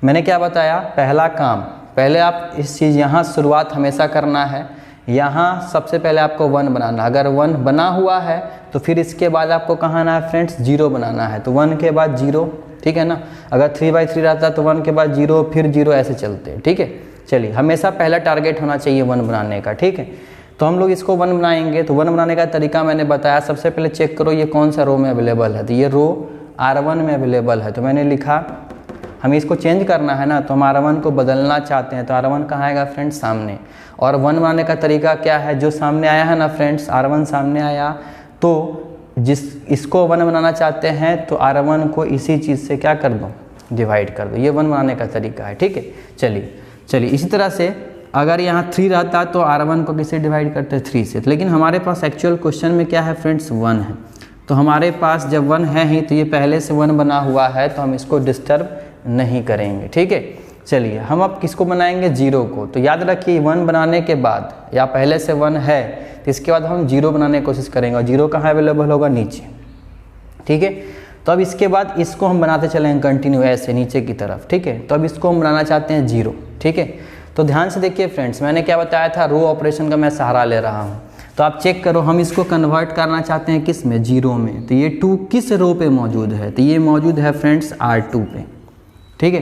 मैंने क्या बताया, पहला काम, पहले आप इस चीज़ यहाँ शुरुआत हमेशा करना है, यहाँ सबसे पहले आपको 1 बनाना। अगर 1 बना हुआ है तो फिर इसके बाद आपको कहाँ आना है फ्रेंड्स, 0 बनाना है, तो 1 के बाद 0। ठीक है ना, अगर 3/3 रहता तो 1 के बाद 0 फिर 0 ऐसे चलते हैं। ठीक है, चलिए, हमेशा पहला टारगेट होना चाहिए 1 बनाने का। ठीक है, तो हम लोग इसको 1 बनाएंगे। तो 1 बनाने का तरीका मैंने बताया, सबसे पहले चेक करो ये कौन सा रो में अवेलेबल है, तो ये रो R1 में अवेलेबल है। तो मैंने लिखा, हमें इसको चेंज करना है ना, तो हम R1 को बदलना चाहते हैं, तो R1 कहाँ आएगा फ्रेंड्स, सामने। और 1 बनाने का तरीका क्या है, जो सामने आया है ना फ्रेंड्स, R1 सामने आया, तो इसको 1 बनाना चाहते हैं तो R1 को इसी चीज़ से क्या कर दो, डिवाइड कर दो। ये 1 बनाने का तरीका है। ठीक है, चलिए इसी तरह से अगर यहाँ 3 रहता तो R1 को किससे डिवाइड करते, 3 से। लेकिन हमारे पास एक्चुअल क्वेश्चन में क्या है फ्रेंड्स, 1 है। तो हमारे पास जब 1 है ही, तो ये पहले से 1 बना हुआ है, तो हम इसको डिस्टर्ब नहीं करेंगे। ठीक है, चलिए, हम अब किसको बनाएंगे, 0 को। तो याद रखिए 1 बनाने के बाद, या पहले से 1 है तो इसके बाद हम 0 बनाने की कोशिश करेंगे, और 0 कहाँ अवेलेबल होगा, नीचे। ठीक है, तो अब इसके बाद इसको हम बनाते चलेंगे कंटिन्यू ऐसे नीचे की तरफ। ठीक है, तो अब इसको हम बनाना चाहते हैं 0। ठीक है, तो ध्यान से देखिए फ्रेंड्स, मैंने क्या बताया था, रो ऑपरेशन का मैं सहारा ले रहा हूँ। तो आप चेक करो, हम इसको कन्वर्ट करना चाहते हैं किस में, 0 में। तो ये 2 किस रो पे मौजूद है, तो ये मौजूद है फ्रेंड्स R2 पे। ठीक है,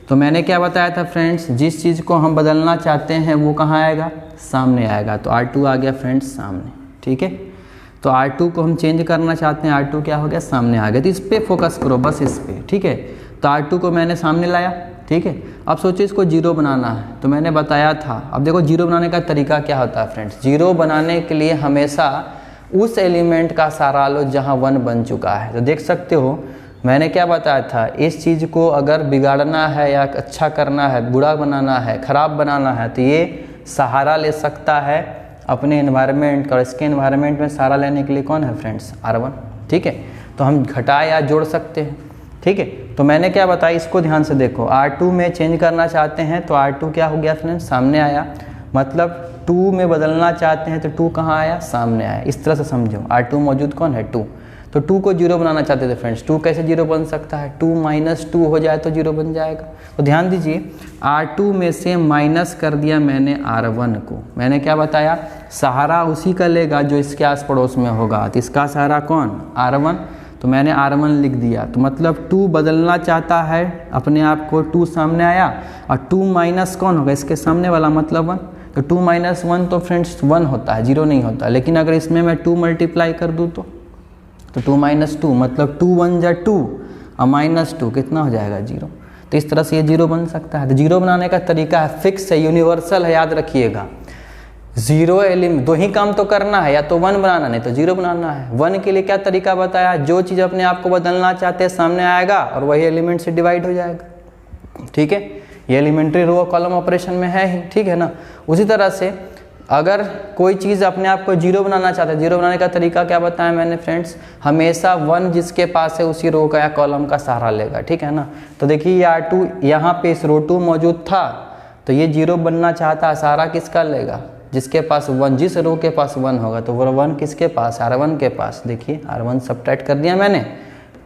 तो मैंने क्या बताया था फ्रेंड्स, जिस चीज़ को हम बदलना चाहते हैं वो कहाँ आएगा, सामने आएगा। तो R2 आ गया फ्रेंड्स सामने। ठीक है, तो R2 को हम चेंज करना चाहते हैं, R2 क्या हो गया, सामने आ गया। तो इस पर फोकस करो, बस इस पर। ठीक है, तो R2 को मैंने सामने लाया। ठीक है, अब सोचो इसको 0 बनाना है, तो मैंने बताया था, अब देखो 0 बनाने का तरीका क्या होता है फ्रेंड्स, 0 बनाने के लिए हमेशा उस एलिमेंट का सहारा लो जहाँ 1 बन चुका है। तो देख सकते हो मैंने क्या बताया था, इस चीज़ को अगर बिगाड़ना है या अच्छा करना है, बुरा बनाना है, ख़राब बनाना है, तो ये सहारा ले सकता है अपने एनवायरनमेंट का। और इसके एनवायरनमेंट में सहारा लेने के लिए कौन है फ्रेंड्स, R1। ठीक है, तो हम घटा या जोड़ सकते हैं। ठीक है, तो मैंने क्या बताया, इसको ध्यान से देखो, R2 में चेंज करना चाहते हैं तो R2 क्या हो गया फ्रेंड्स, सामने आया। मतलब 2 में बदलना चाहते हैं तो 2 कहाँ आया, सामने आया। इस तरह से समझो, R2 मौजूद कौन है, 2। तो 2 को 0 बनाना चाहते थे फ्रेंड्स, 2 कैसे 0 बन सकता है, 2 - 2 हो जाए तो 0 बन जाएगा। तो ध्यान दीजिए, R2 में से माइनस कर दिया मैंने R1 को। मैंने क्या बताया, सहारा उसी का लेगा जो इसके आस पड़ोस में होगा। तो इसका सहारा कौन, R1। तो मैंने R1 लिख दिया। तो मतलब 2 बदलना चाहता है अपने आप को, 2 सामने आया, और 2 माइनस कौन होगा, इसके सामने वाला, मतलब 1। तो 2 - 1 तो फ्रेंड्स 1 होता है, 0 नहीं होता। लेकिन अगर इसमें मैं 2 मल्टीप्लाई कर दूँ तो 2 - 2 मतलब 2 1 जा 2 और -2 कितना हो जाएगा, 0। तो इस तरह से ये 0 बन सकता है। तो 0 बनाने का तरीका है, फिक्स है, यूनिवर्सल है, याद रखिएगा। 0 एलिमेंट, 2 ही काम तो करना है, या तो 1 बनाना, नहीं तो 0 बनाना है। 1 के लिए क्या तरीका बताया, जो चीज़ अपने आप को बदलना चाहते हैं सामने आएगा और वही एलिमेंट से डिवाइड हो जाएगा। ठीक है, ये एलिमेंट्री रो कॉलम ऑपरेशन में है ही। ठीक है ना, उसी तरह से अगर कोई चीज़ अपने आप को 0 बनाना चाहते हैं, 0 बनाने का तरीका क्या बताया मैंने फ्रेंड्स, हमेशा 1 जिसके पास है उसी रो का या कॉलम का सहारा लेगा। ठीक है ना, तो देखिए ये R2 यहाँ पे इस रो 2 मौजूद था, तो ये 0 बनना चाहता है, सहारा किसका लेगा, जिसके पास 1, जिस रो के पास 1 होगा। तो वो 1 किसके पास, R1 के पास। देखिए R1 सब्ट्रैक्ट कर दिया मैंने,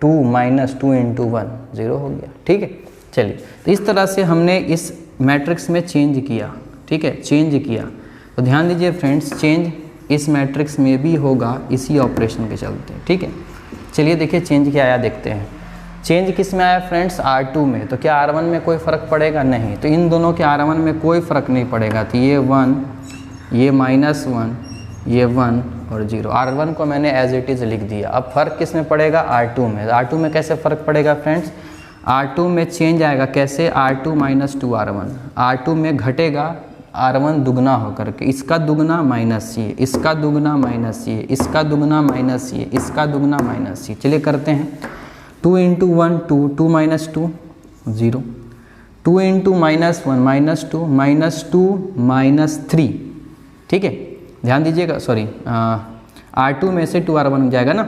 2 - 2 × 1 0 हो गया। ठीक है, चलिए, तो इस तरह से हमने इस मैट्रिक्स में चेंज किया। ठीक है, चेंज किया। तो ध्यान दीजिए फ्रेंड्स, चेंज इस मैट्रिक्स में भी होगा इसी ऑपरेशन के चलते। ठीक है, चलिए देखिए चेंज क्या आया, देखते हैं। चेंज किस में आया फ्रेंड्स, R2 में। तो क्या R1 में कोई फ़र्क पड़ेगा, नहीं। तो इन दोनों के R1 में कोई फ़र्क नहीं पड़ेगा। तो ये 1, ये -1, ये 1 और 0। R1 को मैंने एज इट इज़ लिख दिया। अब फ़र्क किस में पड़ेगा, R2 में। R2 में कैसे फ़र्क पड़ेगा फ्रेंड्स, R2 में चेंज आएगा कैसे, R2 - 2 R1। R2 में घटेगा R1 दुगना होकर के, इसका दुगना माइनस ये, इसका दुगना माइनस ये, इसका दुगना माइनस ये, इसका दुगना माइनस ये। चलिए करते हैं, 2 × 1 2, 2 - 2 0, 2 इंटू -1 -2 -3, ठीक है। ध्यान दीजिएगा, सॉरी R2 में से 2R1 जाएगा ना,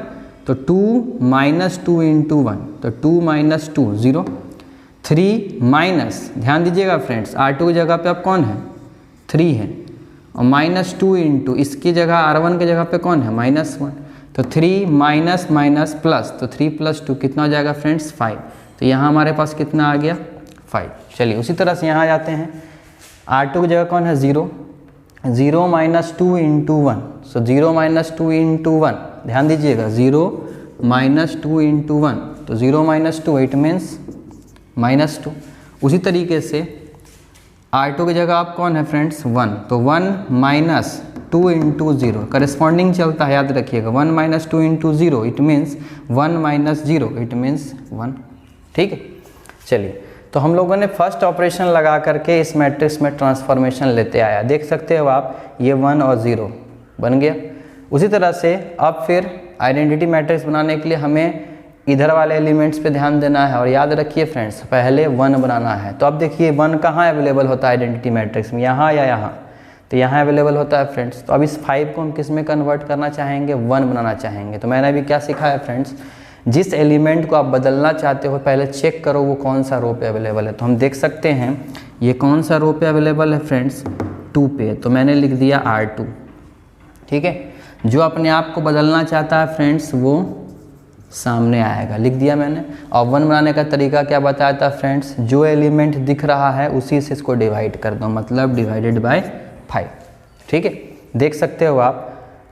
तो 2 -2 इंटू 1, तो 2 - 2 0, 3 माइनस, ध्यान दीजिएगा फ्रेंड्स, R2 की जगह पे अब कौन है 3 है, और -2 इंटू इसकी जगह R1 की जगह पे कौन है -1, तो 3 माइनस माइनस प्लस, तो 3 + 2 कितना हो जाएगा फ्रेंड्स 5, तो यहाँ हमारे पास कितना आ गया 5। चलिए उसी तरह से यहाँ आ जाते हैं, R2 की जगह कौन है 0, 0 - 2 इंटू 1, सो 0 - 2 इंटू 1, ध्यान दीजिएगा 0 - 2 इंटू 1, तो 0 - 2 इट मीन्स -2। उसी तरीके से R2 की जगह आप कौन है फ्रेंड्स 1, तो 1 - 2 इंटू 0 करस्पॉन्डिंग चलता है, याद रखिएगा 1 - 2 into 0 it means 1 - 0 it means 1, ठीक है। चलिए तो हम लोगों ने फर्स्ट ऑपरेशन लगा करके इस मैट्रिक्स में ट्रांसफॉर्मेशन लेते आया, देख सकते हो आप, ये 1 और 0 बन गया। उसी तरह से अब फिर आइडेंटिटी मैट्रिक्स बनाने के लिए हमें इधर वाले एलिमेंट्स पे ध्यान देना है, और याद रखिए फ्रेंड्स पहले 1 बनाना है। तो अब देखिए 1 कहाँ अवेलेबल होता है आइडेंटिटी मैट्रिक्स में, यहाँ या यहाँ, तो यहाँ अवेलेबल होता है फ्रेंड्स। तो अब इस 5 को हम किस में कन्वर्ट करना चाहेंगे, 1 बनाना चाहेंगे। तो मैंने अभी क्या सिखाया फ्रेंड्स, जिस एलिमेंट को आप बदलना चाहते हो पहले चेक करो वो कौन सा रो पे अवेलेबल है। तो हम देख सकते हैं ये कौन सा रो पे अवेलेबल है फ्रेंड्स 2 पे, तो मैंने लिख दिया R2, ठीक है। जो अपने आप को बदलना चाहता है फ्रेंड्स वो सामने आएगा, लिख दिया मैंने। और 1 बनाने का तरीका क्या बताया था फ्रेंड्स, जो एलिमेंट दिख रहा है उसी से इसको डिवाइड कर दो, मतलब डिवाइडेड बाय 5, ठीक है। देख सकते हो आप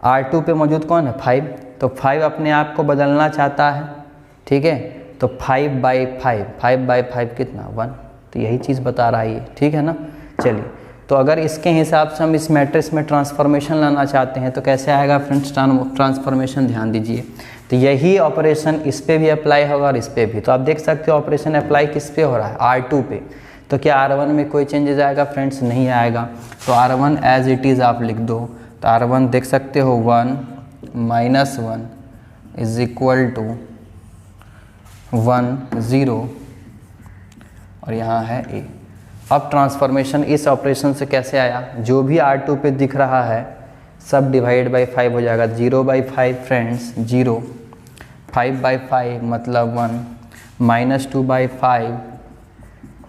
R2 पे मौजूद कौन है 5, तो 5 अपने आप को बदलना चाहता है, ठीक है। तो 5/5 कितना 1, तो यही चीज़ बता रहा है ये, ठीक है ना। चलिए तो अगर इसके हिसाब से हम इस मैट्रिक्स में ट्रांसफॉर्मेशन लाना चाहते हैं तो कैसे आएगा फ्रेंड्स ट्रांसफॉर्मेशन, ध्यान दीजिए। तो यही ऑपरेशन इस पे भी अप्लाई होगा और इस पे भी। तो आप देख सकते हो ऑपरेशन अप्लाई किस पे हो रहा है R2 पे, तो क्या R1 में कोई चेंजेस आएगा फ्रेंड्स, नहीं आएगा। तो R1 एज इट इज़ आप लिख दो, तो R1 देख सकते हो 1 - 1 इज इक्वल टू 1 0, और यहाँ है A। अब ट्रांसफॉर्मेशन इस ऑपरेशन से कैसे आया, जो भी R2 पे दिख रहा है सब डिवाइड बाई 5 हो जाएगा, 0/5 फ्रेंड्स 0, 5/5 मतलब 1, -2/5,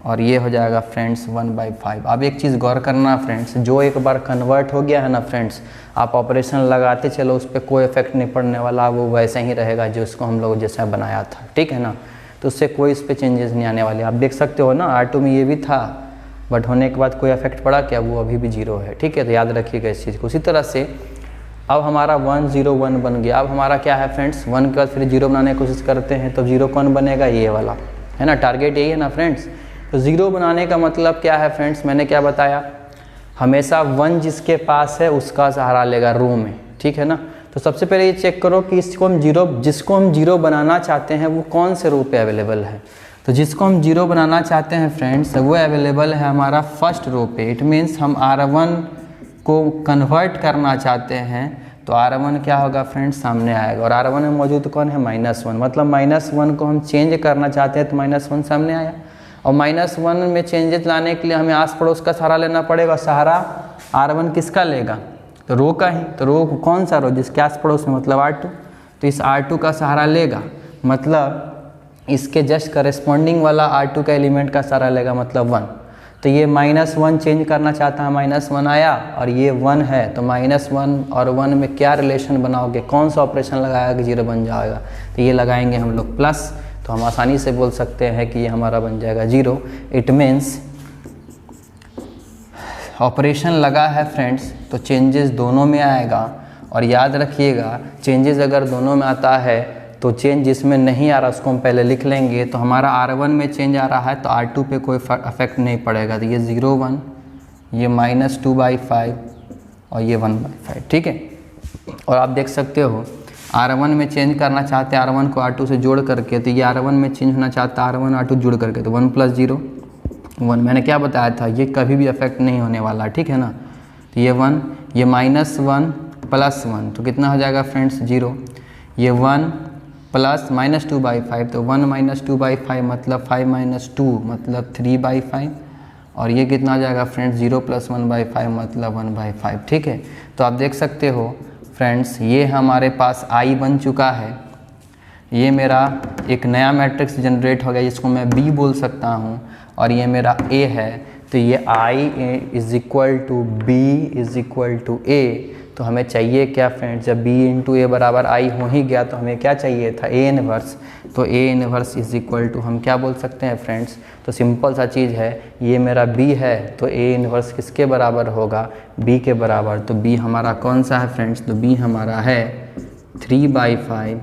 और ये हो जाएगा फ्रेंड्स 1/5। अब एक चीज़ गौर करना फ्रेंड्स, जो एक बार कन्वर्ट हो गया है ना फ्रेंड्स, आप ऑपरेशन लगाते चलो उस पर कोई इफेक्ट नहीं पड़ने वाला, वो वैसे ही रहेगा जो उसको हम लोग जैसा बनाया था, ठीक है ना। तो उससे कोई इस पर चेंजेस नहीं आने वाले। आप देख सकते हो ना R2 में ये भी था, बट होने के बाद कोई इफेक्ट पड़ा क्या, वो अभी भी 0 है, ठीक है। तो याद रखिएगा इस चीज़ को। उसी तरह से अब हमारा 1 0 1 बन गया। अब हमारा क्या है फ्रेंड्स, 1 के बाद फिर 0 बनाने की कोशिश करते हैं, तो 0 कौन बनेगा, ये वाला है ना, टारगेट यही है ना फ्रेंड्स। तो 0 बनाने का मतलब क्या है फ्रेंड्स, मैंने क्या बताया, हमेशा 1 जिसके पास है उसका सहारा लेगा रो में, ठीक है ना। तो सबसे पहले ये चेक करो कि जिसको हम 0 बनाना चाहते हैं वो कौन से रो पे अवेलेबल है। तो जिसको हम 0 बनाना चाहते हैं फ्रेंड्स वो अवेलेबल है हमारा फर्स्ट रो पे। इट मीन्स हम R1 को कन्वर्ट करना चाहते हैं, तो R1 क्या होगा फ्रेंड्स, सामने आएगा। और R1 में मौजूद कौन है -1, मतलब -1 को हम चेंज करना चाहते हैं तो -1 सामने आया। और -1 में चेंजेस लाने के लिए हमें आस पड़ोस का सहारा लेना पड़ेगा। सहारा R1 किसका लेगा, तो रो का ही। तो रो कौन सा रो, जिसके आस पड़ोस में, मतलब R2। तो इस R2 का सहारा लेगा, मतलब इसके जस्ट करस्पॉन्डिंग वाला R2 का एलिमेंट का सहारा लेगा, मतलब 1। तो ये -1 चेंज करना चाहता है, -1 आया, और ये 1 है, तो -1 और 1 में क्या रिलेशन बनाओगे, कौन सा ऑपरेशन लगाया कि 0 बन जाएगा, तो ये लगाएंगे हम लोग प्लस। तो हम आसानी से बोल सकते हैं कि ये हमारा बन जाएगा 0। इट मीन्स ऑपरेशन लगा है फ्रेंड्स, तो चेंजेस दोनों में आएगा। और याद रखिएगा चेंजेस अगर दोनों में आता है तो चेंज जिसमें नहीं आ रहा उसको हम पहले लिख लेंगे। तो हमारा R1 में चेंज आ रहा है तो R2 पे कोई अफेक्ट नहीं पड़ेगा। तो ये 0 1, ये -2/5 और ये 1/5, ठीक है। और आप देख सकते हो R1 में चेंज करना चाहते हैं R1 को R2 से जोड़ करके, तो ये R1 में चेंज होना चाहता है R1 R2 जोड़ करके, तो 1 + 0 1। मैंने क्या बताया था, ये कभी भी अफेक्ट नहीं होने वाला, ठीक है ना। तो ये 1, ये -1 + 1, तो कितना हो जाएगा फ्रेंड्स 0। ये 1 प्लस -2/5, तो 1 - 2/5 मतलब 5 - 2 मतलब 3/5, और ये कितना आ जाएगा फ्रेंड्स 0 + 1/5 मतलब 1/5। ठीक है, तो आप देख सकते हो फ्रेंड्स ये हमारे पास I बन चुका है। ये मेरा एक नया मैट्रिक्स जनरेट हो गया जिसको मैं B बोल सकता हूँ, और ये मेरा A है। तो ये I = B = A। तो हमें चाहिए क्या फ्रेंड्स, जब B × A बराबर I हो ही गया तो हमें क्या चाहिए था, A इनवर्स। तो A इनवर्स = हम क्या बोल सकते हैं फ्रेंड्स, तो सिंपल सा चीज़ है, ये मेरा B है तो A इनवर्स किसके बराबर होगा, B के बराबर। तो B हमारा कौन सा है फ्रेंड्स, तो B हमारा है 3/5,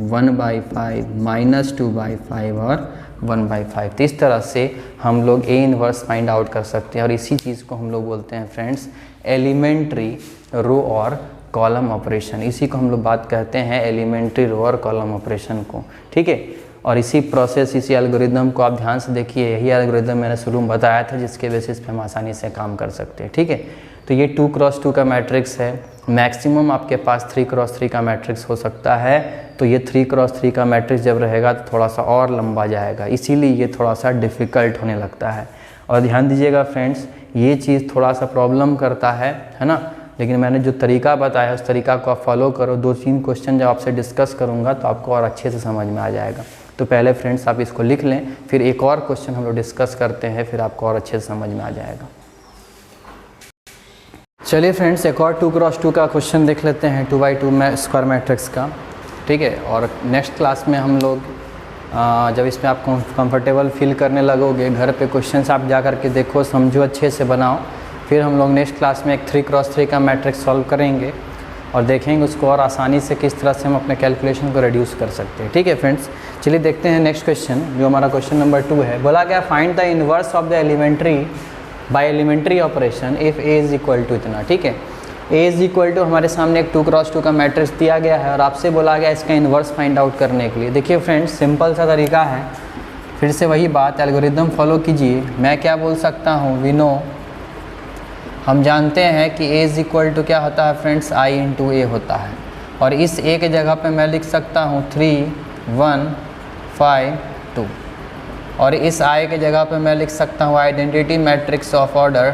1/5, -2/5 और 1/5। तो इस तरह से हम लोग A इनवर्स फाइंड आउट कर सकते हैं, और इसी चीज़ को हम लोग बोलते हैं फ्रेंड्स एलिमेंट्री रो और कॉलम ऑपरेशन। इसी को हम लोग बात कहते हैं एलिमेंट्री रो और कॉलम ऑपरेशन को। ठीक है, और इसी प्रोसेस, इसी एल्गोरिदम को आप ध्यान से देखिए, यही एल्गोरिदम मैंने शुरू में बताया था जिसके बेसिस पे हम आसानी से काम कर सकते हैं। ठीक है, तो ये 2 × 2 का मैट्रिक्स है। मैक्सिमम आपके पास 3 × 3 का मैट्रिक्स हो सकता है। तो ये 3 × 3 का मैट्रिक्स जब रहेगा तो थोड़ा सा और लंबा जाएगा, इसीलिए ये थोड़ा सा डिफ़िकल्ट होने लगता है। और ध्यान दीजिएगा फ्रेंड्स, ये चीज़ थोड़ा सा प्रॉब्लम करता है ना, लेकिन मैंने जो तरीका बताया उस तरीका को आप फॉलो करो। 2-3 क्वेश्चन जब आपसे डिस्कस करूँगा तो आपको और अच्छे से समझ में आ जाएगा। तो पहले फ्रेंड्स आप इसको लिख लें, फिर एक और क्वेश्चन हम लोग डिस्कस करते हैं, फिर आपको और अच्छे से समझ में आ जाएगा। चलिए फ्रेंड्स, एक और 2 × 2 का क्वेश्चन देख लेते हैं, 2x2 में स्क्वायर मैट्रिक्स का। ठीक है, और नेक्स्ट क्लास में हम लोग जब इसमें आप कंफर्टेबल फील करने लगोगे, घर पे क्वेश्चंस आप जा कर के देखो, समझो, अच्छे से बनाओ, फिर हम लोग नेक्स्ट क्लास में एक 3 × 3 का मैट्रिक्स सॉल्व करेंगे और देखेंगे उसको और आसानी से किस तरह से हम अपने कैलकुलेशन को रिड्यूस कर सकते हैं। ठीक है फ्रेंड्स, चलिए देखते हैं नेक्स्ट क्वेश्चन, जो हमारा क्वेश्चन नंबर 2 है। बोला गया find the inverse of the elementary by elementary operation if A = इतना। ठीक है, A = हमारे सामने एक 2 × 2 का मैट्रिक्स दिया गया है और आपसे बोला गया इसका इन्वर्स फाइंड आउट करने के लिए। देखिए फ्रेंड्स, सिंपल सा तरीका है, फिर से वही बात, एल्गोरिदम फॉलो कीजिए। मैं क्या बोल सकता हूँ, वी नो, हम जानते हैं कि A = क्या होता है फ्रेंड्स, I × A होता है, और इस A के जगह पे मैं लिख सकता हूँ 3, 1, 5, 2, और इस I के जगह पे मैं लिख सकता हूँ आइडेंटिटी मैट्रिक्स ऑफ ऑर्डर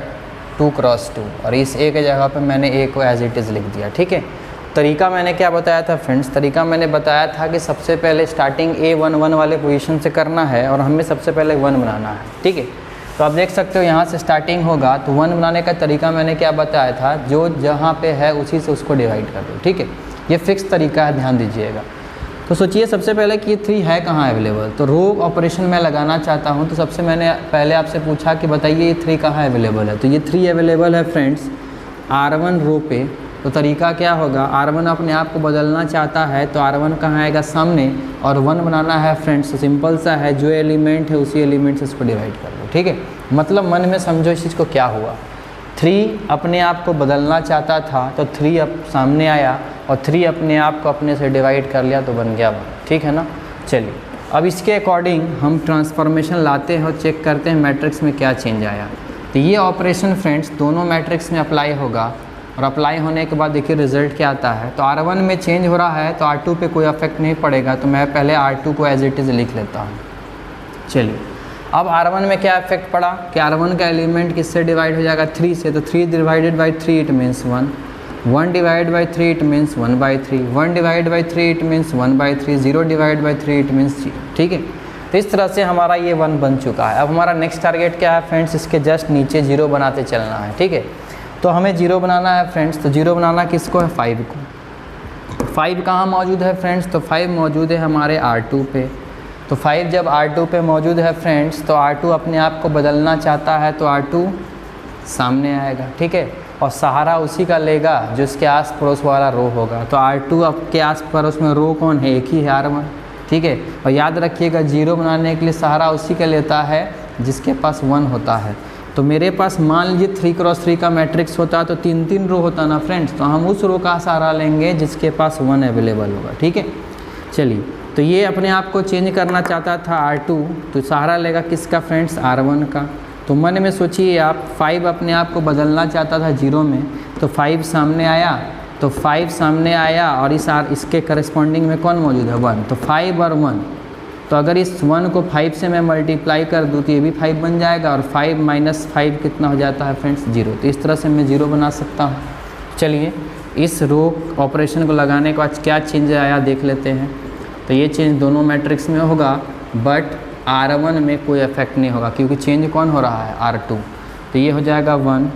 2 × 2, और इस A के जगह पे मैंने A को एज इट इज़ लिख दिया। ठीक है, तरीका मैंने क्या बताया था फ्रेंड्स, तरीका मैंने बताया था कि सबसे पहले स्टार्टिंग A11 वाले पोजीशन से करना है और हमें सबसे पहले 1 बनाना है। ठीक है, तो आप देख सकते हो यहाँ से स्टार्टिंग होगा, तो 1 बनाने का तरीका मैंने क्या बताया था, जो जहाँ पे है उसी से उसको डिवाइड कर दो। ठीक है, ये फिक्स तरीका है, ध्यान दीजिएगा। तो सोचिए सबसे पहले कि ये 3 है कहाँ अवेलेबल, तो रो ऑपरेशन में लगाना चाहता हूँ, तो सबसे मैंने पहले आपसे पूछा कि बताइए ये 3 कहाँ अवेलेबल है, तो ये 3 अवेलेबल है फ्रेंड्स R1 रो पे। तो तरीका क्या होगा, R1 अपने आप को बदलना चाहता है तो R1 कहाँ आएगा, सामने, और 1 बनाना है फ्रेंड्स, तो सिंपल सा है, जो एलिमेंट है उसी एलिमेंट से इसको डिवाइड कर दो। ठीक है, मतलब मन में समझो इस चीज़ को क्या हुआ, 3 अपने आप को बदलना चाहता था तो 3 अब सामने आया, और 3 अपने आप को अपने से डिवाइड कर लिया तो बन गया 1। ठीक है ना, चलिए अब इसके अकॉर्डिंग हम ट्रांसफॉर्मेशन लाते हैं और चेक करते हैं मैट्रिक्स में क्या चेंज आया। तो ये ऑपरेशन फ्रेंड्स दोनों मैट्रिक्स में अप्लाई होगा, और अप्लाई होने के बाद देखिए रिजल्ट क्या आता है। तो R1 में चेंज हो रहा है तो R2 पे कोई अफेक्ट नहीं पड़ेगा, तो मैं पहले R2 को एज इट इज़ लिख लेता हूँ। चलिए, अब R1 में क्या इफेक्ट पड़ा कि R1 का एलिमेंट किससे डिवाइड हो जाएगा, 3 से, तो 3 divided by 3 it means 1, 1 divide by 3 it means 1/3, 1 divide by 3 it means 1/3, 0 divide by 3 it means 0। ठीक है, तो इस तरह से हमारा ये 1 बन चुका है। अब हमारा नेक्स्ट टारगेट क्या है फ्रेंड्स, इसके जस्ट नीचे 0 बनाते चलना है। ठीक है, तो हमें 0 बनाना है फ्रेंड्स, तो 0 बनाना किसको है, 5 को। 5 कहाँ मौजूद है फ्रेंड्स, तो 5 मौजूद है हमारे R2 पे। तो 5 जब R2 पे मौजूद है फ्रेंड्स, तो R2 अपने आप को बदलना चाहता है तो R2 सामने आएगा। ठीक है, और सहारा उसी का लेगा जो इसके आस पड़ोस वाला रो होगा। तो R2 के आस पड़ोस में रो कौन है, एक ही है, R1। ठीक है, और याद रखिएगा 0 बनाने के लिए सहारा उसी का लेता है जिसके पास 1 होता है। तो मेरे पास मान लीजिए 3 × 3 का मैट्रिक्स होता तो 3-3 रो होता ना फ्रेंड्स, तो हम उस रो का सहारा लेंगे जिसके पास 1 अवेलेबल होगा। ठीक है, चलिए, तो ये अपने आप को चेंज करना चाहता था R2, तो सहारा लेगा किसका फ्रेंड्स, R1 का। तो मन में सोचिए आप, 5 अपने आप को बदलना चाहता था 0 में, तो 5 सामने आया तो 5 सामने आया और इसके करस्पॉन्डिंग में कौन मौजूद है 1, तो 5 और 1, तो अगर इस 1 को 5 से मैं मल्टीप्लाई कर दूँ तो ये भी 5 बन जाएगा और 5 माइनस 5 कितना हो जाता है फ्रेंड्स 0। तो इस तरह से मैं 0 बना सकता हूँ। चलिए इस रो ऑपरेशन को लगाने के बाद क्या चेंज आया देख लेते हैं। तो ये चेंज दोनों मैट्रिक्स में होगा बट R1 में कोई इफेक्ट नहीं होगा क्योंकि चेंज कौन हो रहा है R2। तो ये हो जाएगा 1,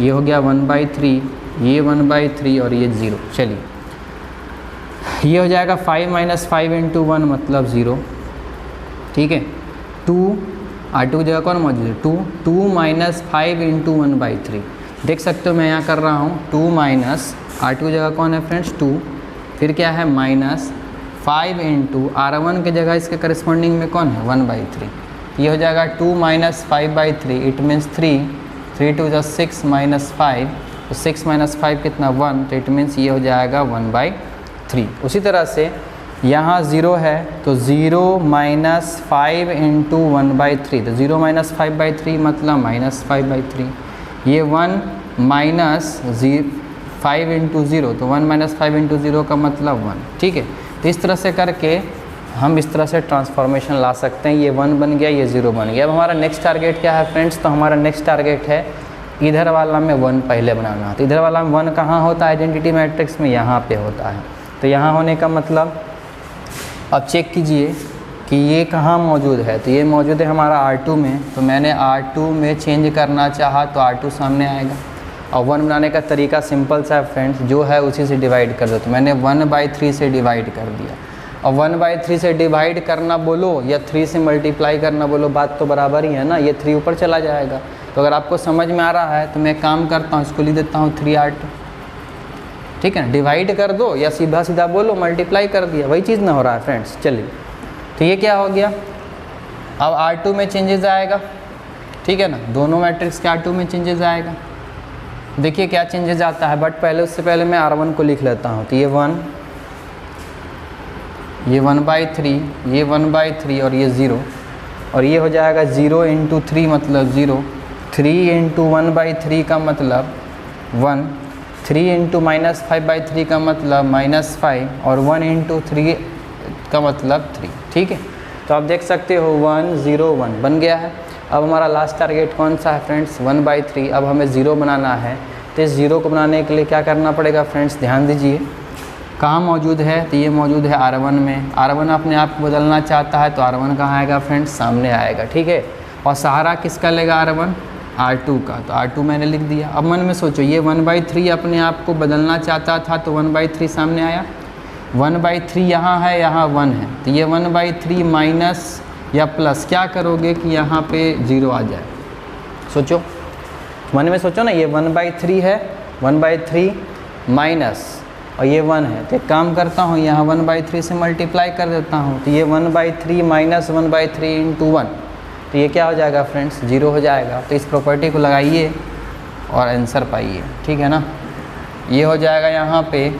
ये हो गया 1/3, ये 1/3 और ये 0। चलिए ये हो जाएगा 5 माइनस 5 इंटू 1 मतलब 0, ठीक है। 2 R2 की जगह कौन मौजूद है 2 माइनस 5 इंटू 1/3, देख सकते हो मैं यहाँ कर रहा हूँ 2 माइनस R2 की जगह कौन है फ्रेंड्स 2, फिर क्या है माइनस 5 इंटू R1 की जगह इसके करस्पॉन्डिंग में कौन है 1/3। ये हो जाएगा 2 माइनस 5/3, इट मीन्स 3 2 = 6 माइनस 5, तो 6 माइनस 5 कितना 1, तो इट मीन्स ये हो जाएगा 1/3। उसी तरह से यहाँ 0 है तो 0 माइनस 5 इंटू 1/3, तो 0 माइनस 5/3 मतलब माइनस 5/3। ये 1 माइनस 5 इंटू 0, तो 1 माइनस 5 इंटू 0 का मतलब 1, ठीक है। तो इस तरह से करके हम इस तरह से ट्रांसफॉर्मेशन ला सकते हैं। ये 1 बन गया, ये 0 बन गया। अब हमारा नेक्स्ट टारगेट क्या है फ्रेंड्स, तो हमारा नेक्स्ट टारगेट है इधर वाला में 1 पहले बनाना। तो इधर वाला में 1 कहाँ होता है आइडेंटिटी मैट्रिक्स में, यहाँ पे होता है। तो यहाँ होने का मतलब अब चेक कीजिए कि ये कहाँ मौजूद है, तो ये मौजूद है हमारा R2 में। तो मैंने R2 में चेंज करना चाहा तो R2 सामने आएगा। और 1 बनाने का तरीका सिंपल सा है फ्रेंड्स, जो है उसी से डिवाइड कर दो। तो मैंने 1/3 से डिवाइड कर दिया। और 1/3 से डिवाइड करना बोलो या 3 से मल्टीप्लाई करना बोलो, बात तो बराबर ही है ना, ये 3 ऊपर चला जाएगा। तो अगर आपको समझ में आ रहा है तो मैं काम करता हूँ, इसको लिख देता हूँ 3R2, ठीक है। डिवाइड कर दो या सीधा सीधा बोलो मल्टीप्लाई कर दिया, वही चीज़ ना हो रहा है फ्रेंड्स। चलिए तो ये क्या हो गया, अब R2 में चेंजेस आएगा, ठीक है ना, दोनों मैट्रिक्स के R2 में चेंजेस आएगा। देखिए क्या चेंजेस आता है, बट पहले उससे पहले मैं R1 को लिख लेता हूँ। तो ये 1, ये 1/3, ये 1/3 और ये 0, और ये हो जाएगा 0 इंटू 3 मतलब 0, 3 इंटू 1/3 का मतलब 1, 3 इंटू माइनस 5/3 का मतलब -5 और 1 इंटू 3 का मतलब 3, ठीक है। तो आप देख सकते हो 1 0 1 बन गया है। अब हमारा लास्ट टारगेट कौन सा है फ्रेंड्स 1/3। अब हमें 0 बनाना है। तो इस 0 को बनाने के लिए क्या करना पड़ेगा फ्रेंड्स, ध्यान दीजिए कहाँ मौजूद है, तो ये मौजूद है R1 में। R1 अपने आप को बदलना चाहता है तो R1 कहाँ आएगा फ्रेंड्स, सामने आएगा, ठीक है। और सहारा किसका लेगा R1, R2 का, तो R2 मैंने लिख दिया। अब मन में सोचो ये 1/3 अपने आप को बदलना चाहता था तो 1/3 सामने आया, 1/3 यहाँ है, यहाँ 1 है, तो ये 1/3 माइनस या प्लस क्या करोगे कि यहाँ पे 0 आ जाए। सोचो मन में सोचो ना, ये 1/3 है, 1/3 माइनस और ये 1 है, तो एक काम करता हूँ यहाँ 1/3 से मल्टीप्लाई कर देता हूँ। तो ये 1/3 माइनस 1/3 इंटू 1, तो ये क्या हो जाएगा फ्रेंड्स 0 हो जाएगा। तो इस प्रॉपर्टी को लगाइए और आंसर पाइए, ठीक है ना। ये हो जाएगा यहाँ पे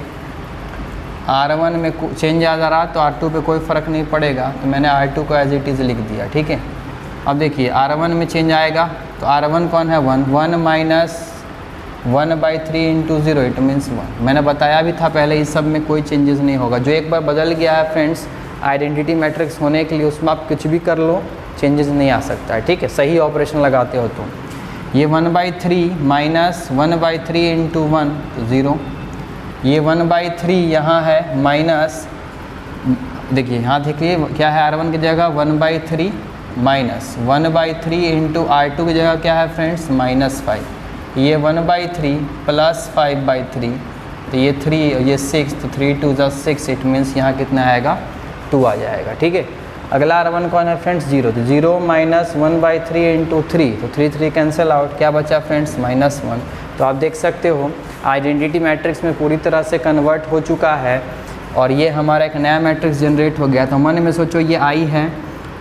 R1 में चेंज आ जा रहा तो R2 पे कोई फ़र्क नहीं पड़ेगा, तो मैंने R2 को एज इट इज़ लिख दिया, ठीक है। अब देखिए R1 में चेंज आएगा तो R1 कौन है 1 माइनस 1/3 इंटू 0 इट मीन्स 1। मैंने बताया भी था पहले इस सब में कोई चेंजेस नहीं होगा। जो एक बार बदल गया है फ्रेंड्स आइडेंटिटी मैट्रिक्स होने के लिए, उसमें आप कुछ भी कर लो चेंजेस नहीं आ सकता है, ठीक है, सही ऑपरेशन लगाते हो तो। ये 1/3 माइनस 1/3 इंटू 1 तो 0, ये 1/3 यहाँ है माइनस, देखिए यहाँ देखिए क्या है R1 की जगह 1/3 माइनस 1/3 इंटू R2 की जगह क्या है फ्रेंड्स -5, ये 1/3 प्लस 5/3, तो ये 3 ये 6, तो 3 2 = 6 इट मीन्स यहाँ कितना आएगा 2 आ जाएगा, ठीक है। अगला R1 कौन है फ्रेंड्स 0, तो 0 माइनस 1/3 इंटू 3, तो 3 कैंसिल आउट, क्या बचा फ्रेंड्स -1। तो आप देख सकते हो आइडेंटिटी मैट्रिक्स में पूरी तरह से कन्वर्ट हो चुका है और ये हमारा एक नया मैट्रिक्स जनरेट हो गया। तो मन में सोचो ये I है,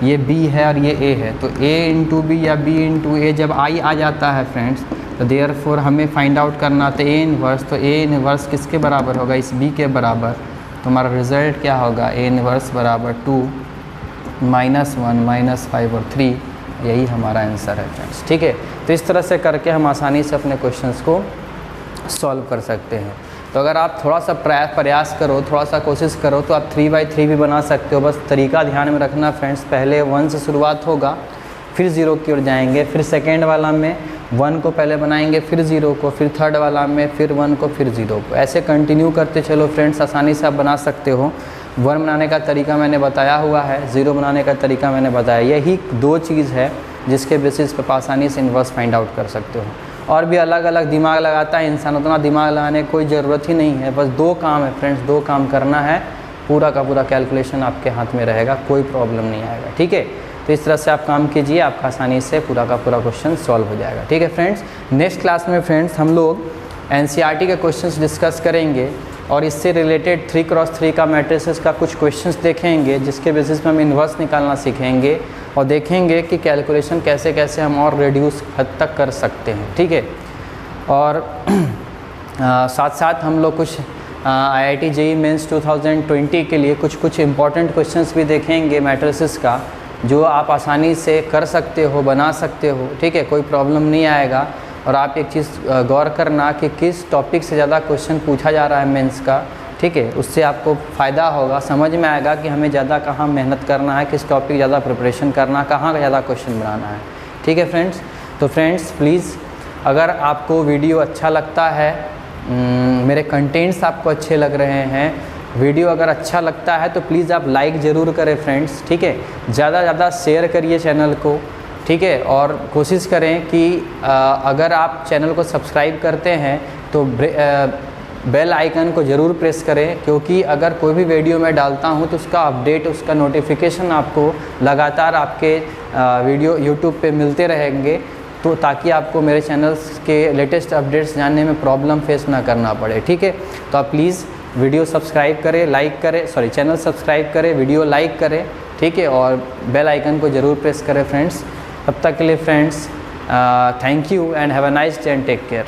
ये B है और ये A है, तो A इंटू B या B इंटू A जब I आ जाता है फ्रेंड्स, तो देयरफॉर हमें फाइंड आउट करना था A इन्वर्स। तो A इन्वर्स किसके बराबर होगा, इस B के बराबर। तो हमारा रिजल्ट क्या होगा A इन्वर्स बराबर 2 -1 -5 और 3, यही हमारा आंसर है फ्रेंड्स, ठीक है। तो इस तरह से करके हम आसानी से अपने क्वेश्चंस को सॉल्व कर सकते हैं। तो अगर आप थोड़ा सा प्रयास करो, थोड़ा सा कोशिश करो तो आप 3/3 भी बना सकते हो। बस तरीका ध्यान में रखना फ्रेंड्स, पहले 1 से शुरुआत होगा, फिर 0 की ओर जाएंगे, फिर सेकेंड वाला में 1 को पहले बनाएंगे, फिर 0 को, फिर थर्ड वाला में फिर 1 को, फिर 0 को। ऐसे कंटिन्यू करते चलो फ्रेंड्स, आसानी से आप बना सकते हो। 1 बनाने का तरीका मैंने बताया हुआ है, 0 बनाने का तरीका मैंने बताया। यही 2 चीज़ है जिसके बेसिस पे आसानी से इन्वर्स फाइंड आउट कर सकते हो। और भी अलग अलग दिमाग लगाता है इंसान, उतना दिमाग लगाने की कोई ज़रूरत ही नहीं है। बस 2 काम है फ्रेंड्स, 2 काम करना है, पूरा का पूरा कैलकुलेशन आपके हाथ में रहेगा, कोई प्रॉब्लम नहीं आएगा। ठीक है, तो इस तरह से आप काम कीजिए, आपका आसानी से पूरा का पूरा क्वेश्चन सॉल्व हो जाएगा। ठीक है फ्रेंड्स, नेक्स्ट क्लास में फ्रेंड्स हम लोग एनसीईआरटी के क्वेश्चंस डिस्कस करेंगे और इससे रिलेटेड 3x3 का मैट्रिसेस का कुछ क्वेश्चंस देखेंगे, जिसके बेसिस पे हम इन्वर्स निकालना सीखेंगे और देखेंगे कि कैलकुलेशन कैसे कैसे हम और रिड्यूस हद तक कर सकते हैं। ठीक है, और साथ साथ हम लोग कुछ IIT JEE मेंस 2020 के लिए कुछ इंपॉर्टेंट क्वेश्चंस भी देखेंगे मैट्रिसेस का, जो आप आसानी से कर सकते हो, बना सकते हो। ठीक है, कोई प्रॉब्लम नहीं आएगा। और आप एक चीज़ गौर करना कि किस टॉपिक से ज़्यादा क्वेश्चन पूछा जा रहा है मेंस का। ठीक है, उससे आपको फ़ायदा होगा, समझ में आएगा कि हमें ज़्यादा कहाँ मेहनत करना है, किस टॉपिक ज़्यादा प्रिपरेशन करना, कहाँ ज़्यादा क्वेश्चन बनाना है। ठीक है फ्रेंड्स, तो फ्रेंड्स प्लीज़ अगर आपको वीडियो अच्छा लगता है, मेरे कंटेंट्स आपको अच्छे लग रहे हैं, वीडियो अगर अच्छा लगता है तो प्लीज़ आप लाइक ज़रूर करें फ्रेंड्स। ठीक है, ज़्यादा से ज़्यादा शेयर करिए चैनल को। ठीक है, और कोशिश करें कि अगर आप चैनल को सब्सक्राइब करते हैं तो बेल आइकन को ज़रूर प्रेस करें, क्योंकि अगर कोई भी वीडियो मैं डालता हूं तो उसका अपडेट, उसका नोटिफिकेशन आपको लगातार आपके वीडियो यूट्यूब पे मिलते रहेंगे, तो ताकि आपको मेरे चैनल्स के लेटेस्ट अपडेट्स जानने में प्रॉब्लम फेस ना करना पड़े। ठीक है, तो आप प्लीज़ वीडियो सब्सक्राइब करें, लाइक करें, चैनल सब्सक्राइब करें, वीडियो लाइक करें। ठीक है, और बेल आइकन को ज़रूर प्रेस करें फ्रेंड्स। तब तक के लिए friends, thank you and have a nice day and take care.